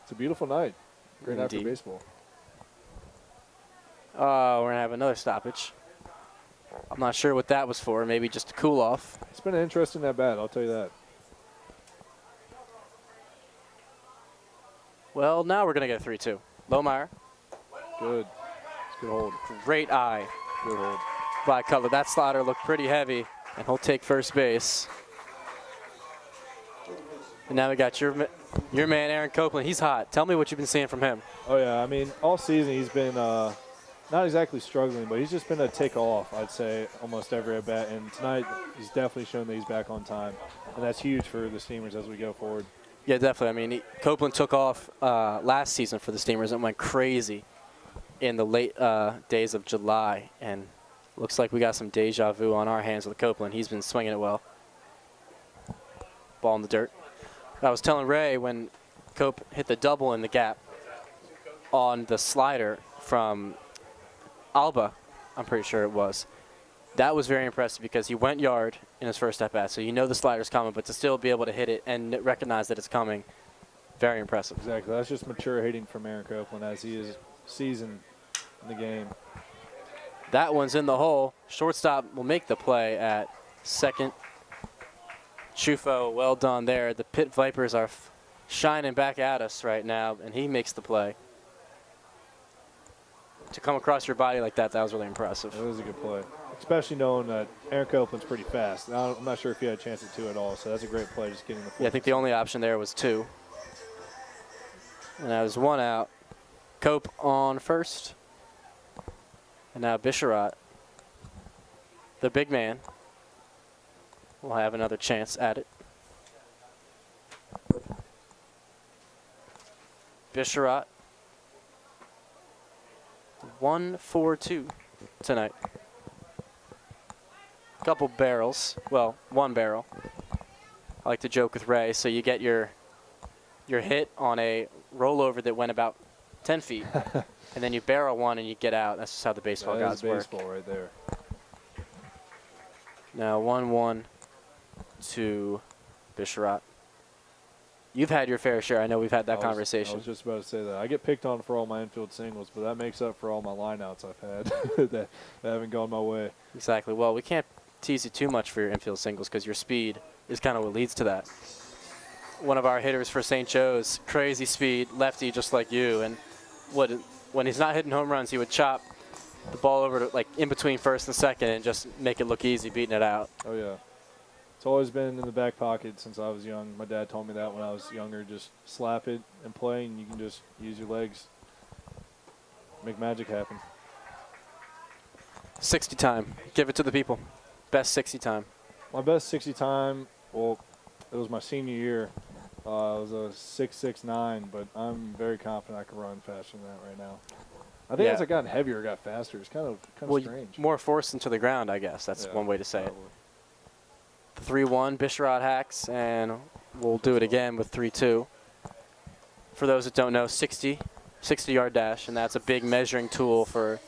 It's a beautiful night. Great night for Indeed. baseball. Oh, we're going to have another stoppage. I'm not sure what that was for. Maybe just to cool off. It's been interesting at bat, I'll tell you that. Well, now we're going to get a 3-2. Lohmeyer. Good. It's a good hold. Great eye Good hold. by Cutler. That slider looked pretty heavy, and he'll take first base. And now we got your man, Aaron Copeland. He's hot. Tell me what you've been seeing from him. Oh, yeah. I mean, all season he's been not exactly struggling, but he's just been a tick off, I'd say, almost every at-bat. And tonight he's definitely shown that he's back on time. And that's huge for the Steamers as we go forward. Yeah, definitely. I mean, Copeland took off last season for the Steamers and went crazy in the late days of July. And looks like we got some deja vu on our hands with Copeland. He's been swinging it well. Ball in the dirt. I was telling Ray when Cope hit the double in the gap on the slider from Alba, I'm pretty sure it was. That was very impressive because he went yard in his first at-bat, so you know the slider's coming, but to still be able to hit it and recognize that it's coming, very impressive. Exactly. That's just mature hitting from Aaron Copeland as he is seasoned in the game. That one's in the hole. Shortstop will make the play at second. Chufo, well done there. The Pit Vipers are shining back at us right now, and he makes the play. To come across your body like that, that was really impressive. It was a good play, especially knowing that Aaron Copeland's pretty fast. I'm not sure if he had a chance at 2 at all, so that's a great play, just getting the Yeah, I think the only option there was 2. And that was 1 out. Cope on first. And now Bisharat, the big man, will have another chance at it. Bisharat, 1-4-2 tonight. Couple barrels, well, one barrel. I like to joke with Ray, so you get your hit on a rollover that went about 10 feet, and then you barrel one and you get out. That's just how the baseball gods work. Baseball right there. Now 1-1 to Bisharat. You've had your fair share. I know we've had that conversation. I was just about to say that. I get picked on for all my infield singles, but that makes up for all my lineouts I've had that haven't gone my way. Exactly. Well, we can't tease you too much for your infield singles because your speed is kind of what leads to that. One of our hitters for St. Joe's, crazy speed, lefty just like you, and when he's not hitting home runs, he would chop the ball over to like in between first and second and just make it look easy, beating it out. Oh yeah. It's always been in the back pocket since I was young. My dad told me that when I was younger. Just slap it and play, and you can just use your legs, make magic happen. 60 time. Give it to the people. Best 60 time. My best 60 time, well, it was my senior year. It was a 6.69, but I'm very confident I can run faster than that right now. I think as I got heavier, I got faster. It's kind of strange. More force into the ground, I guess. That's one way to say probably. it. 3-1, Bisharat hacks, and we'll do it again with 3-2. For those that don't know, 60-yard dash, and that's a big measuring tool for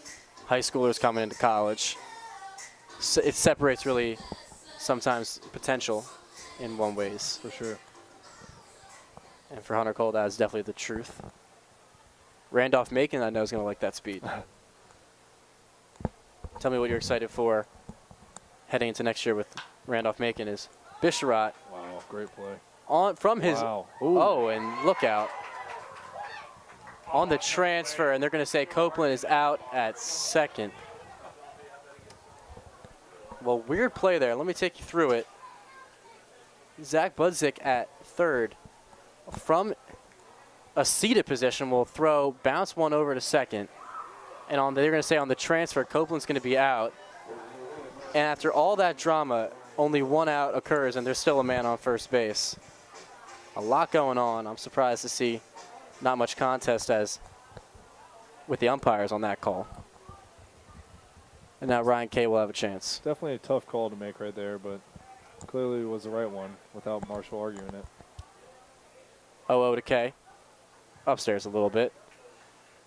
high schoolers coming into college. So it separates really sometimes potential in one ways. For sure. And for Hunter Cole, that is definitely the truth. Randolph Macon, I know, is going to like that speed. Tell me what you're excited for heading into next year with Randolph Macon is Bisharat. Wow, great play. From his, Wow. oh, and look out. On the transfer, and they're going to say Copeland is out at second. Well, weird play there. Let me take you through it. Zach Budzik at third. From a seated position will bounce one over to second. And they're going to say on the transfer, Copeland's going to be out. And after all that drama, only one out occurs, and there's still a man on first base. A lot going on. I'm surprised to see not much contest as with the umpires on that call. And now Ryan Kay will have a chance. Definitely a tough call to make right there, but clearly was the right one without Marshall arguing it. 0-0 to Kay. Upstairs a little bit.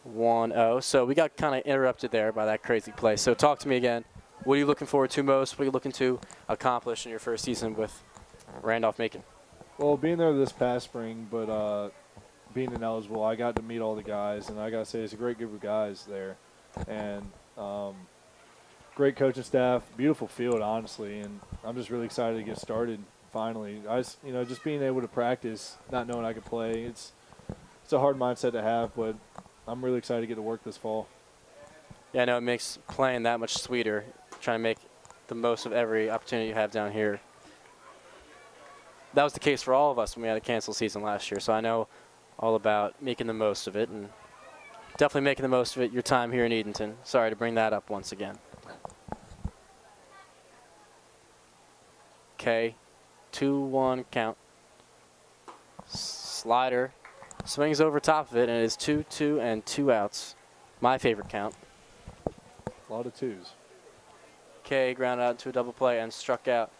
1-0. So we got kind of interrupted there by that crazy play. So talk to me again. What are you looking forward to most? What are you looking to accomplish in your first season with Randolph Macon? Well, being there this past spring, but being ineligible, I got to meet all the guys, and I got to say it's a great group of guys there. And great coaching staff, beautiful field, honestly, and I'm just really excited to get started finally. Just being able to practice, not knowing I could play, it's a hard mindset to have, but I'm really excited to get to work this fall. Yeah, I know it makes playing that much sweeter, trying to make the most of every opportunity you have down here. That was the case for all of us when we had a canceled season last year, so I know all about making the most of it, and definitely making the most of it your time here in Edenton. Sorry to bring that up once again. Okay, 2-1 count. Slider swings over top of it, and it is 2-2 and 2 outs. My favorite count. A lot of twos. Kay grounded out into a double play and struck out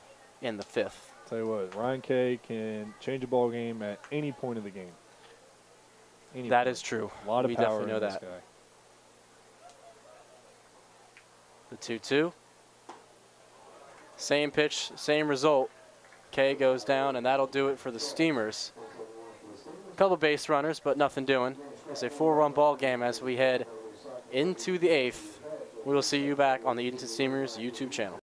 in the 5th. Tell you what, Ryan Kay can change a ball game at any point of the game. That is true. A lot of we power definitely know in this that. guy. The 2-2. Same pitch, same result. Kay goes down, and that'll do it for the Steamers. A couple base runners, but nothing doing. It's a 4-run ball game as we head into the 8th. We will see you back on the Edenton Steamers YouTube channel.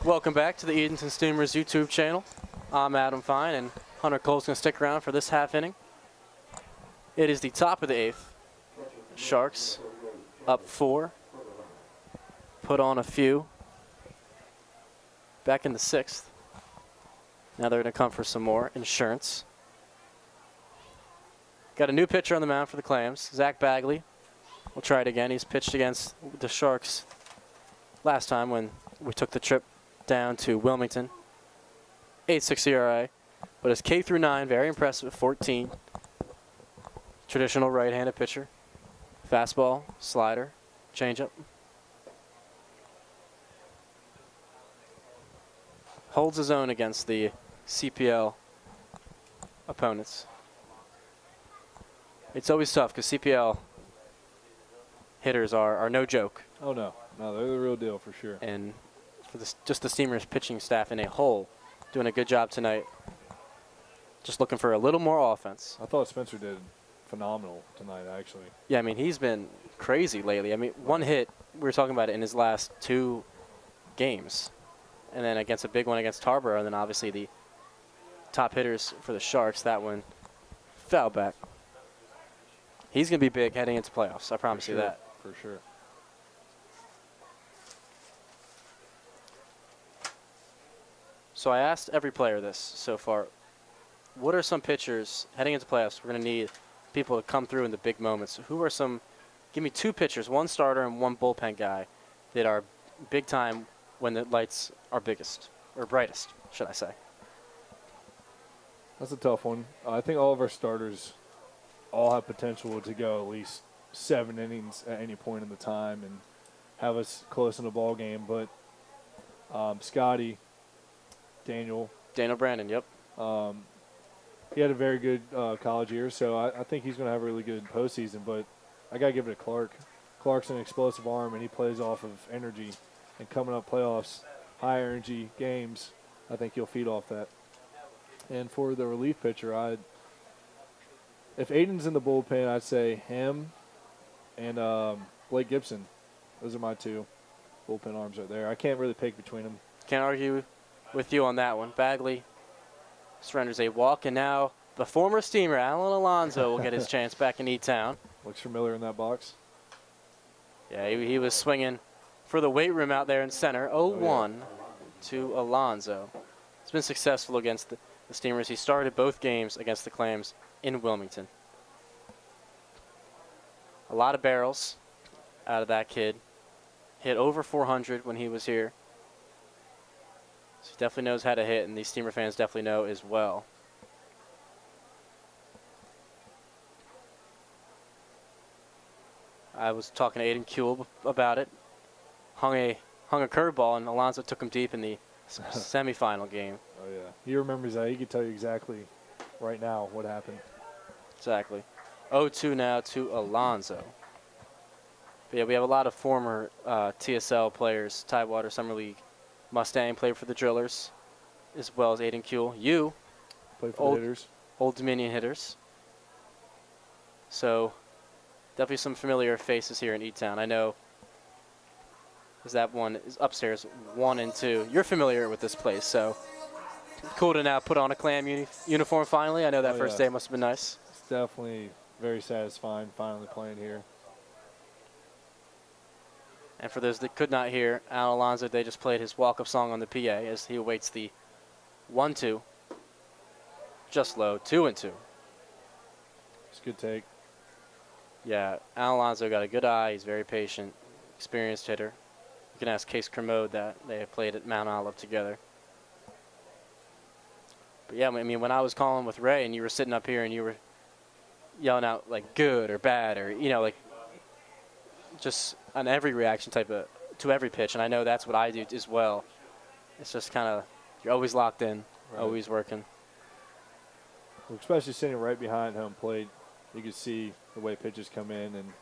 Welcome back to the Edenton Steamers YouTube channel. I'm Adam Fine, and Hunter Cole's going to stick around for this half inning. It is the top of the 8th. Sharks up 4. Put on a few. Back in the 6th. Now they're going to come for some more insurance. Got a new pitcher on the mound for the Clams, Zach Bagley. We'll try it again. He's pitched against the Sharks last time when we took the trip down to Wilmington. 8.6 ERA, but his K through 9, very impressive at 14. Traditional right-handed pitcher. Fastball, slider, changeup. Holds his own against the CPL opponents. It's always tough because CPL hitters are no joke. Oh, no. No, they're the real deal for sure. And for just the Steamers pitching staff in a whole, doing a good job tonight. Just looking for a little more offense. I thought Spencer did phenomenal tonight, actually. Yeah, I mean, he's been crazy lately. I mean, one hit, we were talking about it in his last 2 games. And then against a big one against Tarboro, and then obviously the top hitters for the Sharks, that one fell back. He's going to be big heading into playoffs, I promise you that. For sure. So I asked every player this so far. What are some pitchers heading into playoffs? We're going to need people to come through in the big moments. Who are some, give me 2 pitchers, 1 starter and 1 bullpen guy that are big time when the lights are biggest, or brightest, should I say. That's a tough one. I think all of our starters all have potential to go at least 7 innings at any point in the time and have us close in the ball game. But Scotty, Daniel Brandon, yep. He had a very good college year, so I think he's going to have a really good postseason. But I got to give it to Clark. Clark's an explosive arm, and he plays off of energy. And coming up playoffs, high energy games, I think he'll feed off that. And for the relief pitcher, if Aiden's in the bullpen, I'd say him and Blake Gibson. Those are my 2 bullpen arms right there. I can't really pick between them. Can't argue with you on that one. Bagley surrenders a walk, and now the former Steamer, Alan Alonso, will get his chance back in E-Town. Looks familiar in that box. Yeah, he was swinging for the weight room out there in center. 0-1 to Alonso. It's been successful against the Steamers. He started both games against the Clams in Wilmington. A lot of barrels out of that kid. Hit over 400 when he was here. So he definitely knows how to hit, and these Steamer fans definitely know as well. I was talking to Aiden Kuehl about it. Hung a curveball, and Alonso took him deep in the semifinal game. Oh, yeah. He remembers that. He could tell you exactly right now what happened. Exactly. 0-2 now to Alonso. But yeah, we have a lot of former TSL players, Tidewater Summer League. Mustang played for the Drillers, as well as Aiden Kuehl. You played for the hitters. Old Dominion hitters. So definitely some familiar faces here in E-Town. I know because that one is upstairs, 1 and 2. You're familiar with this place, so cool to now put on a Clam uniform finally. I know that first day must have been nice. It's definitely very satisfying finally playing here. And for those that could not hear, Al Alonso, they just played his walk-up song on the PA as he awaits the 1-2. Just low, 2-2. It's a good take. Yeah, Al Alonso got a good eye. He's very patient, experienced hitter. You can ask Case Kermode that. They have played at Mount Olive together. But yeah, I mean, when I was calling with Ray and you were sitting up here and you were yelling out like good or bad or, you know, like just on every reaction type of to every pitch, and I know that's what I do as well. It's just kind of, you're always locked in, always working. Well, especially sitting right behind home plate, you can see the way pitches come in and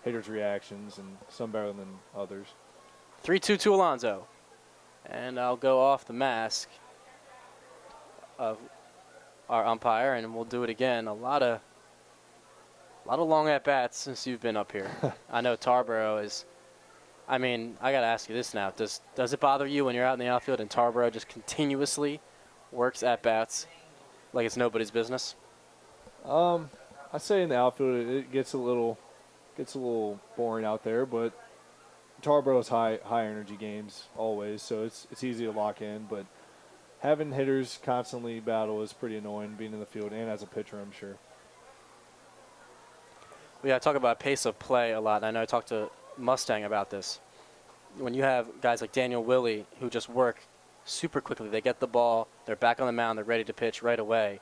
hitters' reactions, and some better than others. 3-2 to Alonso. And I'll go off the mask of our umpire, and we'll do it again. A lot of long at-bats since you've been up here. I know Tarboro is I mean, I got to ask you this now. Does it bother you when you're out in the outfield and Tarboro just continuously works at-bats like it's nobody's business? I say in the outfield it gets a little boring out there, but Tarboro's high energy games always, so it's easy to lock in. But having hitters constantly battle is pretty annoying, being in the field and as a pitcher, I'm sure. Yeah, I talk about pace of play a lot, and I know I talked to Mustang about this. When you have guys like Daniel Willie who just work super quickly, they get the ball, they're back on the mound, they're ready to pitch right away.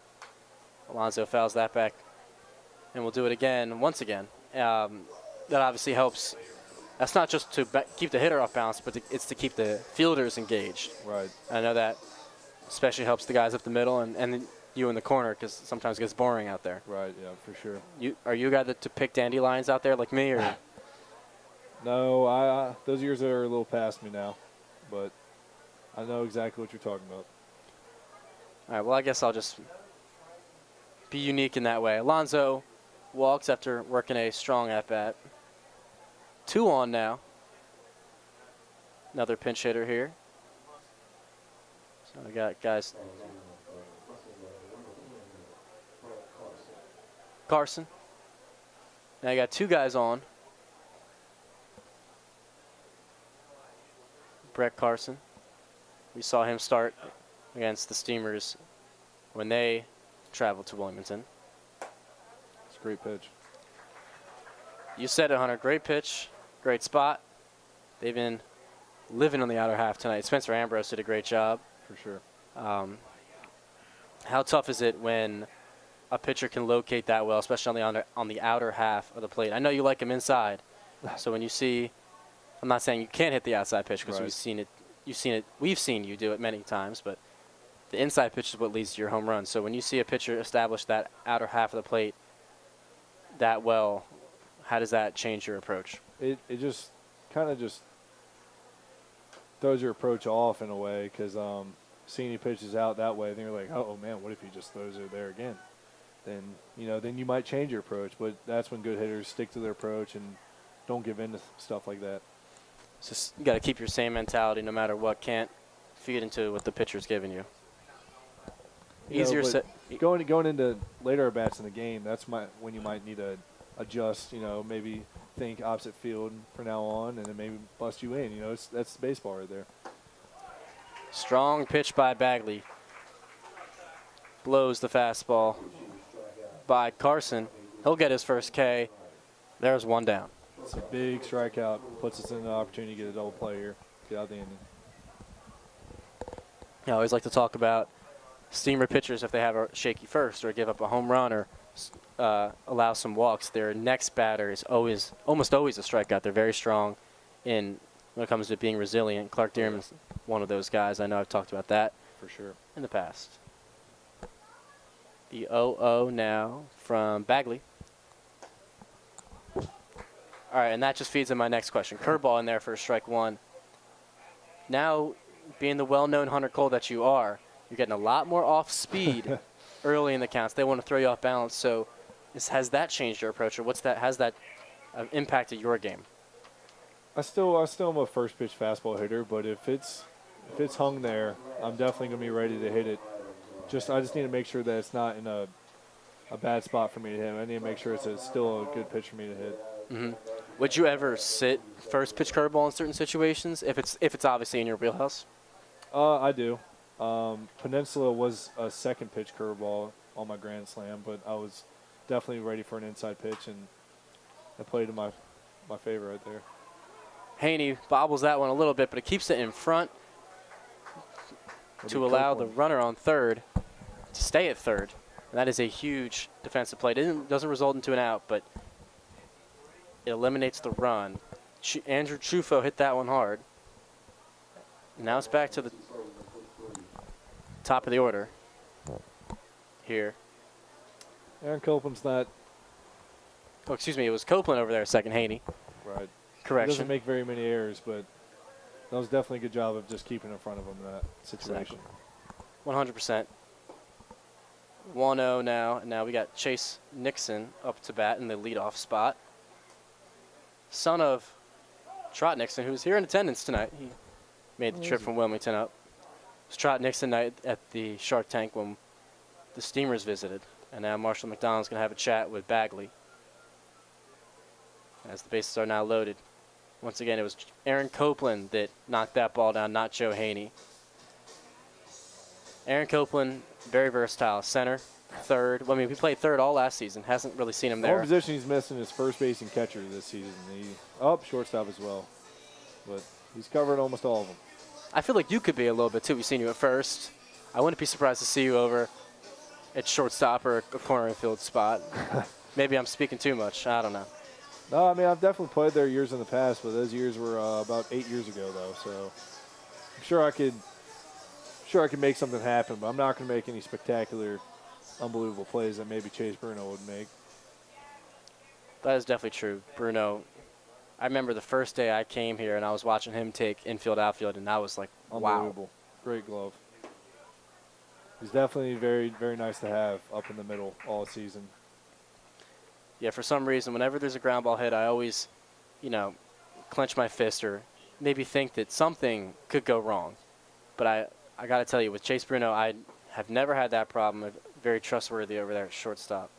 Alonso fouls that back, and we'll do it again once again. That obviously helps. That's not just to keep the hitter off balance, but it's to keep the fielders engaged. Right. I know that especially helps the guys up the middle and you in the corner, because sometimes it gets boring out there. Right, yeah, for sure. Are you a guy to pick dandelions out there like me? Or? No, those years are a little past me now, but I know exactly what you're talking about. All right, well, I guess I'll just be unique in that way. Alonso walks after working a strong at-bat. 2 on now. Another pinch hitter here. So I got guys. Carson. Now I got 2 guys on. Brett Carson. We saw him start against the Steamers when they traveled to Wilmington. It's a great pitch. You said it, Hunter. Great pitch, great spot. They've been living on the outer half tonight. Spencer Ambrose did a great job. For sure. How tough is it when a pitcher can locate that well, especially on the outer half of the plate? I know you like him inside, so when you see, I'm not saying you can't hit the outside pitch, because Right. we've seen you do it many times, but the inside pitch is what leads to your home run. So when you see a pitcher establish that outer half of the plate that well, how does that change your approach? It just kind of just throws your approach off in a way, because seeing he pitches out that way, then you're like, oh man, what if he just throws it there again? Then you might change your approach. But that's when good hitters stick to their approach and don't give in to stuff like that. It's just, you got to keep your same mentality no matter what. Can't feed into what the pitcher's giving you. Easier but said. Going into later bats in the game, that's when you might need to adjust. Maybe think opposite field from now on, and then maybe bust you in. That's baseball right there. Strong pitch by Bagley. Blows the fastball by Carson. He'll get his first K. There's 1 down. It's a big strikeout. Puts us in the opportunity to get a double play here. Get out the inning. I always like to talk about Steamer pitchers if they have a shaky first or give up a home run or allow some walks. Their next batter is almost always a strikeout. They're very strong when it comes to being resilient. Clark Dearman's one of those guys. I know I've talked about that For sure. in the past. The 0-0 now from Bagley. All right, and that just feeds in my next question. Curveball in there for strike 1. Now, being the well-known Hunter Cole that you are, you're getting a lot more off speed early in the counts. They want to throw you off balance. So has that changed your approach, or has that impacted your game? I still am a first pitch fastball hitter, but if it's hung there, I'm definitely gonna be ready to hit it. I just need to make sure that it's not in a bad spot for me to hit. I need to make sure it's still a good pitch for me to hit. Mm-hmm. Would you ever sit first pitch curveball in certain situations if it's obviously in your wheelhouse? I do. Peninsula was a second pitch curveball on my grand slam, but I was definitely ready for an inside pitch, and I played in my favor right there. Haney bobbles that one a little bit, but it keeps it in front to allow the runner on third to stay at third. And that is a huge defensive play. It doesn't result into an out, but it eliminates the run. Andrew Trufo hit that one hard. Now it's back to the top of the order here. Aaron Copeland's not. Oh, excuse me. It was Copeland over there, second Haney. Right. Correction. He doesn't make very many errors, but that was definitely a good job of just keeping in front of him in that situation. Exactly. 100%. 1-0 now. And now we got Chase Nixon up to bat in the leadoff spot. Son of Trot Nixon, who's here in attendance tonight. He made the trip from Wilmington up. It was Trot Nixon night at the Shark Tank when the Steamers visited. And now Marshall McDonald's going to have a chat with Bagley as the bases are now loaded. Once again, it was Aaron Copeland that knocked that ball down, not Joe Haney. Aaron Copeland, very versatile. Center, third. Well, I mean, we played third all last season. Hasn't really seen him The there. only position he's missing is first base and catcher this season. Shortstop as well. But he's covered almost all of them. I feel like you could be a little bit, too. We've seen you at first. I wouldn't be surprised to see you over at shortstop or a corner infield spot. Maybe I'm speaking too much. I don't know. No, I mean, I've definitely played there years in the past, but those years were about 8 years ago, though. So I'm sure I could make something happen, but I'm not going to make any spectacular, unbelievable plays that maybe Chase Bruno would make. That is definitely true. Bruno, I remember the first day I came here and I was watching him take infield, outfield, and I was like, wow. Unbelievable. Great glove. He's definitely very, very nice to have up in the middle all season. Yeah, for some reason, whenever there's a ground ball hit, I always, clench my fist or maybe think that something could go wrong. But I got to tell you, with Chase Bruno, I have never had that problem. Very trustworthy over there at shortstop.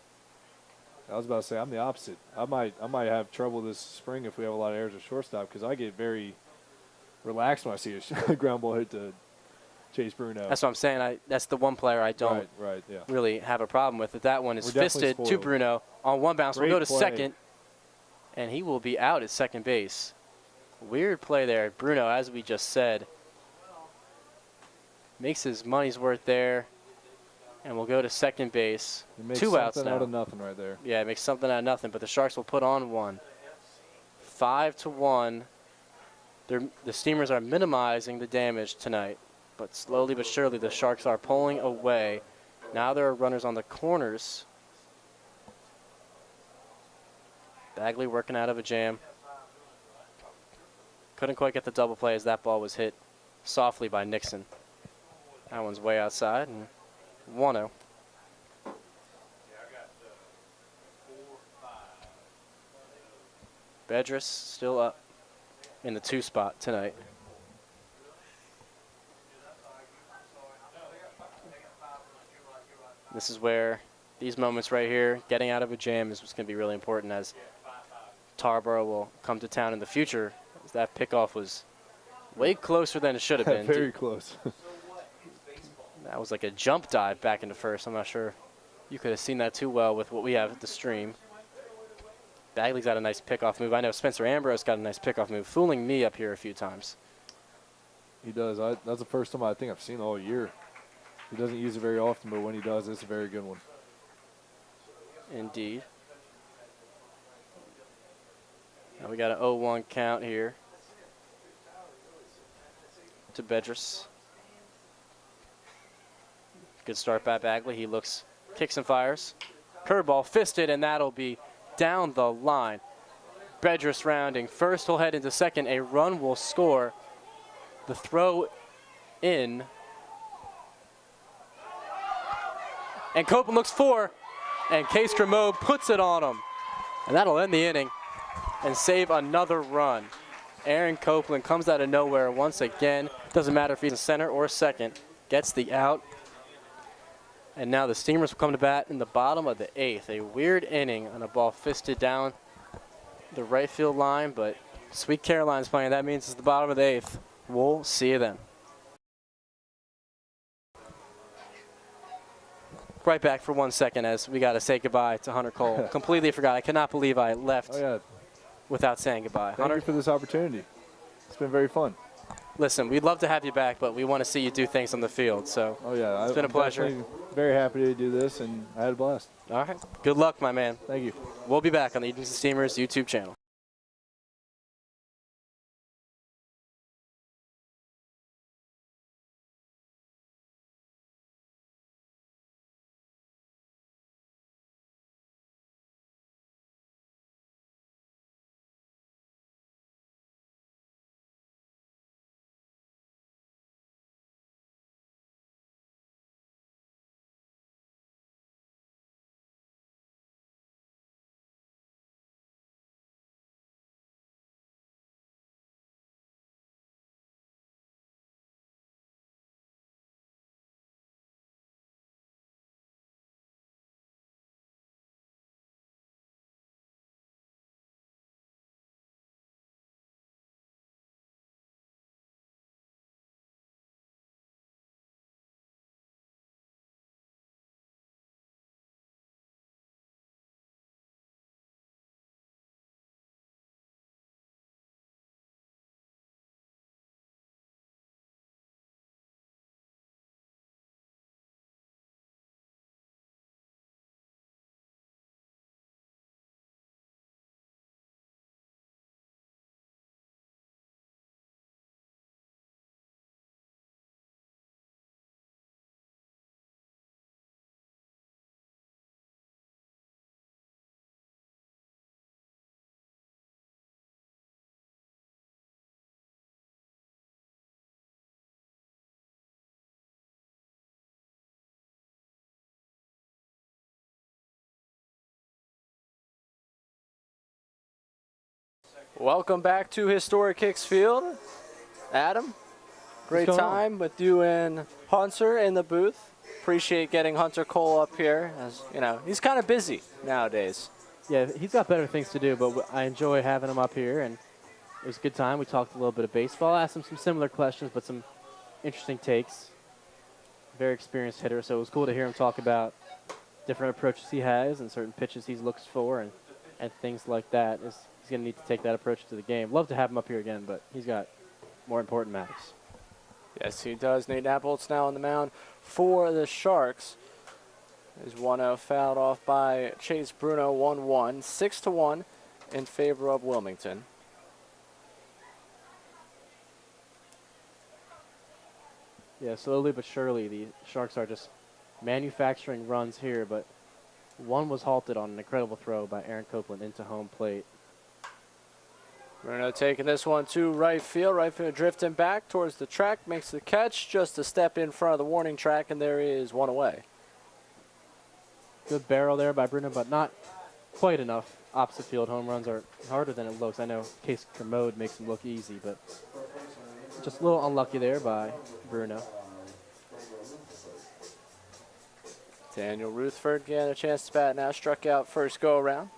I was about to say, I'm the opposite. I might have trouble this spring if we have a lot of errors at shortstop because I get very relaxed when I see a ground ball hit to Chase Bruno. That's what I'm saying. That's the one player I don't yeah. really have a problem with. That one is We're definitely fisted to spoiled. Bruno on one bounce. Great We'll go to play. second, and he will be out at second base. Weird play there. Bruno, as we just said, makes his money's worth there, and we'll go to second base. He makes 2 outs something now. out of nothing right there. Yeah, it makes something out of nothing, but the Sharks will put on one. 5-1. The Steamers are minimizing the damage tonight, but slowly but surely the Sharks are pulling away. Now there are runners on the corners. Bagley working out of a jam. Couldn't quite get the double play as that ball was hit softly by Nixon. That one's way outside, and 1-0. Bedris still up in the 2 spot tonight. This is where these moments right here, getting out of a jam is what's going to be really important as Tarboro will come to town in the future. As that pickoff was way closer than it should have been. Very close. That was like a jump dive back into first. I'm not sure you could have seen that too well with what we have at the stream. Bagley's got a nice pickoff move. I know Spencer Ambrose got a nice pickoff move, fooling me up here a few times. He does. That's the first time I think I've seen all year. He doesn't use it very often, but when he does, it's a very good one. Indeed. Now we got an 0-1 count here to Bedris. Good start by Bagley. He kicks and fires. Curveball fisted, and that'll be down the line. Bedris rounding first. He'll head into second. A run will score. The throw in. And Copeland looks for, and Case Cremo puts it on him. And that'll end the inning and save another run. Aaron Copeland comes out of nowhere once again. Doesn't matter if he's in center or second. Gets the out. And now the Steamers will come to bat in the bottom of the 8th. A weird inning on a ball fisted down the right field line, but Sweet Caroline's playing. That means it's the bottom of the 8th. We'll see you then. Right back for 1 second as we got to say goodbye to Hunter Cole. Completely forgot. I cannot believe I left without saying goodbye. Thank you for this opportunity. It's been very fun. Listen, we'd love to have you back, but we want to see you do things on the field. So it's been a pleasure. Very happy to do this, and I had a blast. All right. Good luck, my man. Thank you. We'll be back on the Edenton Steamers YouTube channel. Welcome back to Historic Hicks Field. Adam, great going on? time with you and Hunter in the booth. Appreciate getting Hunter Cole up here. As you know, he's kind of busy nowadays. Yeah, he's got better things to do, but I enjoy having him up here, and it was a good time. We talked a little bit of baseball, asked him some similar questions, but some interesting takes. Very experienced hitter, so it was cool to hear him talk about different approaches he has and certain pitches he looks for and things like that. He's going to need to take that approach to the game. Love to have him up here again, but he's got more important matters. Yes, he does. Nate Napoltz now on the mound for the Sharks. Is 1-0 fouled off by Chase Bruno, 1-1, 6-1 in favor of Wilmington. Yeah, slowly but surely, the Sharks are just manufacturing runs here, but one was halted on an incredible throw by Aaron Copeland into home plate. Bruno taking this one to right field. Right field drifting back towards the track. Makes the catch just a step in front of the warning track, and there is one away. Good barrel there by Bruno, but not quite enough. Opposite field home runs are harder than it looks. I know Case Kermode makes them look easy, but just a little unlucky there by Bruno. Daniel Ruthford getting a chance to bat now. Struck out first go around.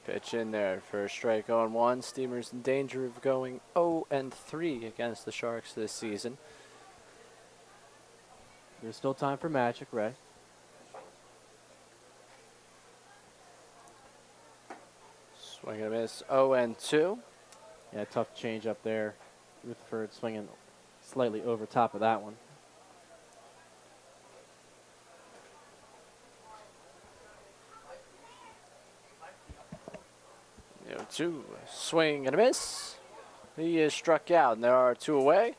Pitch in there for a strike on one. Steamers in danger of going 0-3 against the Sharks this season. There's still time for magic, Ray. Swing and a miss, 0-2. Yeah, tough change up there. Rutherford swinging slightly over top of that one. 0-2, swing and a miss. He is struck out, and there are two away.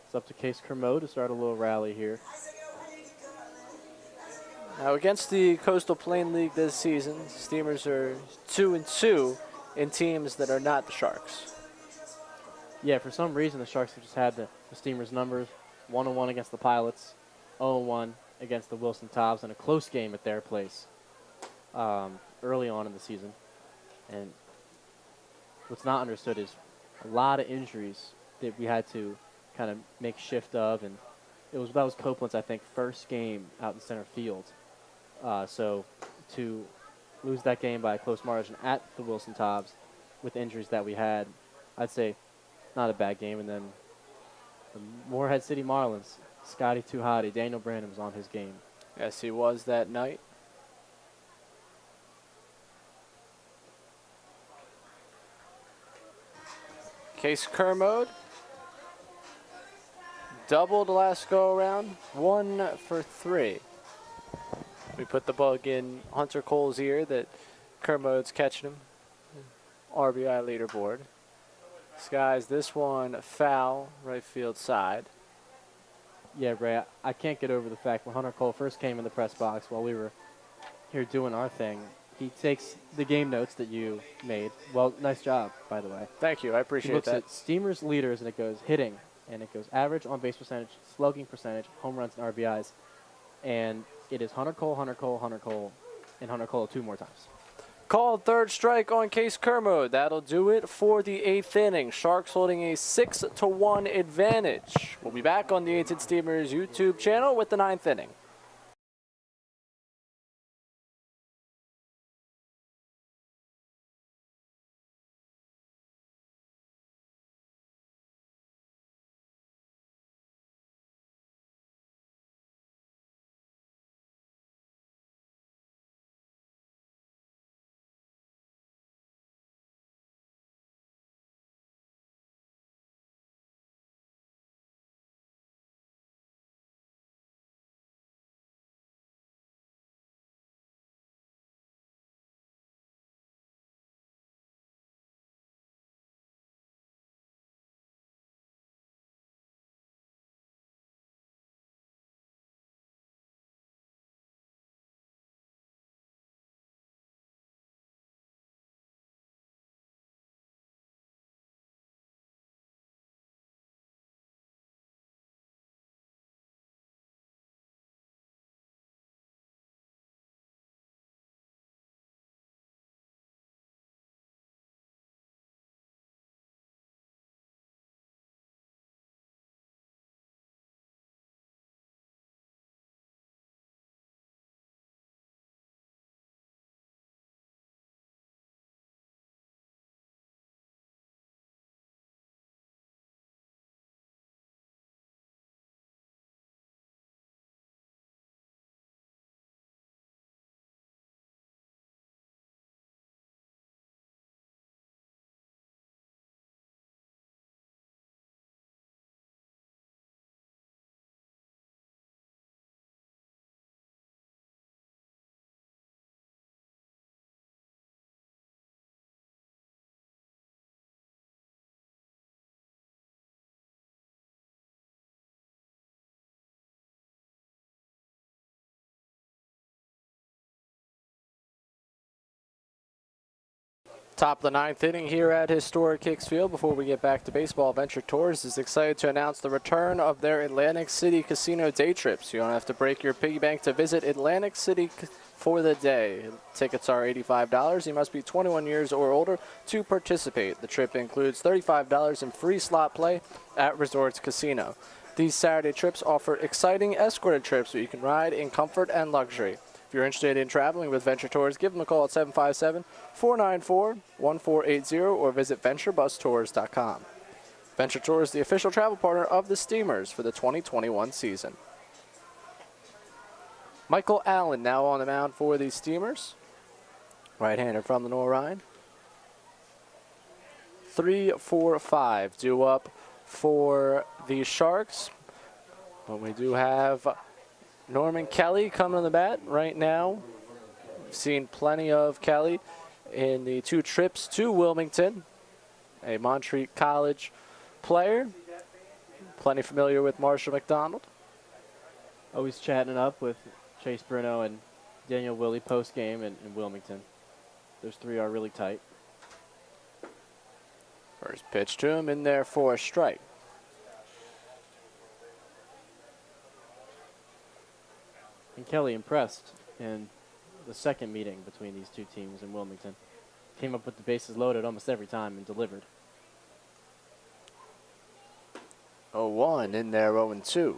It's up to Case Kermode to start a little rally here. Now against the Coastal Plain League this season, Steamers are 2-2 in teams that are not the Sharks. Yeah, for some reason the Sharks have just had the Steamers' numbers. 1-1 against the Pilots, 0-1 against the Wilson Tops, and a close game at their place early on in the season. And what's not understood is a lot of injuries that we had to kind of make shift of, and that was Copeland's, I think, first game out in center field. So to lose that game by a close margin at the Wilson Tops with injuries that we had, I'd say not a bad game. And then the Morehead City Marlins, Scotty Tuhati, Daniel Brandon was on his game. Yes, he was that night. Case Kermode doubled last go around, 1 for 3. We put the bug in Hunter Cole's ear that Kermode's catching him. RBI leaderboard. Skies this one foul, right field side. Yeah, Ray, I can't get over the fact when Hunter Cole first came in the press box while we were here doing our thing, he takes the game notes that you made. Well, nice job, by the way. Thank you, I He appreciate looks that. at Steamers leaders, and it goes hitting, and it goes average on base percentage, slugging percentage, home runs, and RBIs. And it is Hunter Cole, Hunter Cole, Hunter Cole, and Hunter Cole 2 more times. Called third strike on Case Kermode. That'll do it for the 8th inning. Sharks holding a 6-1 advantage. We'll be back on the Edenton Steamers YouTube channel with the 9th inning. Top of the ninth inning here at historic Hicks Field. Before we get back to baseball, Venture Tours is excited to announce the return of their Atlantic City Casino day trips. You don't have to break your piggy bank to visit Atlantic City for the day. Tickets are $85. You must be 21 years or older to participate. The trip includes $35 in free slot play at Resorts Casino. These Saturday trips offer exciting escorted trips where you can ride in comfort and luxury. If you're interested in traveling with Venture Tours, give them a call at 757-494-1480 or visit venturebustours.com. Venture Tours is the official travel partner of the Steamers for the 2021 season. Michael Allen now on the mound for the Steamers. Right-hander from the Norrine. 3-4-5 due up for the Sharks. But we do have Norman Kelly coming on the bat right now. We've seen plenty of Kelly in the 2 trips to Wilmington, a Montreat College player. Plenty familiar with Marshall McDonald. Always chatting it up with Chase Bruno and Daniel Willie post-game in Wilmington. Those 3 are really tight. First pitch to him in there for a strike. And Kelly impressed in the second meeting between these 2 teams in Wilmington. Came up with the bases loaded almost every time and delivered. 0-1 in there, 0-2.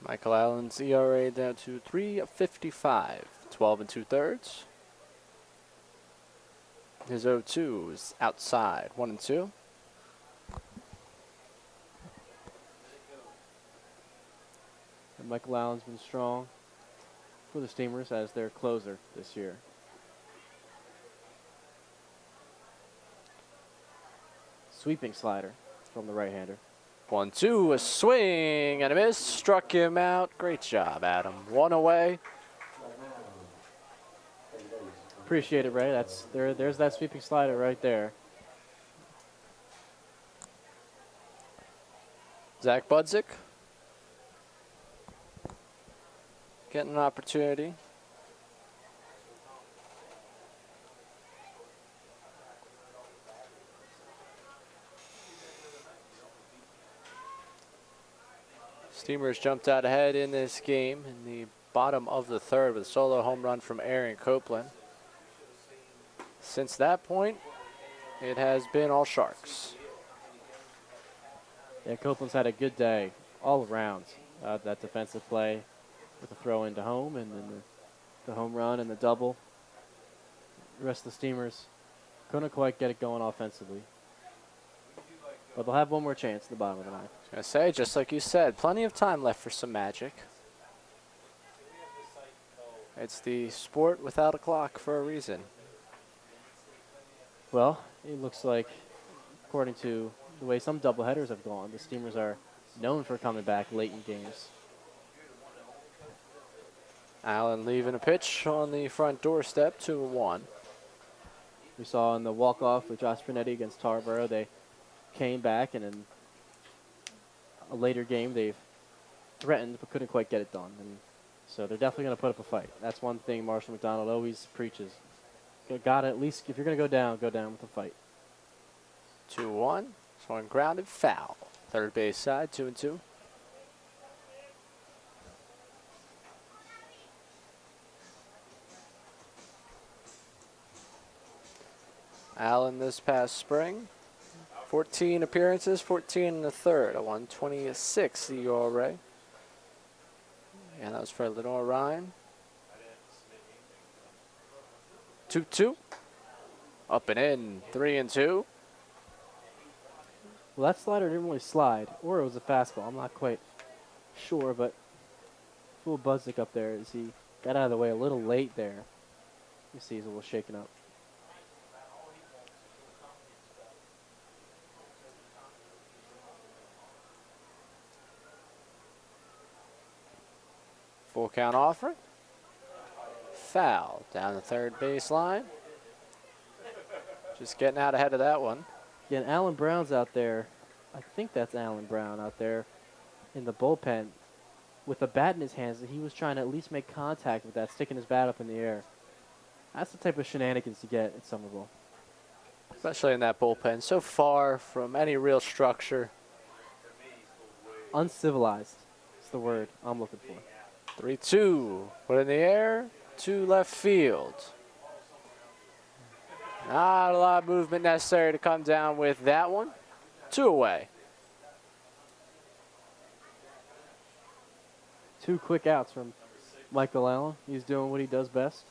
Michael Allen's ERA down to 3.55, 12 2/3. His 0-2 is outside, 1-2. And Michael Allen's been strong for the Steamers as their closer this year. Sweeping slider from the right-hander. 1-2, a swing and a miss. Struck him out. Great job, Adam. 1 away. Appreciate it, Ray. There's that sweeping slider right there. Zach Budzik getting an opportunity. Steamers jumped out ahead in this game in the bottom of the 3rd with a solo home run from Aaron Copeland. Since that point, it has been all Sharks. Yeah, Copeland's had a good day all around. That defensive play with the throw into home and then the home run and the double. The rest of the Steamers couldn't quite get it going offensively. But they'll have one more chance at the bottom of the 9th. I was going to say, just like you said, plenty of time left for some magic. It's the sport without a clock for a reason. Well, it looks like, according to the way some doubleheaders have gone, the Steamers are known for coming back late in games. Allen leaving a pitch on the front doorstep, 2-1. We saw in the walk-off with Josh Panetti against Tarboro, they came back, and in a later game, they've threatened but couldn't quite get it done. And so they're definitely going to put up a fight. That's one thing Marshall McDonald always preaches. You got to at least, if you're going to go down with a fight. 2-1. Swung grounded, foul. Third base side, 2-2. Allen this past spring, 14 appearances, 14 1/3, a 126 ERA. And that was for Lenore Ryan. 2-2. Up and in, 3-2. Well, that slider didn't really slide, or it was a fastball. I'm not quite sure, but full Budzik up there as he got out of the way a little late there. You see he's a little shaken up. Full count offering. Foul down the third baseline. Just getting out ahead of that one. Yeah, and Alan Brown's out there. I think that's Alan Brown out there in the bullpen with a bat in his hands that he was trying to at least make contact with that, sticking his bat up in the air. That's the type of shenanigans you get at Somerville. Especially in that bullpen. So far from any real structure. Uncivilized is the word I'm looking for. 3-2. Put in the air. To left field. Not a lot of movement necessary to come down with that one. 2 away. 2 quick outs from Michael Allen. He's doing what he does best.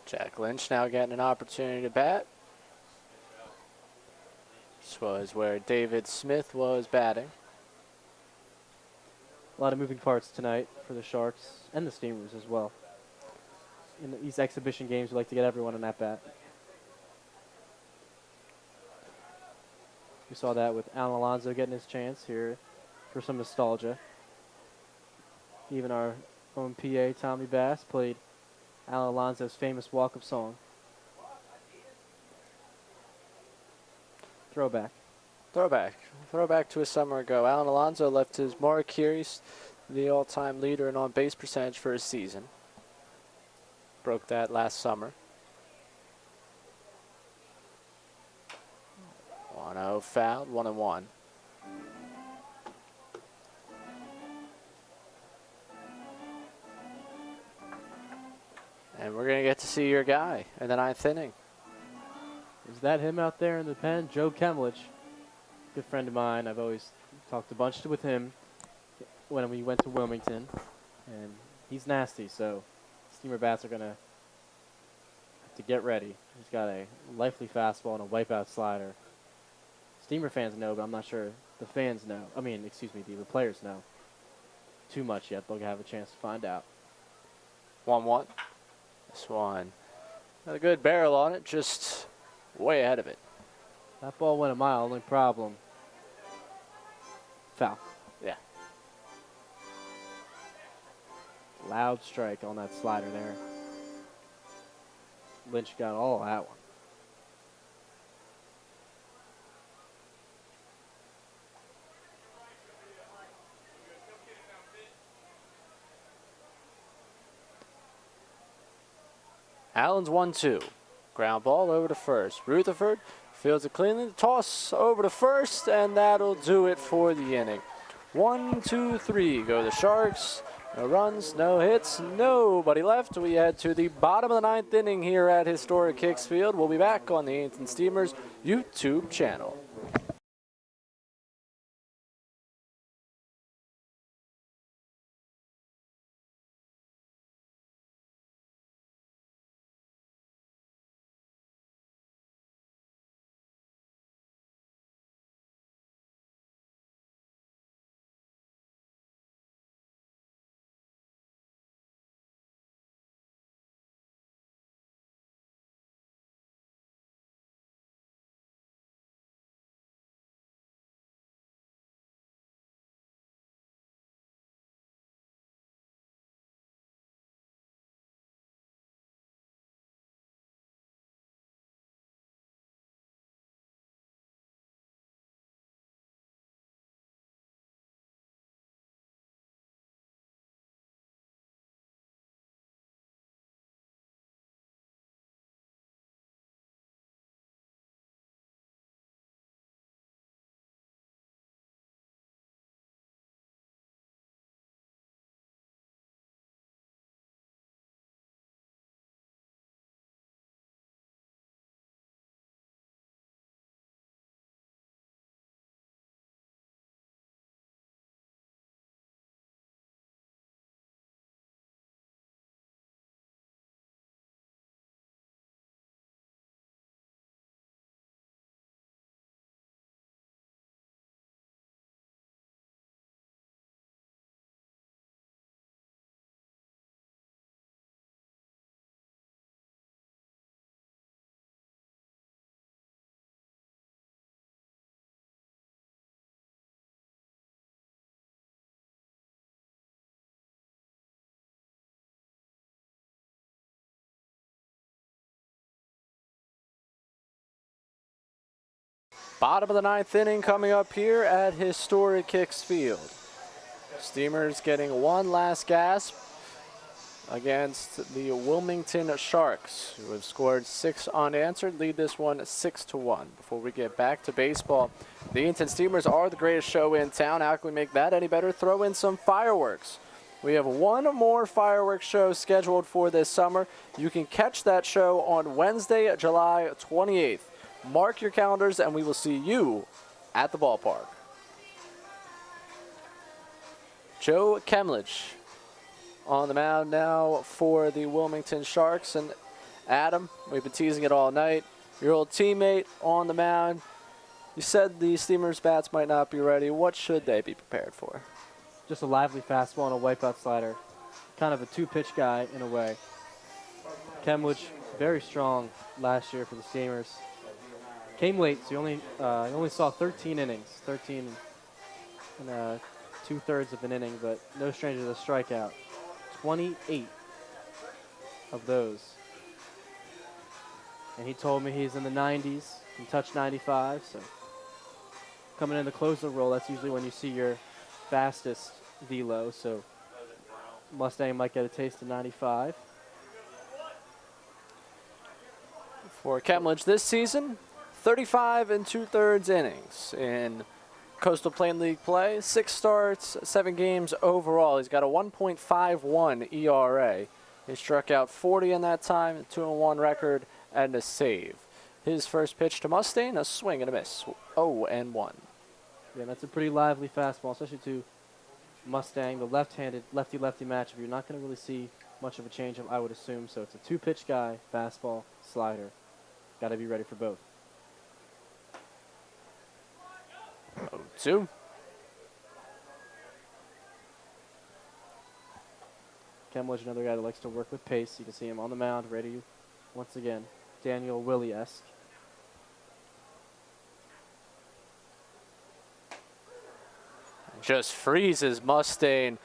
Jack Lynch now getting an opportunity to bat. This was where David Smith was batting. A lot of moving parts tonight for the Sharks and the Steamers as well. In these exhibition games, we like to get everyone an at-bat. We saw that with Alan Alonso getting his chance here for some nostalgia. Even our own PA, Tommy Bass, played Alan Alonso's famous walk-up song. Throwback. Throwback to a summer ago. Alan Alonso left his mark here. He's the all-time leader in on-base percentage for his season. Broke that last summer. 1-0 fouled, 1-1. And we're going to get to see your guy in the 9th inning. Is that him out there in the pen? Joe Kemlich, good friend of mine. I've always talked a bunch with him when we went to Wilmington. And he's nasty, so Steamer bats are going to have to get ready. He's got a lively fastball and a wipeout slider. Steamer fans know, but I'm not sure the fans know. The players know too much yet. They'll have a chance to find out. 1-1. This one got a good barrel on it, just way ahead of it. That ball went a mile. Only problem, foul. Yeah. Loud strike on that slider there. Lynch got all of that one. Allen's 1-2. Ground ball over to first. Rutherford fields it cleanly. Toss over to first, and that'll do it for the inning. 1, 2, 3 go the Sharks. No runs, no hits, nobody left. We head to the bottom of the 9th inning here at historic Hicks Field. We'll be back on the Edenton Steamers YouTube channel. Bottom of the 9th inning coming up here at historic Hicks Field. Steamers getting one last gasp against the Wilmington Sharks, who have scored 6 unanswered, lead this one 6-1. Before we get back to baseball, the Edenton Steamers are the greatest show in town. How can we make that any better? Throw in some fireworks. We have one more fireworks show scheduled for this summer. You can catch that show on Wednesday, July 28th. Mark your calendars, and we will see you at the ballpark. Joe Kemlich on the mound now for the Wilmington Sharks. And Adam, we've been teasing it all night. Your old teammate on the mound. You said the Steamers' bats might not be ready. What should they be prepared for? Just a lively fastball and a wipeout slider. Kind of a two-pitch guy in a way. Kemlich, very strong last year for the Steamers. Came late, so he only saw 13 innings. 13 and 2/3 of an inning, but no stranger to the strikeout. 28 of those. And he told me he's in the 90s, can touch 95, so coming in the closer role, that's usually when you see your fastest velo, so Mustang might get a taste of 95. For Kemlich this season, 35 2/3 innings in Coastal Plain League play, 6 starts, 7 games overall. He's got a 1.51 ERA. He struck out 40 in that time, a 2-1 record, and a save. His first pitch to Mustaine, a swing and a miss, 0-1. Yeah, that's a pretty lively fastball, especially to Mustang, the left-handed lefty-lefty matchup. You're not going to really see much of a changeup, I would assume. So it's a two-pitch guy, fastball, slider. Got to be ready for both. 0-2. Kemlich, another guy that likes to work with pace. You can see him on the mound, ready once again. Daniel Willie-esque. Just freezes Mustaine.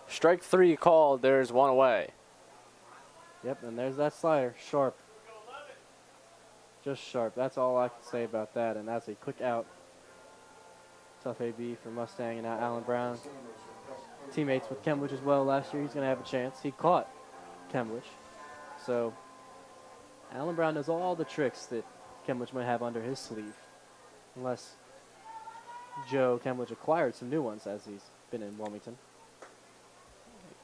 Strike 3 called. There's one away. Yep, and there's that slider. Sharp. Just sharp. That's all I can say about that, and that's a quick out. Tough AB for Mustang, and now Alan Brown. Teammates with Kemlich as well last year. He's going to have a chance. He caught Kemlich. So Alan Brown knows all the tricks that Kemlich might have under his sleeve. Unless Joe Kemlich acquired some new ones as he's been in Wilmington.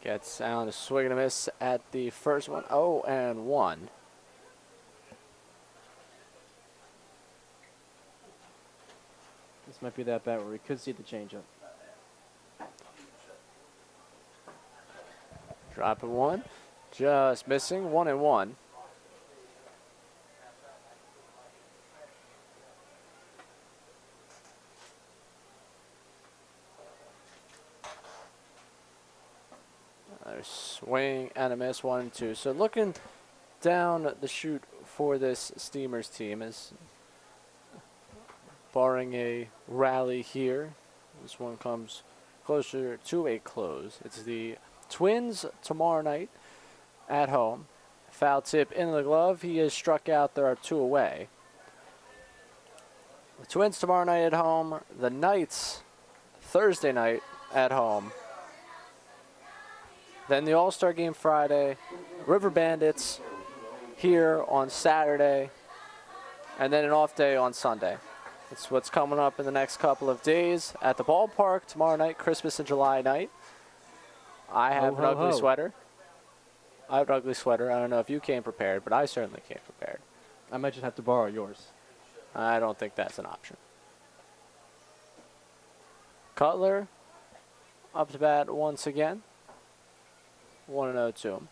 Gets Allen a swing and a miss at the first one. 0-1. This might be that bat where we could see the changeup. Dropping one. Just missing. 1-1. Another swing and a miss. 1-2. So looking down the chute for this Steamers team is, barring a rally here, this one comes closer to a close. It's the Twins tomorrow night at home. Foul tip in the glove. He is struck out. There are 2 away. The Twins tomorrow night at home. The Knights Thursday night at home. Then the All-Star game Friday. River Bandits here on Saturday. And then an off day on Sunday. That's what's coming up in the next couple of days at the ballpark tomorrow night, Christmas and July night. I have an ugly sweater. I have an ugly sweater. I don't know if you came prepared, but I certainly came prepared. I might just have to borrow yours. I don't think that's an option. Cutler up to bat once again. 1-0 to him.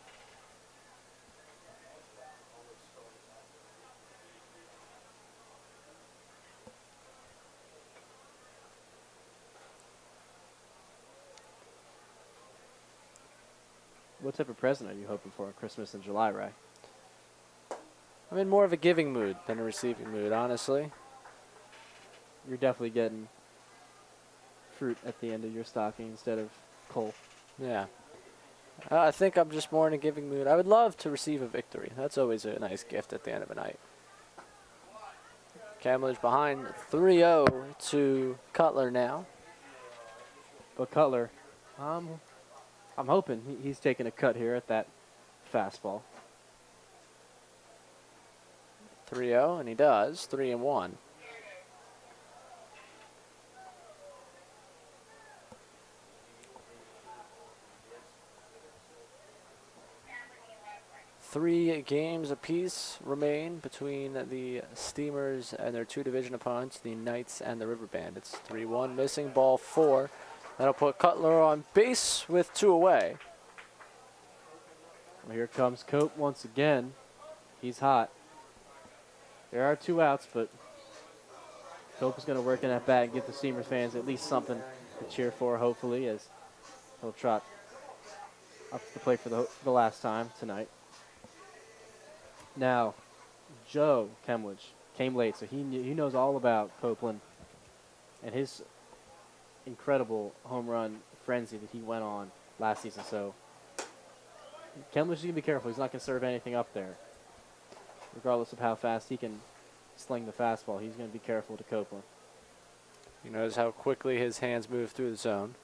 What type of present are you hoping for on Christmas in July, Ray? I'm in more of a giving mood than a receiving mood, honestly. You're definitely getting fruit at the end of your stocking instead of coal. Yeah. I think I'm just more in a giving mood. I would love to receive a victory. That's always a nice gift at the end of a night. Camledge behind 3-0 to Cutler now. But Cutler, I'm hoping he's taking a cut here at that fastball. 3-0, and he does. 3-1. Three games apiece remain between the Steamers and their two division opponents, the Knights and the River Bandits. 3-1, missing ball 4. That'll put Cutler on base with 2 away. Well, here comes Cope once again. He's hot. There are 2 outs, but Cope is going to work in that bat and give the Steamers fans at least something to cheer for, hopefully, as he'll trot up to the plate for the last time tonight. Now, Joe Kemledge came late, so he knows all about Copeland and his incredible home run frenzy that he went on last season. So Kemledge is going to be careful. He's not going to serve anything up there. Regardless of how fast he can sling the fastball, he's going to be careful to Copeland. He knows how quickly his hands move through the zone.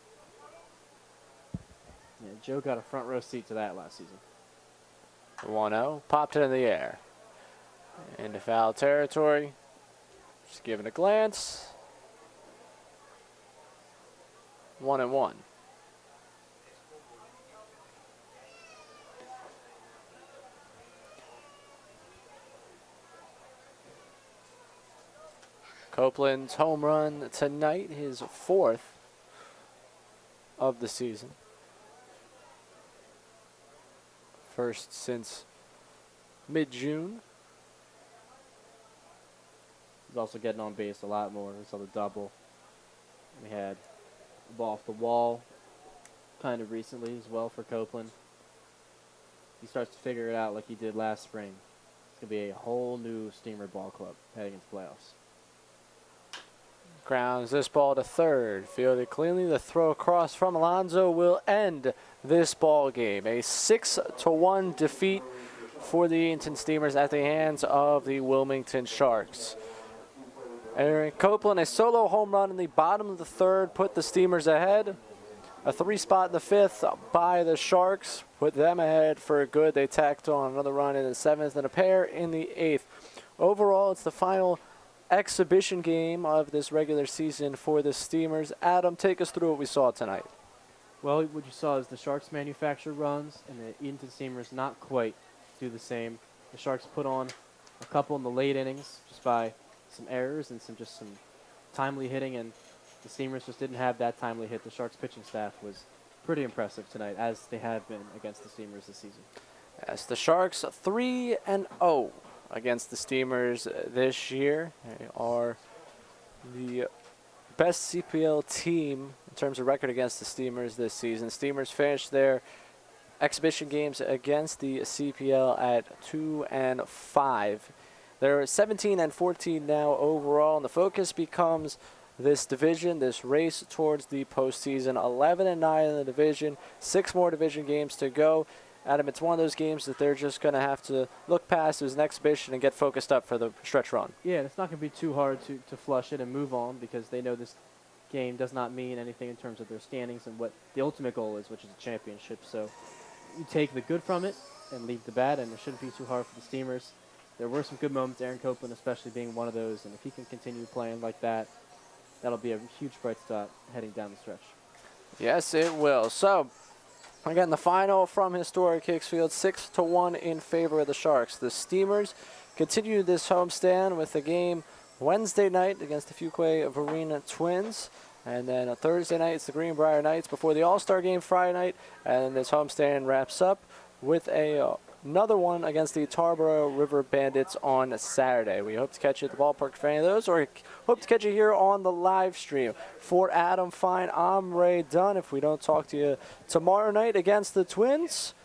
Yeah, Joe got a front row seat to that last season. 1-0, popped it in the air. Into foul territory. Just giving a glance. 1-1. Copeland's home run tonight, his 4th of the season. First since mid-June. He's also getting on base a lot more. We saw the double. We had the ball off the wall kind of recently as well for Copeland. He starts to figure it out like he did last spring. It's going to be a whole new Steamer ball club heading into playoffs. Grounds this ball to third. Fielded cleanly. The throw across from Alonso will end this ball game. A 6-1 defeat for the Edenton Steamers at the hands of the Wilmington Sharks. Aaron Copeland, a solo home run in the bottom of the third, put the Steamers ahead. A 3 spot in the 5th by the Sharks put them ahead for good. They tacked on another run in the 7th and a pair in the 8th. Overall, it's the final exhibition game of this regular season for the Steamers. Adam, take us through what we saw tonight. Well, what you saw is the Sharks manufacture runs, and the Edenton Steamers not quite do the same. The Sharks put on a couple in the late innings just by some errors and some timely hitting, and the Steamers just didn't have that timely hit. The Sharks pitching staff was pretty impressive tonight, as they have been against the Steamers this season. As the Sharks 3-0 against the Steamers this year. They are the best CPL team in terms of record against the Steamers this season. Steamers finished their exhibition games against the CPL at 2-5. They're 17-14 now overall, and the focus becomes this division, this race towards the postseason. 11-9 in the division, 6 more division games to go. Adam, it's one of those games that they're just going to have to look past as an exhibition and get focused up for the stretch run. Yeah, and it's not going to be too hard to flush it and move on, because they know this game does not mean anything in terms of their standings and what the ultimate goal is, which is a championship. So you take the good from it and leave the bad, and it shouldn't be too hard for the Steamers. There were some good moments, Aaron Copeland especially being one of those, and if he can continue playing like that, that'll be a huge bright spot heading down the stretch. Yes, it will. So, again, the final from historic Hicksfield, 6-1 in favor of the Sharks. The Steamers continue this homestand with a game Wednesday night against the Fuquay Varina Twins. And then a Thursday night, it's the Greenbrier Knights before the All-Star game Friday night. And this homestand wraps up with another one against the Tarboro River Bandits on Saturday. We hope to catch you at the ballpark for any of those, or hope to catch you here on the live stream. For Adam Fine, I'm Ray Dunn. If we don't talk to you tomorrow night against the Twins,